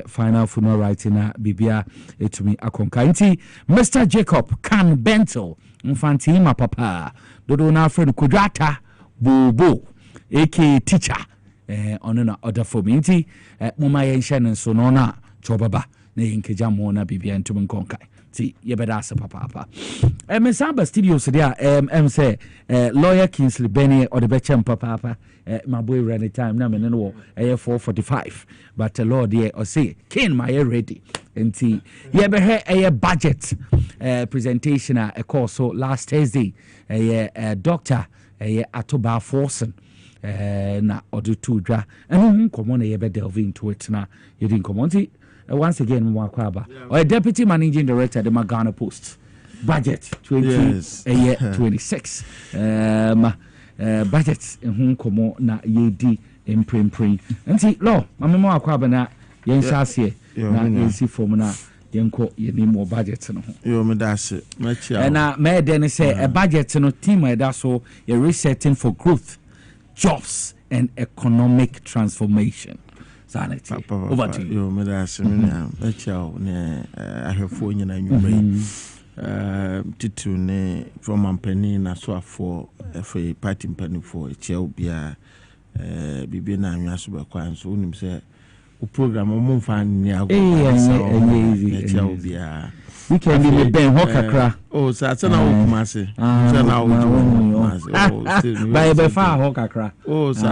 final funeral rites na bibia etumi akonkan enti Mr. Jacob Khan Bentel mfanti ma papa dodo na friend Kudwata Bobo AK teacher ono na order for me enti moma ye nhye so no na chobaba na yinkeja mo na bibia etumi konkan ti yebeda asa papa Mesamba studios there say lawyer Kingsley Benny or the bechem papa my boy ran the time na me no 4:45 but lord there or say kin my ready enti yebe a budget presentation a course so last Thursday Dr. Atoba Forsen na order to dra and come on yebe delve into it na you didn't come on once again Mwakwaba or deputy managing director the Ghana Post budget 26 budget komo na yedi emprempren nti lo mamemo Mwakwaba na yensa ase na yensi form na yenko yenimo budget no yo me that's it na me den say a budget no team that so you're resetting for growth, jobs and economic transformation. Sanity over to you. Yo me that's me ne ahwefo nyina nwumre titu ne from ampani na so afo for party mpani for eche bia bibi na anwa so be kwan so unim say o program o mo fa ni ago eche bia we can be ben hokakra oh so na o kuma se so na o by be fa hokakra oh so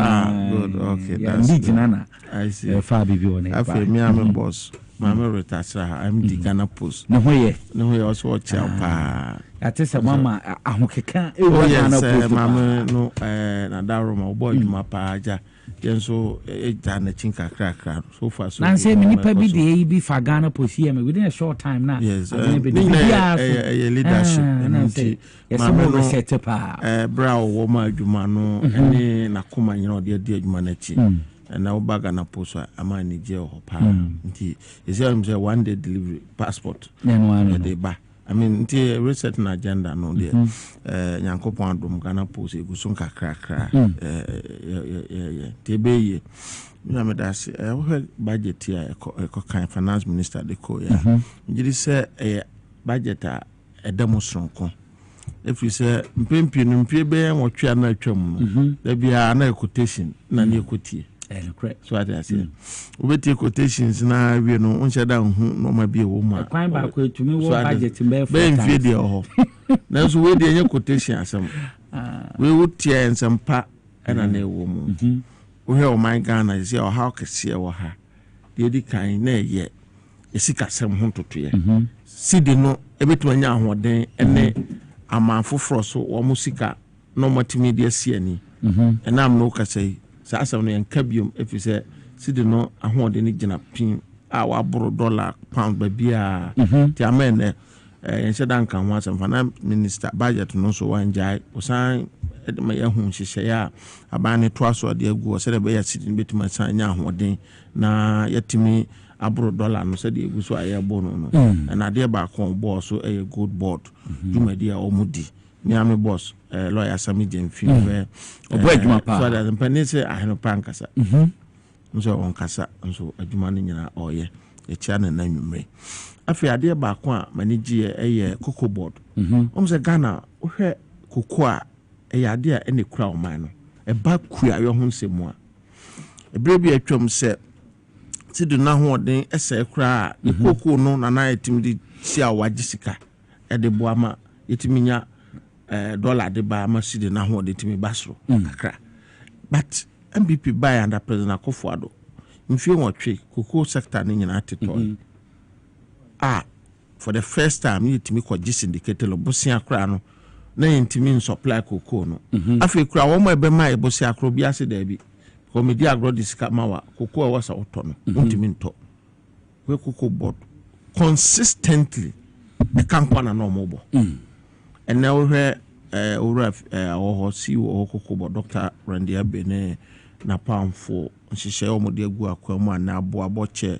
good okay that's good. I see fa bibi on I feel me am boss mama retire I'm the Ghana Post no hoye also watch pa atese mama ahokeka e wo Ghana Post mama no na daro ma obo adwuma pa aja yenso da na chinka krakra so far so na say me nipa bi de bi fa Ghana Post here me within a short time na yes leadership and mama reset pa bra wo ma adwuma no ene na koma nyina ode adwuma na chi and now back and Post amani jail is one day delivery passport day back. I mean reset an agenda no there Yankopon dum Ghana Post egusun kakra tebe me that's budget here kind finance minister de ko ya njiri say budget a demonstration ko if you say mpempi no mpie be wotwe na atwam da bia na quotation na ne quote correct. So I say, we take quotations now. We know on shada no ma be wo ma. Kwan ba ko to me wo budget be for. Be mfie de ho. Na so we de any quotation asem. We would tear and some pa and na wo mu. We hear my Ghana say or how kese wo ha. De di kan na ye. Esika sem ho toto ye. Si de no ebetu anya ahoden ene amanfo so wo musika no matimi de sie ani. And am no ka say sa asam no yankabium efise sidi no ahode ni gina pin a wa boro dollar pound ba bia ti amen yensheda nka ho asam finance minister budget no so wanjai osan edema ya hu hihye ya abane to aso de agu o se de be ya sidi betima san nya ahode na yatimi aboro dollar no se de agu so aye bono no na de ba kon bo so a good board dumadi a omudi Miami boss, lawyer Sami Jenfi, so that the penny I pankasa. So on Casa, and so a Jumanina or ye, a channel name me. I fear dear Bakwa, manage a cocoa board. Omsa Ghana, where cocoa, a idea any crown man, a bad queer your home say more. A baby a chum said, see the now one day, a say cry, the cocoa no, and I timidly see our Jessica at the Boama, it minya. Dollar de ba masidi na ho de timi basro kakra but MPP buy under President Akufo-Addo mfie wotwe cocoa sector ni nyina teto for the first time you timi ko syndicate lo bosia kra no na yintimi supply cocoa no afi kra wo mo ebe ma e bosia kra bi ase da bi ko me di agro disika mawa cocoa wasa oto no ntimi nto we cocoa board consistently e kan kwana no mo bo and now we our CEO Kokobo Dr. Randy Abene na pamfo nhihye omode agu akwamu na aboaboche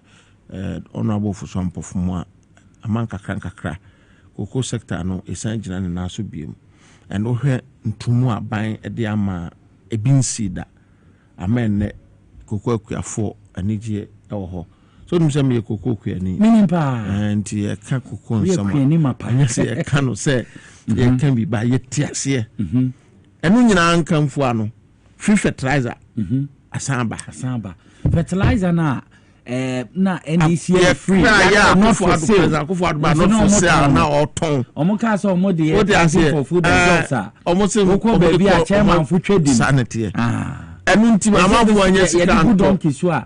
honorable for some perform amanka krankakra koko sector no esan gina ne naso biem and we ntumu aban de ama ebinsida amen koko akuafo anigye ho so nim say me koko akuani meaning pa and e ka koko nsama anyase e ka no say e can be by yetiase enu nyina ankamfo ano free fertilizer asamba fertilizer na NDC free not for sale not for sale na oton omo ka so omo de for food and jobs omo se ko baby a chairman for trading sanity enu nti amafo anya sika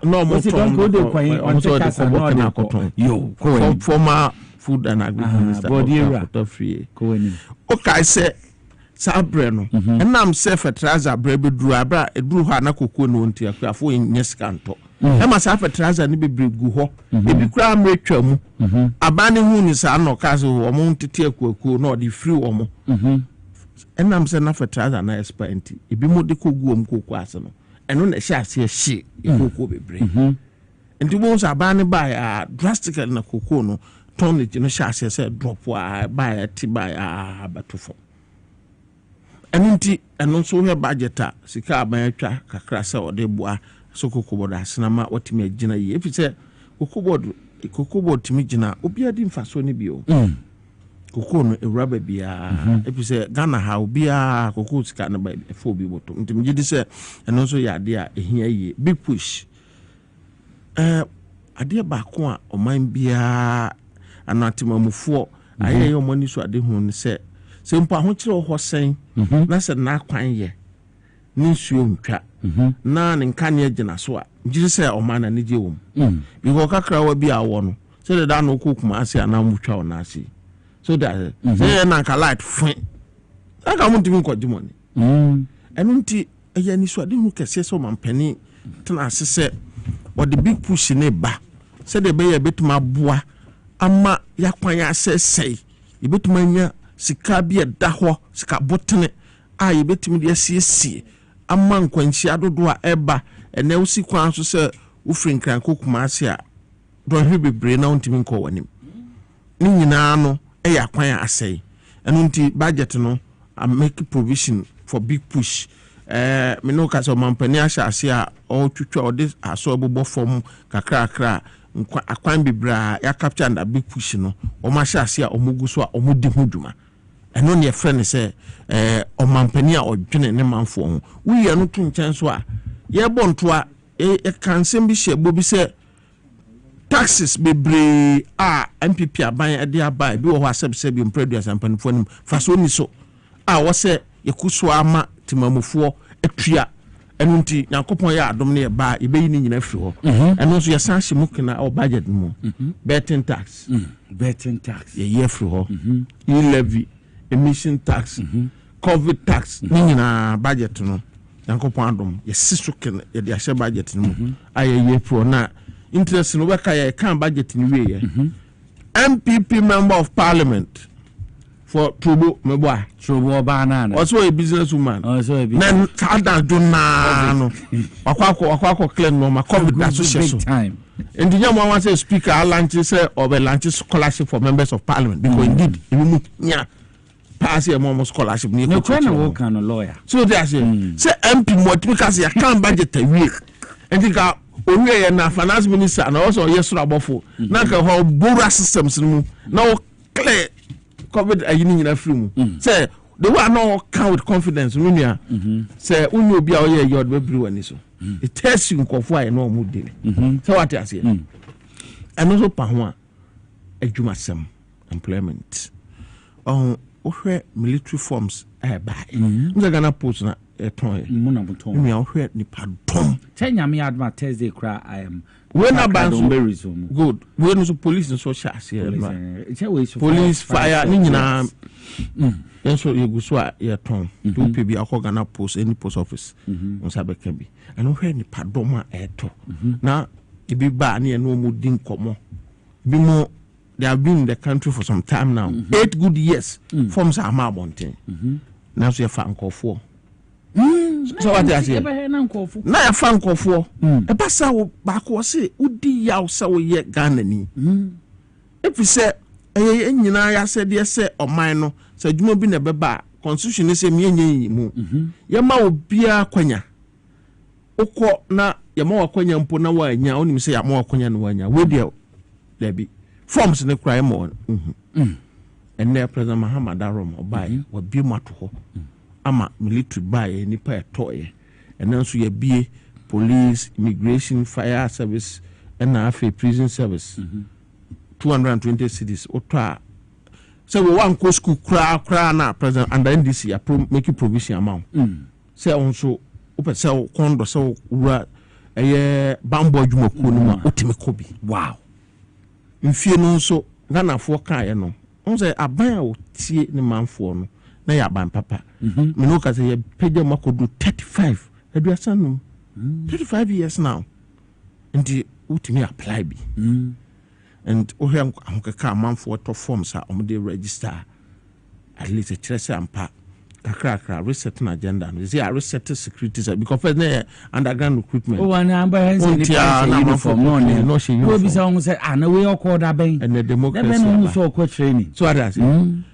no mo don go de kwan on take us no yo ko former food and agriculture minister free ko ni okay say sabre no enam se fertilizer bre be duru abra eduru ha na kokko no nti akafo nya sika nto e ma sa fertilizer ni bebre gu ho ebi kura amretwa mu abane hu ni sa no ka so o mo ntete akuaku no de free o mo enam se na fertilizer na expert ebi mo de ko gu o mo kokko ase no eno na hia ase hie kokko bebre nti bo so abane ba drastically na kokko no tonnage no hyɛ aseɛ sɛ drop a buy ti buy abatofo ɛno nti ɛno nso hwɛ budget a sika aban atwa kakra sɛ ɔde boa so kokobod asenama watimi agina yi efi sɛ kokobod timi gina obi adi mfaso ne bio koko no ewura ba bia efi sɛ Ghana ha obi a koko sika na ba efo obi boto nti me gidi sɛ ɛno nso yɛ ade a ehia yi big push ade ba ko a ɔman bia anatemamufoɔ ayɛ yɛ ɔmani so ade hu ne sɛ mpa ho kyerɛ ho sɛn na sɛ na kwan yɛ ne nsuo ntwa na ne nkane agina so a giri sɛ ɔman na ne gye wom biko kakra wa bi awɔ no sɛ da no kokuma ase anam twa ona ase so that sɛ na ka light fun aka mo ntimi nkɔgye mo ne ɛno nti ɛyɛ ni so ade hu kɛse sɛ ɔman pani tena ase sɛ ɔde big push ne ba sɛ de bɛyɛ betuma boa ama yakwan ya sɛsɛi yɛbɛtumi anya sika bi ɛda hɔ sika botene a yɛbɛtumi de asiesie ama nkwanhyia dodo a ɛba ɛnɛ wosi kwan so sɛ wofiri nkranko kumase a dɔhwe bebree na wontimi nkɔ w'anim ne nyinaa no ɛyɛ akwan a asɛi ɛno nti budget no make provision for big push me no ka sɛ ɔmampani ahyɛ ase a ɔtwitwa ɔde aso abobɔ fam kakrakra akwan bibra ya capture and big push no o ma sha ase a omugu so a omudi ho dwuma eno ne efre ne se omampani a odwene ne manfo ho wi ye no to nkyɛn so a ye bonto a kansem bi hye bo bi se taxes bebre a MPP aban de abai bi wo ho asebse bi mpreduas ampanifo nim faso ni so a wo se yekuso ama timamufo atua ɛno nti Nyankopɔn yɛ adom ne ba ibeyi ni nyina firi hɔ ɛno nso yɛ sanhye mu kena o budget mu betting tax yɛ yɛ firi hɔ e-levy emission tax covid tax ne nyina budget no Nyankopɔn adom yɛ siso kena yɛ de ahyɛ budget no mu ayɛ yɛ firi hɔ na interest no bɛka yɛ kan budget ni wie yɛ MPP member of parliament for Trubo Meboa. Trubo Banana. Also a businesswoman. Then Sada Dunano. Aquaco claim no my COVID association. Time. And the young one wants a speaker, I launches or a launches scholarship for members of parliament because indeed, yeah, pass a moment scholarship. No, work on a lawyer. So they say MP more because you can't budget a week. And think we are finance minister and also yes, Rabofo. Now, how Bora systems now clear. COVID ayini na free mu say the one no count with confidence nunia say unyo bia oye yod bebri wani so it tells you nkofo ay no mu de say what you say and also pa ho a adwumasem employment ohwe military forms buy Ghana post na eton mu na buton me ohwe ni padom tenya me adma Thursday cry I am when about good when so police and social police fire ni nyina enso yegu so a ye ton do pe bi akọ Ghana post any post office on sabeka bi and ohwe ni padom a eto na ibi ba na no mu din komo bi mo they have been in the country for some time now 8 good years forms are ma bonten now so ye fa nkofo so what I say na ya fa nkofo e ba sa wo ba ko se udi yaw sa wo ye Ghana ni efi se nyina ya se de se oman no se dwuma bi na beba constitution ni se mienye mu ye ma obia kwanya ukọ na ye ma wakwanya mpo na wanya onim se ya ma wakwanya na wanya we de bi forms ne cry mo enne president Mahamad Arom obai wa bi mato ho ama military buy nipa etoye and then so ye be police, immigration, fire service and afi prison service 220 cities otwa so we wan go school kra na president and NDC make provision amount say onso ope say kondo say ura bambo adwuma ko no ma otime ko bi wow mfie no so Ghana fo kan ye no on say aban a otie ne manfo no na ya ban papa me no ka say ye page makodu 35 aduasa no 35 years now and utimi apply bi and o hia amkeka manfo to forms a omde register at least a chese ampa kakra reset na agenda no say reset security because first na underground recruitment and I'm by uniform no she be say na we all da ben and the democracy no so ko training so others and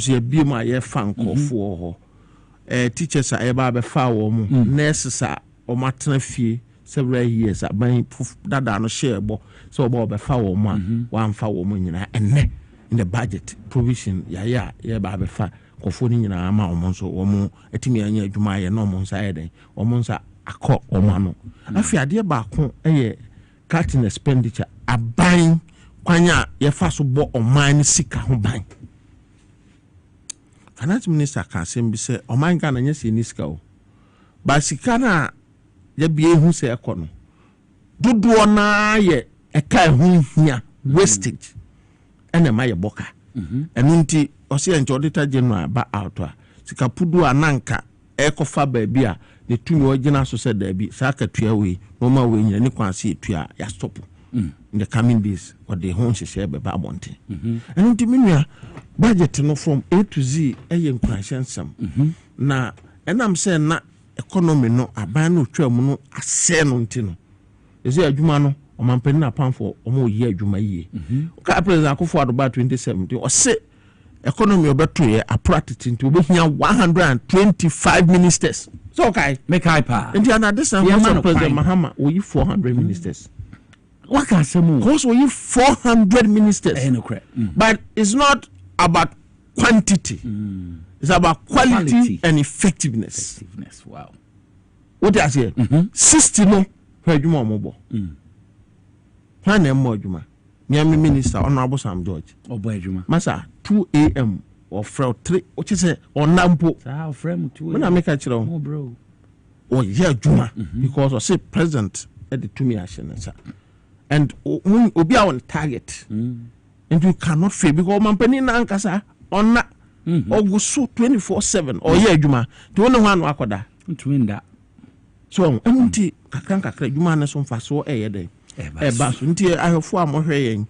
so ye bi ma ye fan kofo ho teachers are eba be fa wo mu nurses are o matena fie several years aban dada no share bo so oba be fa wo mu a wan fa wo mu nyina enne in the budget provision ya ba be fa kofo ni nyina ama omo so omo etimi anya adwuma ye no omo nsa ye den omo nsa akọ omo ano afi ade ba ko cutting expenditure aban kwanya ye fa so bo oman sika ho ban finance minister kan sem bi se oman Ghana nya se ni sika o ba sika na ya bie hu se ekọ no dodo na ye eka hu hia wastage ene ma ye boka enu nti ose nti auditor general ba out a sika pudu ananka ekofa ba bia ne tumi ogina so se da bi saka tua we no ma we nyina ni kwanse tua ya stop in the coming days what the home share be ba bonte enu nti menua budget no from A to Z encouragement sam na enam se na economy no aban no twa mu no ase no nti no ese adwuma no omampani na panfo omo yi adwuma yi ka president akofo adoba 2017 o se economy obeto ye apratiti nti obehia 125 ministers so okay make hyper nti ana this time president Mahama we 400 ministers what can say more cause we 400 ministers but it's not about quantity it's about quality and effectiveness wow what I say 60 no adwuma omobo na na mo adwuma Miami minister honorable Sam George obo adwuma masa 2 am or from 3 what you say on nampo sa frame 2 when I make a chiro mo bro oh yeah adwuma because I say president at the to me action and when obi on target and you cannot fail because mampani na ankasa on na ogusu 24/7 or yeah adwuma the one one akoda ntwinda so enti kakra adwuma na so mfa so den ba so nti ahofo amohwe yen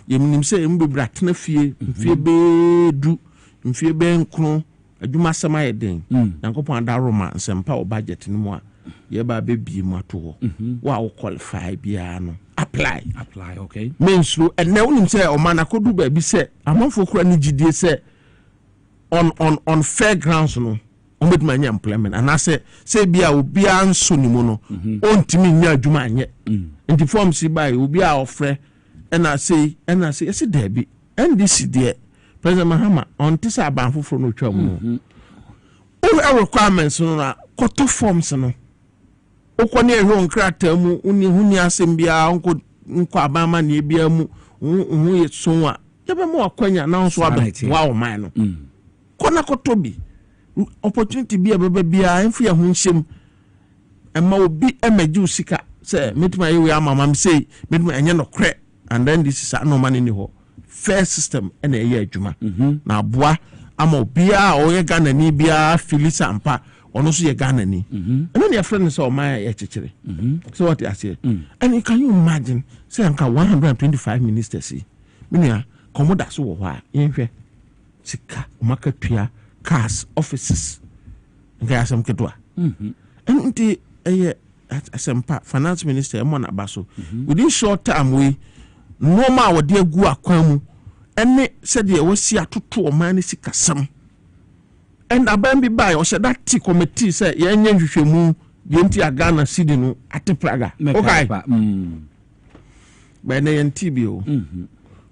yemnim se mbebra tena fie bedu mfie be nkro adwuma sama ye den yankopon adaroma nsempa o budget ni mu a ye ba be bi mu ato ho wa wo qualify bia no apply okay mensuro enne wonim se o manakodu ba bi se amanfo kura ni gidie se on fair grounds no ombet manya employment anase se bia obi anso ni mu no ontimi nya adwuma anye nti form si bai obi a ofre ena say ese debi ndc de president Mahama on tisa abanfofo no twam no all requirements no na koto forms no okone ehwo nkrata mu huni asem bia nko abama na bia mu hu ye so a yebe mo akwanya na nso aba wa o man no kona koto bi opportunity bia bebe bia enfu ya hu nhyem ema obi emeju sika say metima ye we amama say metima enye no kre and then this is no money ni ho fair system ena ye adwuma na aboa ama obia o ye Ghana ni bia filisa ampa ono so ye Ghana ni ena ne friend say o man ye chechire so what I say and can you imagine say anka 125 ministers minia komoda so wo ha yenhwe sika makatua cars offices nga asem kedwa enti asempa finance minister mo na baso within short time we normal wo de agu akwan mu ene se de wasi atoto o man sika sam and aban bi bai o se that committee say ye nya nhwehwemu de enti Ghana city no atepraga okay ba na yen tibio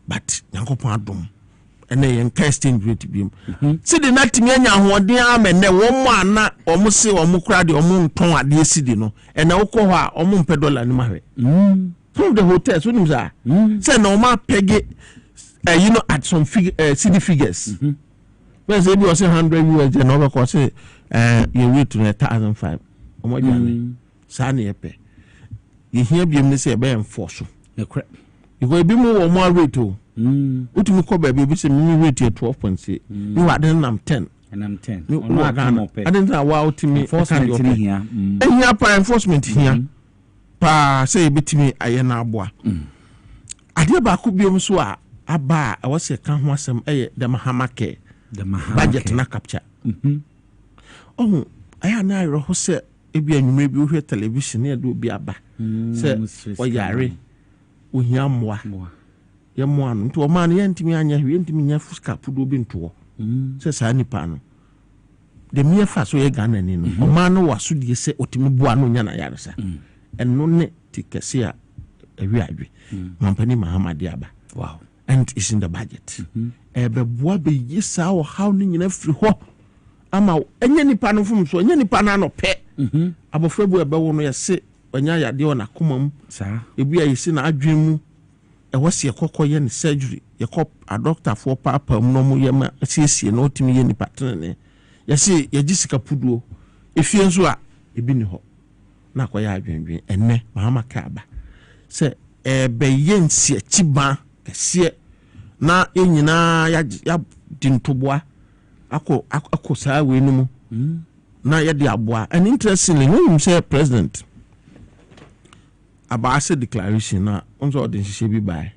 but yankopon adom ene yen casting rate biem sidi na timi anya hoden amene wo mo ana o mo se o mo kura de o mo nton ade sidi no ene wo ko ho a o mo mpe dollar ni mahwe from the hotels when say na o ma pege you know at some city figures when say be o say 100 US no be ko say you wait to 1,005 o mo jani sa na yepe ye hia biem ni say e be enforce you go be mo mo rate o utumi ko ba bi se mi rate 12.6 ni wa den nam 10 and I'm 10 no Ghana I didn't know wa utimi enforcement here ehia pa enforcement here pa say bitimi aye na aboa ade ba ko biom so a aba a wose ka ho asem eye the Mahama budget na capture oh aya na ayro ho se ebi anwumre bi ohwe television na do bi aba se oyare ohia moa ye moa no nti o ma no yentimi anya hwe yentimi nya fuska pudo bi nto se saa nipa no de me fa so ye Ghana ni no o ma no waso die se otimi bua no nya na yare sa eno ne tikese a ewi adwe mampani Mahamadi aba wow and it's in the budget ebe bua be yisa o how ni nyina firi ho ama enye nipa no fom so enye nipa na no pe abofra bu ebe wo no yese onya yade o na komam saa ebi ayisi na adwen mu e wose yekokoye ne surgery yekop a doctor for papa mu no mu yema siesie no otimi ye nipa tene yesi yegisika puduo efie nso a ebi ni ho na akoya adwenwen enne Mahama Kaba se ebe yensi achiba kese na enyina ya dintoboa akọ saa we no mu na ye de aboa and interestingly when you say president about say declaration na onso de hye bi bai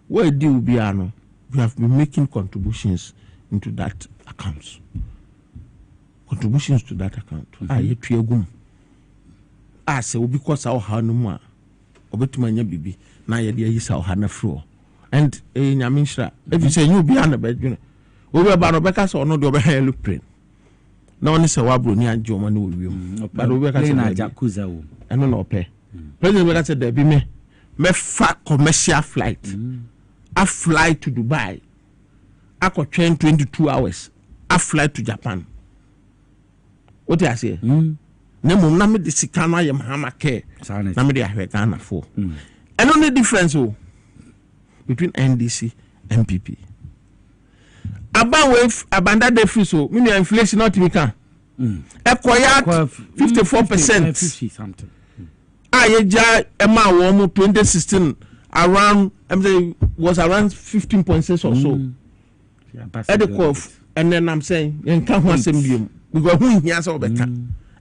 where deal bi ano we have been making contributions into that account ye tuagum say obi ko sa ha no mu a obetuma nya bibi na ye de ayisa ha na fro and nyame nhira if you say you bi ana badwene obi ba no beka so no de obi ha aeroplane na oni se wabro ni anje o ma na owiom ba obi beka se na jakuza wo eno na ope president beka se de bi me fa commercial flight a fly to Dubai a ko 22 hours a fly to Japan what I say na mum na me de sika na ye Mahama care na me de ahwe Ghana for and only difference between NDC and MPP abanda de free so me inflation not me can ekoya 54% 50 something ayeja ema wo mu 2016 around was around 15.6 or so and then I'm saying en ka ho asem biem because who here so beka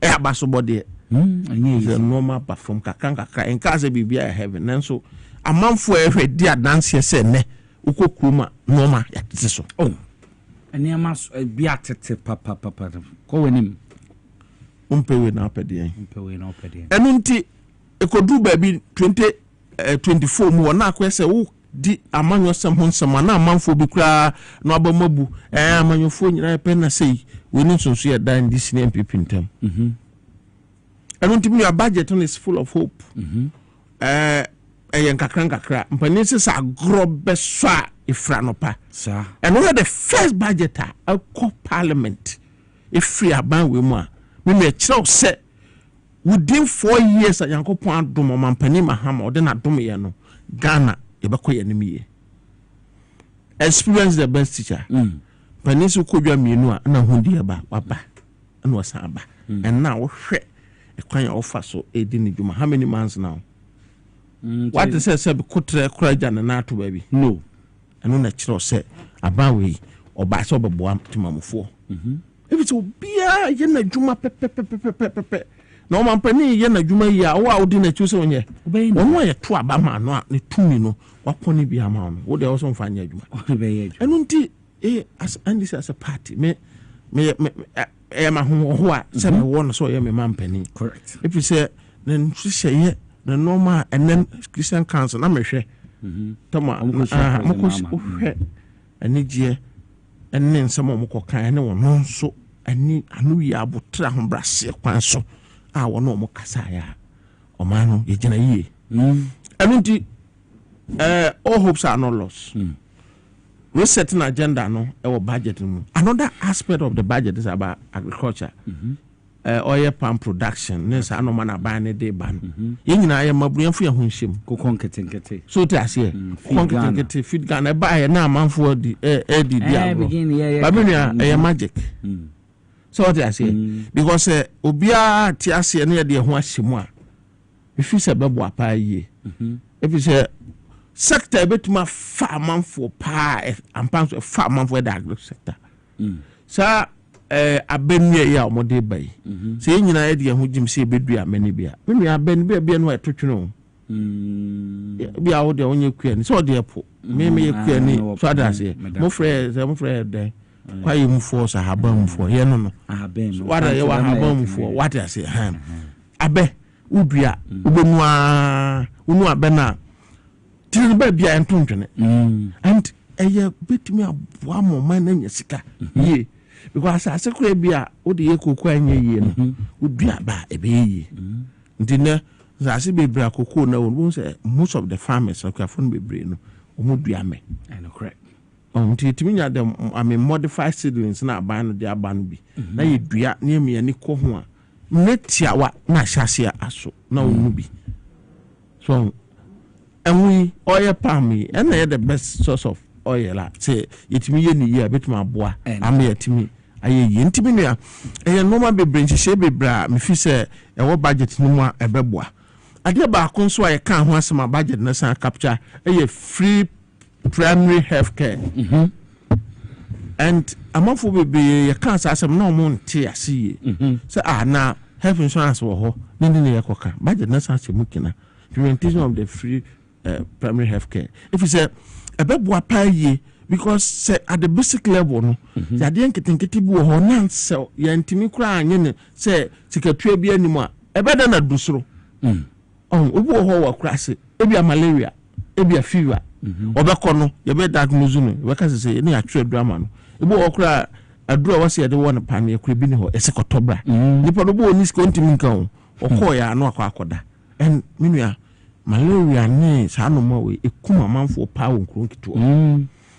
abaso body the normal perform kakaka en ka se bibia heaven nanso amanfo ehwe di adanse se ne ukokruma normal yatete so eniama bi atete papa ko wenim umpewe na opede enu nti ekodu baabi 2024 mu na akwese wo di amanyo sem ho nsem na amanfo bi kura no abamabu amanyofo nyina pe na sei woni nsonso ya dan di senior MPP ntem enu nti your budget is full of hope yen kakra mpani se sa grobe so a ifra no pa and we the first budget a parliament ifri aban we mu a me kire se within 4 years a yankopon adom mampani Mahama ode na adom ye no Ghana e be koye nimiye experience the best teacher pani so kodwa mienu a na hundi aba waba na wasa aba and now wo hwe e kwan ofa so edi ni dwuma how many months now what is say kotre kuraja na ato baby no eno na kire se aba we oba so obeboa timamfo if it's obia ye na dwuma pepe no mampani ye na dwuma yi a wo a odi na chiuse onye ono ye to aba ma no a ne tumi no wakoni bi ama no wo de wo so mfa nya dwuma eno nti as and this as a party me ma ho a se me wo no so ye me mampani correct if you say then hye the normal and then Christian Council na mehwe tama amokosi ohwe anigye enne nsamo mokokan ne wono nso ani anu yi abotra ho brase kwan so a wono mo kasa ya o manu ye gina yie anu nti all hopes are not lost we set an agenda no e budget mu another aspect of the budget is about agriculture oil palm production ne sa no mana ban ne de ban ye nyina ye mabuyanfu ye honhyem kokon ketenkete so te ase konketenkete feed Ghana ba ye na amanfo di di agro ba menua ye magic so te ase because obia te ase ne ye de ho ahyemu a ifi se bebo apa yie ifi se sector betuma fa amanfo pa ampanso fa amanfo da agro sector sa abenye ya omode bai se nyina ye de ho jim se bedua mani bia menua aben bia no etotweno bia wo de onye kua ni so de epo me ye kua ni so ada se mo frɛ de kwaye mfo so haban mfo ye no wada ye wa haban mfo what I say abe udua ubenu unu abe na tiri ba bia entontwene and eye betimi aboa mo man na nya sika ye because asekura bia ode ye kokwa anya ye no udua ba ebe ye ndine zase bebre akoko na won say most of the farmers akafon bebre no omudua me no correct timi nya dem modified seedlings na aban no de aban bi na ye dua na emi ani ko ho a netiawa na hyase aso na onu bi so enwi oil palm and the best source of oil la say yetimi ye ni ye betuma aboa am yetimi aye ye ntimi nua eye normal bebre nhye bebra me fi say e wo budget no mu a ebeboa ade ba ko nso aye kan ho asema budget na san capture eye free primary health care and amafo bebre ye kan sa asem na mo nte ase say na health insurance wo ho ni ye koka budget na san se mukina implementation of the free primary health care if you say ebeboa paye because say at the basic level no ya de nketenkete bi wo ho nan se ya ntimi kura anye ne say sikatua bi animu a ebeda na dusoro obi wo ho wa kura se ebi malaria ebi fever obekọ no ye be diagnose no we ka say ne atwe drama no ebi wo kura adura wase ye de won pan ye kura bi ne ho esekotobra nipa no bo oni skontimi nka ho okọ ya no akwa and minua malaria ne sano mo we ekuma manfo pa wo nkron kito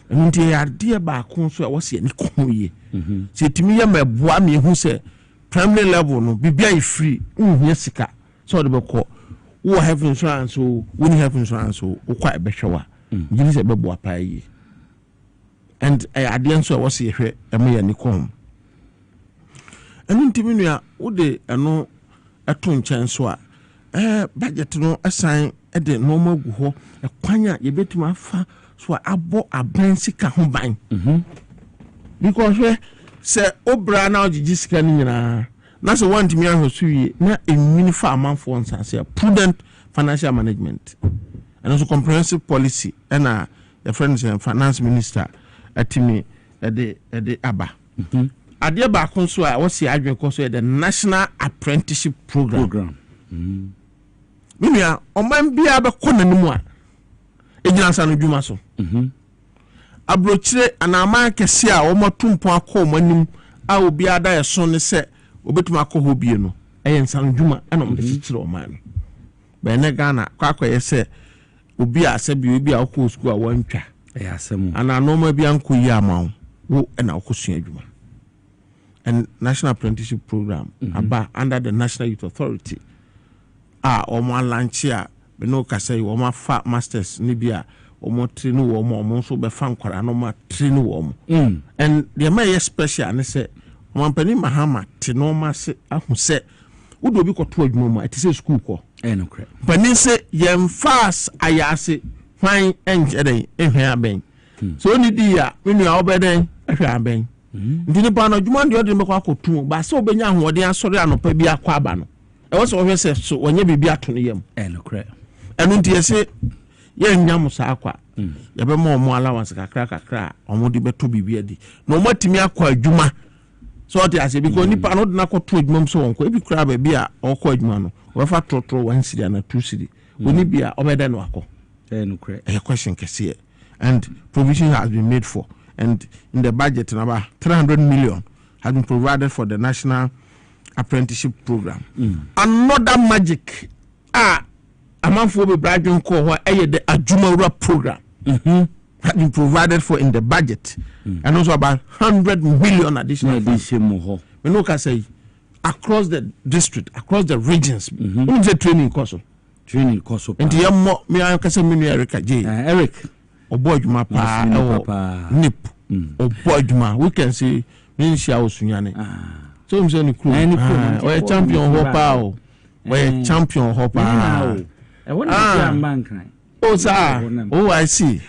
nti ya de ba ko so wo se ni ko ye se timi ya meboa me hu se primary level no bibia e free nhia sika so de beko wo have insurance so we have insurance so wo kwa ebehwewa ngini se beboa pa ye and ade so wo se hwe em ya ni ko enti minua wo de eno eto nchen so a budget no assign e de normal gu ho e kwanya ye betuma fa so abo abensika ho ban because se obra na ogigi sika ni nyina na so want me ahwesu wie na enwini fa amanfo nsase prudent financial management and also comprehensive policy and the friends and finance minister atimi de aba ade ba kon so a wo se adwen ko so the national apprenticeship program Minia oman bia be kona nimu a ejina sa no dwuma so abrochire anama kese a omotumpo akọ omanim a obi ada ye so ne se obetuma akọ ho bie no eye nsa no dwuma ana mo de chire oman be ne Ghana kwakọ ye se obi a se bi obi a akọ school a wantwa eye asem ana normal bia nko yi amawo wo na akọ sua adwuma and national apprenticeship program aba under the National Youth Authority omo lanchi a be no ka say omo fa masters ni bia omo train wo omo so be fa nkwara no ma train wo and the may special ne say omo pani mahama te no ma se ahu se wo do bi kwoto adwuma mu ati say school ko no crap pani say yem fast ayase hwan enjeden ehwe aben so ni di ya menu a obeden ehwe aben ndini pa no adwuma de ode me kwa kotu ba se obenya ahoden asori anopa bi akwa aba no e wo so hwe se so wanya bibi ato no yam no crap enu ntie se ye nyam sa akwa ye be mo mo allowance kakra omo di beto bibi adi no mo timi akwa adwuma so oti ase because nipa no de na koto adwuma so wonko ebi kra ba bi a okọ adwuma no we fa trotro 1 cedi na 2 cedi oni bia obeda no akọ no crap a question kese and provision has been made for and in the budget about 300 million has been provided for the national apprenticeship program another magic amanfo be bradwin ko ho the Ajumawura program has been provided for in the budget and also about 100 million additional we know can say across the district across the regions the training course and the more me I can say me Eric J Eric Obojuma pa nip Obojuma we can say Ministry Osunyane so I'm saying we champion hopa we champion hopa I want to bank oh sir oh I see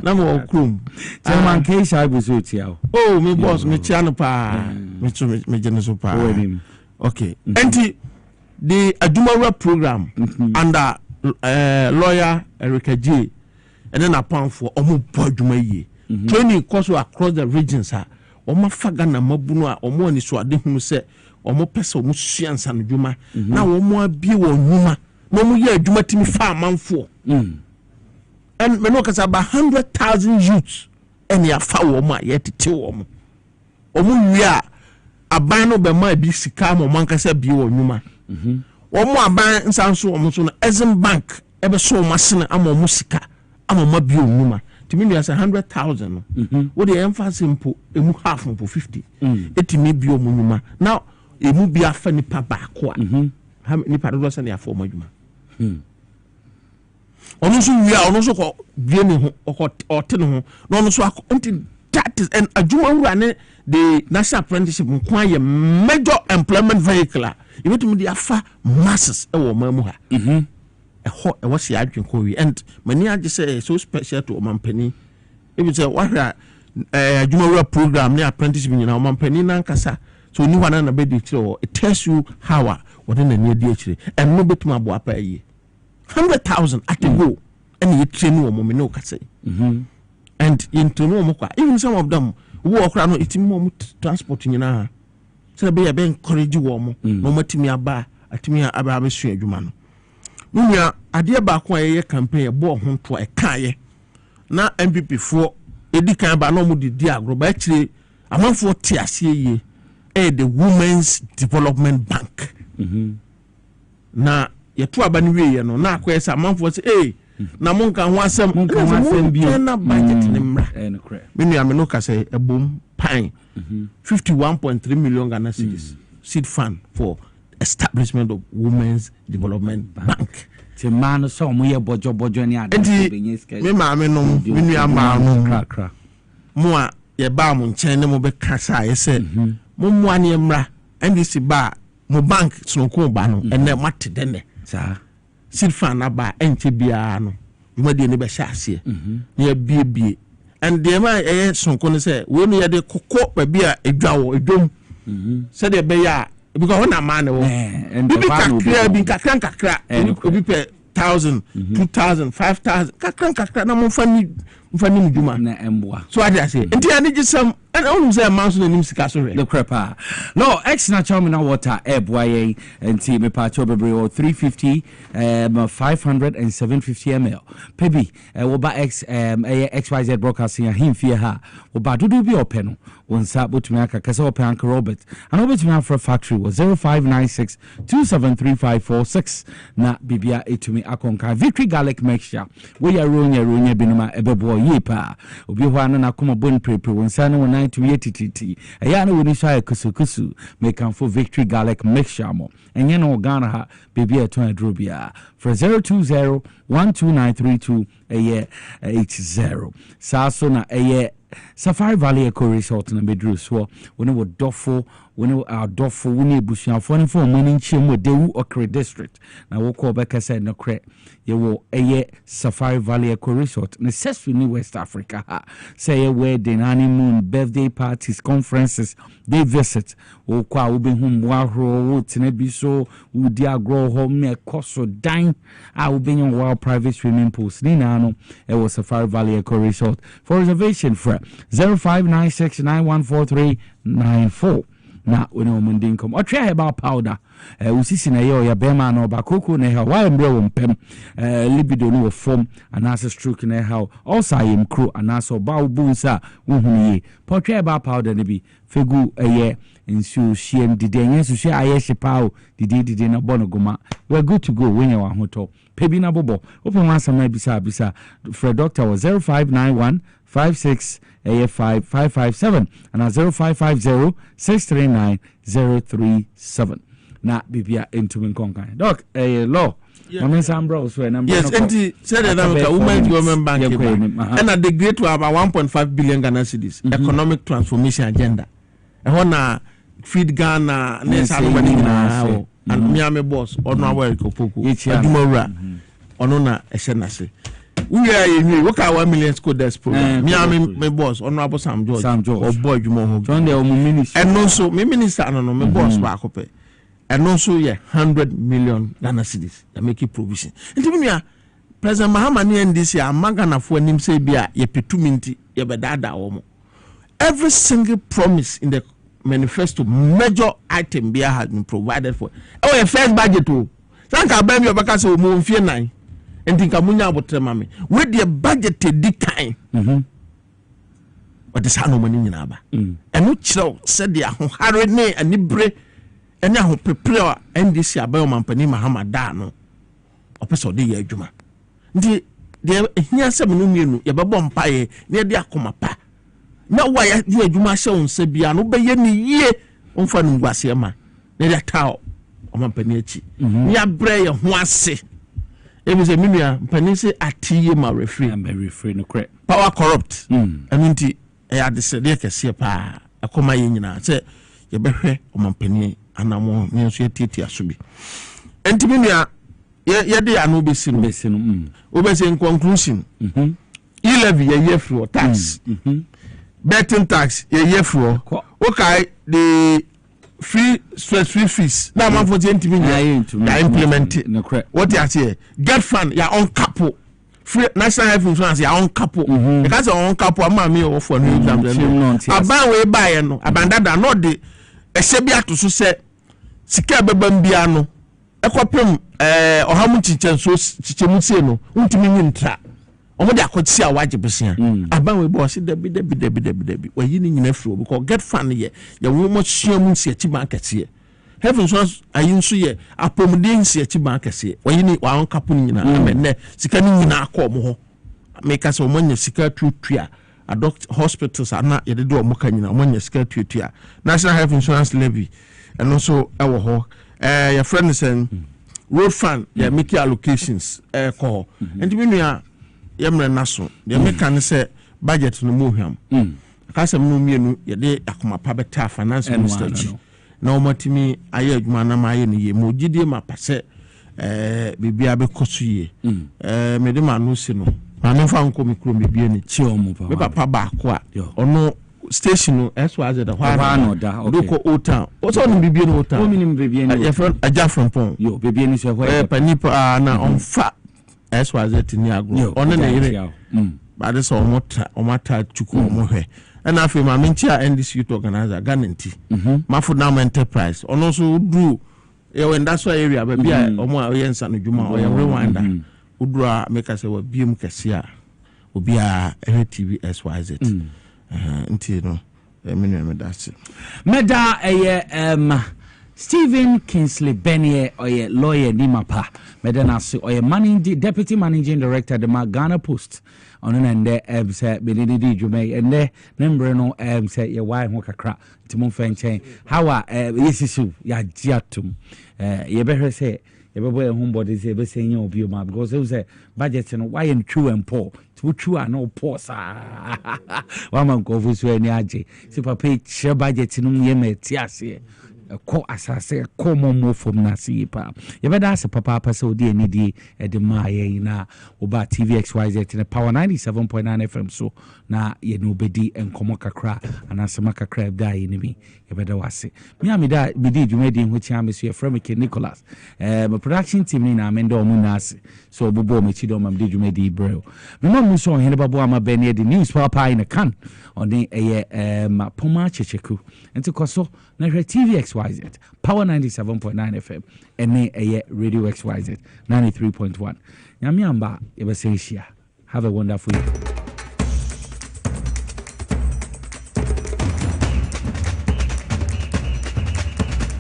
na mo krum man case I was with you oh me boss me chiano pa me geneso pa okay enti the Ajumawura program under lawyer Eric J and then upon for omo bodwuma ye training course across the regions ɔma faga na mabuno a ɔmo ani so ade hunu sɛ ɔmo pɛsɛ ɔmo sua nsa no dwuma na ɔmo abie wɔ nnwuma na ɔmo yɛ adwuma timi fa amanfoɔ and me no kasa about 100,000 youths and ya fa wo ma ye tete wo mo omo wi a aban no be ma bi sika mo man kasa bi wo nwuma omo aban nsanso omo so no Exim Bank ebe so masene ama omo sika ama ma bi wo nwuma timi nua say 100,000 no wo de emphasis mpo emu half mpo 50 etimi bi wo nwuma now emu bi afa nipa ba ko a nipa do so na afọ mo nwuma ono so wi a ono so ko bie ne ho ote ne ho na ono so enti that is an adwuma wura ne the national apprenticeship nko aye major employment vehicle you want to media afa masses e wo mamu ha e was ya adwen ko wi and many age say so special to omampani e bi say wahra adwuma wura program ne apprenticeship nyina omampani na nkasa so ni wana na be di kire it tells you how what na ne di akire and no betuma abo apa yi 100,000 at a go and you train no me no kase and into no mo kwa even some of them who okra no itimi mo transport nyina say be encourage wo mo no matimi aba atimi aba be sua adwuma no nua ade ba ko aye campaign e bo ho to e kaaye na MPP fo edikan ba no mo di agro ba kire amanfo ti ase ye the Women's Development Bank na yetu abani we no na akwesa amanfo se na monka ho asem bi na budget ne mra menu ya me no ka say ebom pan 51.3 million Ghana cedis seed fund for establishment of Women's Development Bank te man so mo ye bojo ni ada me ma me no menu ya ma no kra mo a ye ba mo nchen ne mo be kasa ye se mo mo ane mra ndc ba mo bank snoko ba no ene mate dene seed fund aba enche bia no yuma de ne be sha ase ne bie and the man snoko ne say we no ye de kokko ba bia edwom se de be ya because when a man wo bi kakra obi pe 1,000 2,000 5,000 kakra na mo fani mujuma na emboa so I say enti ani gisam and only say man so nim sika so the crepa no ex na chome na water eboa ye enti me pa cho bebre o 350 500 and 750 ml pebi wo ba x XYZ broadcasting a himfie ha wo ba dudu bi openo wonsa botumi aka kase open Uncle Robert and obetumi afra factory was 0596 273546 na bibia etumi akonka Victory Garlic Mixture we ya ronya binuma ebebo yepa obi ho ana na koma bon prepare wonsa na wona etumi etititi eya na woni sha kusu make am for Victory Garlic Mixture mo enye no Ghana ha bibia to adrobia for 020 12932 80 saso na Safari Valley Eco Resort na bedru so woni wo dofo woni adofo woni ebusuafo ne fo mani nchiem wo Dewu Okre district na wo ko beka say no kre ye wo Safari Valley Eco Resort ne sessu ni West Africa ha say wedding honeymoon birthday parties conferences they visit wo kwa wo be hum wahro wo tene bi so wo di agro ho me koso dan a wo be nyon private swimming pools ni na no wo Safari Valley Eco Resort for reservation for 0596914394 na woni omundin kom otwa heba powder usisi na yo ya bema na oba koko na ha wa mbre wo mpem libido no wo form anase stroke na ha also ayem kro anase oba obunsa wohunye potwa heba powder ne bi fegu nsu shiem didenye su she aye shepao didi na bonogoma we good to go when you want hoto pebi na bobo open one sama bisa for doctor was 0591 56 5557 and 0550 639 037 na bibia into konkan doc law Mama Sambro so number yes enti said that Women's Development Bank and at the great about 1.5 billion Ghana cedis economic transformation agenda na feed Ghana nesa no bani na and Miami boss ono aware kopoku adumawura ono na ehye nase we are you work 1 million school desk program Miami me boss ono abo Sam George or boy adwuma ho John de o minister and no so me minister no me boss ba akope and also 100 million Ghana cedis that make provision nti me President Mahama ne NDC amagana fo anim say bia ye petumi nti ye bedada wo mo every single promise in the manifesto, major item beer has been provided for. Oh, a first budget too. Thank you, baby, because we move here nine. And think I'm about mami. With the budget decline. But the son of money in Abba. And no child said they are hurry nay and nibre and now prepare and this year by Mampani Mahama Dano. Or person de Juma. The here some no ya babom paye near the Akomapa. Now why you a Juma show Sebiano by any year on Fanum Guasiama. Near the tower of Mampanichi. Near Bray of Wase. It was a mimia, Panisi Ati ma referee. I'm very free no correct. Power corrupt. I mean, I had the Sedeka Siapa, a coma in say, you better on Mampani, and I'm on Titi Asubi. And to mimia, they are no basin basin. Obey in conclusion, you levy a year for tax, betting tax, a year for okay, the free stress-free fees. Now, man, for the implemented. What you say? Get fund your own couple. Free national health insurance your own couple. Because your own couple, I'm me or for new exams. I buy way buy no. Abandon that not the. Exebia to say. Sika bebambiano. Ekopem or how much so chichemusi no. Untimi ntra. Omo de akotsi awaje besia. Aban we boss debi. We yin nyina fro because get fund ye. Ya wo mo hyiamu si achi market ye. Heaven source ayin so ye apomden si achi market ye. We yin wa on kapo nyina amene sika ni nyina akom ho. Make us omo sika tutua. Adopt hospitals are not ye de do omo ka nyina omo sika tutua. National Health Insurance Levy and also ewo ho. Your friend is saying road fund ya make allocations call. And we know yamre naso de meka say budget no mohwam akasem no mienu ye de akomapa beta finance minister chi na omatimi aye adwuma na ma aye ne ye mogidie ma pase bibia be koso ye me de ma no si no ma me fa nko mikro bibia ni chi omo pa me papa ba ko a ono station no SYZ da hwa no da okay ko ota o so no bibia no ota o minim bibia ni your friend aja from pon yo bibia ni so hwa panipa na on fa SYZ ni agro on na yire ba de so omata chuku omohwe na afi ma mentia NDC youth organizer Ganenti mafo na enterprise ono so do e when that's why area ba bia omo ayensa no dwuma o ye rewinder udura make us we biem kese a obi a TV SYZ nti no me that's meda Stephen Kingsley Benier oye lawyer ni mapa medanase oye deputy managing director de Ghana Post ono nende say benedi dwuma ende nembre no say ye why ho kakra timon fenchen how yesisu ya giatum ye behwe say ye bebo e homebody say be say nya obi o ma because they say budget no why am true and poor to true and no poor sa wa man ko fu so ani age si papa che budget no ye metiase ko asase ko momo from na sipa ye beda se papa pa so de anidi e de maaye na oba TVXYZ na Power 97.9 FM so na ye no bedi enkomo kakra anasema kakra da ye ni bi ye beda wase me amida bedi dwumadi ho tia me so ye from Nicholas my production team ni na amenda omu na ase so bobo me chi do ma bedi dwumadi bro me mo so hene babo ama be ne the news papa in a can on the poma checheku enti koso na hwe TVXYZ Power 97.9 FM and Radio XYZ 93.1. Nyamiamba, have a wonderful year.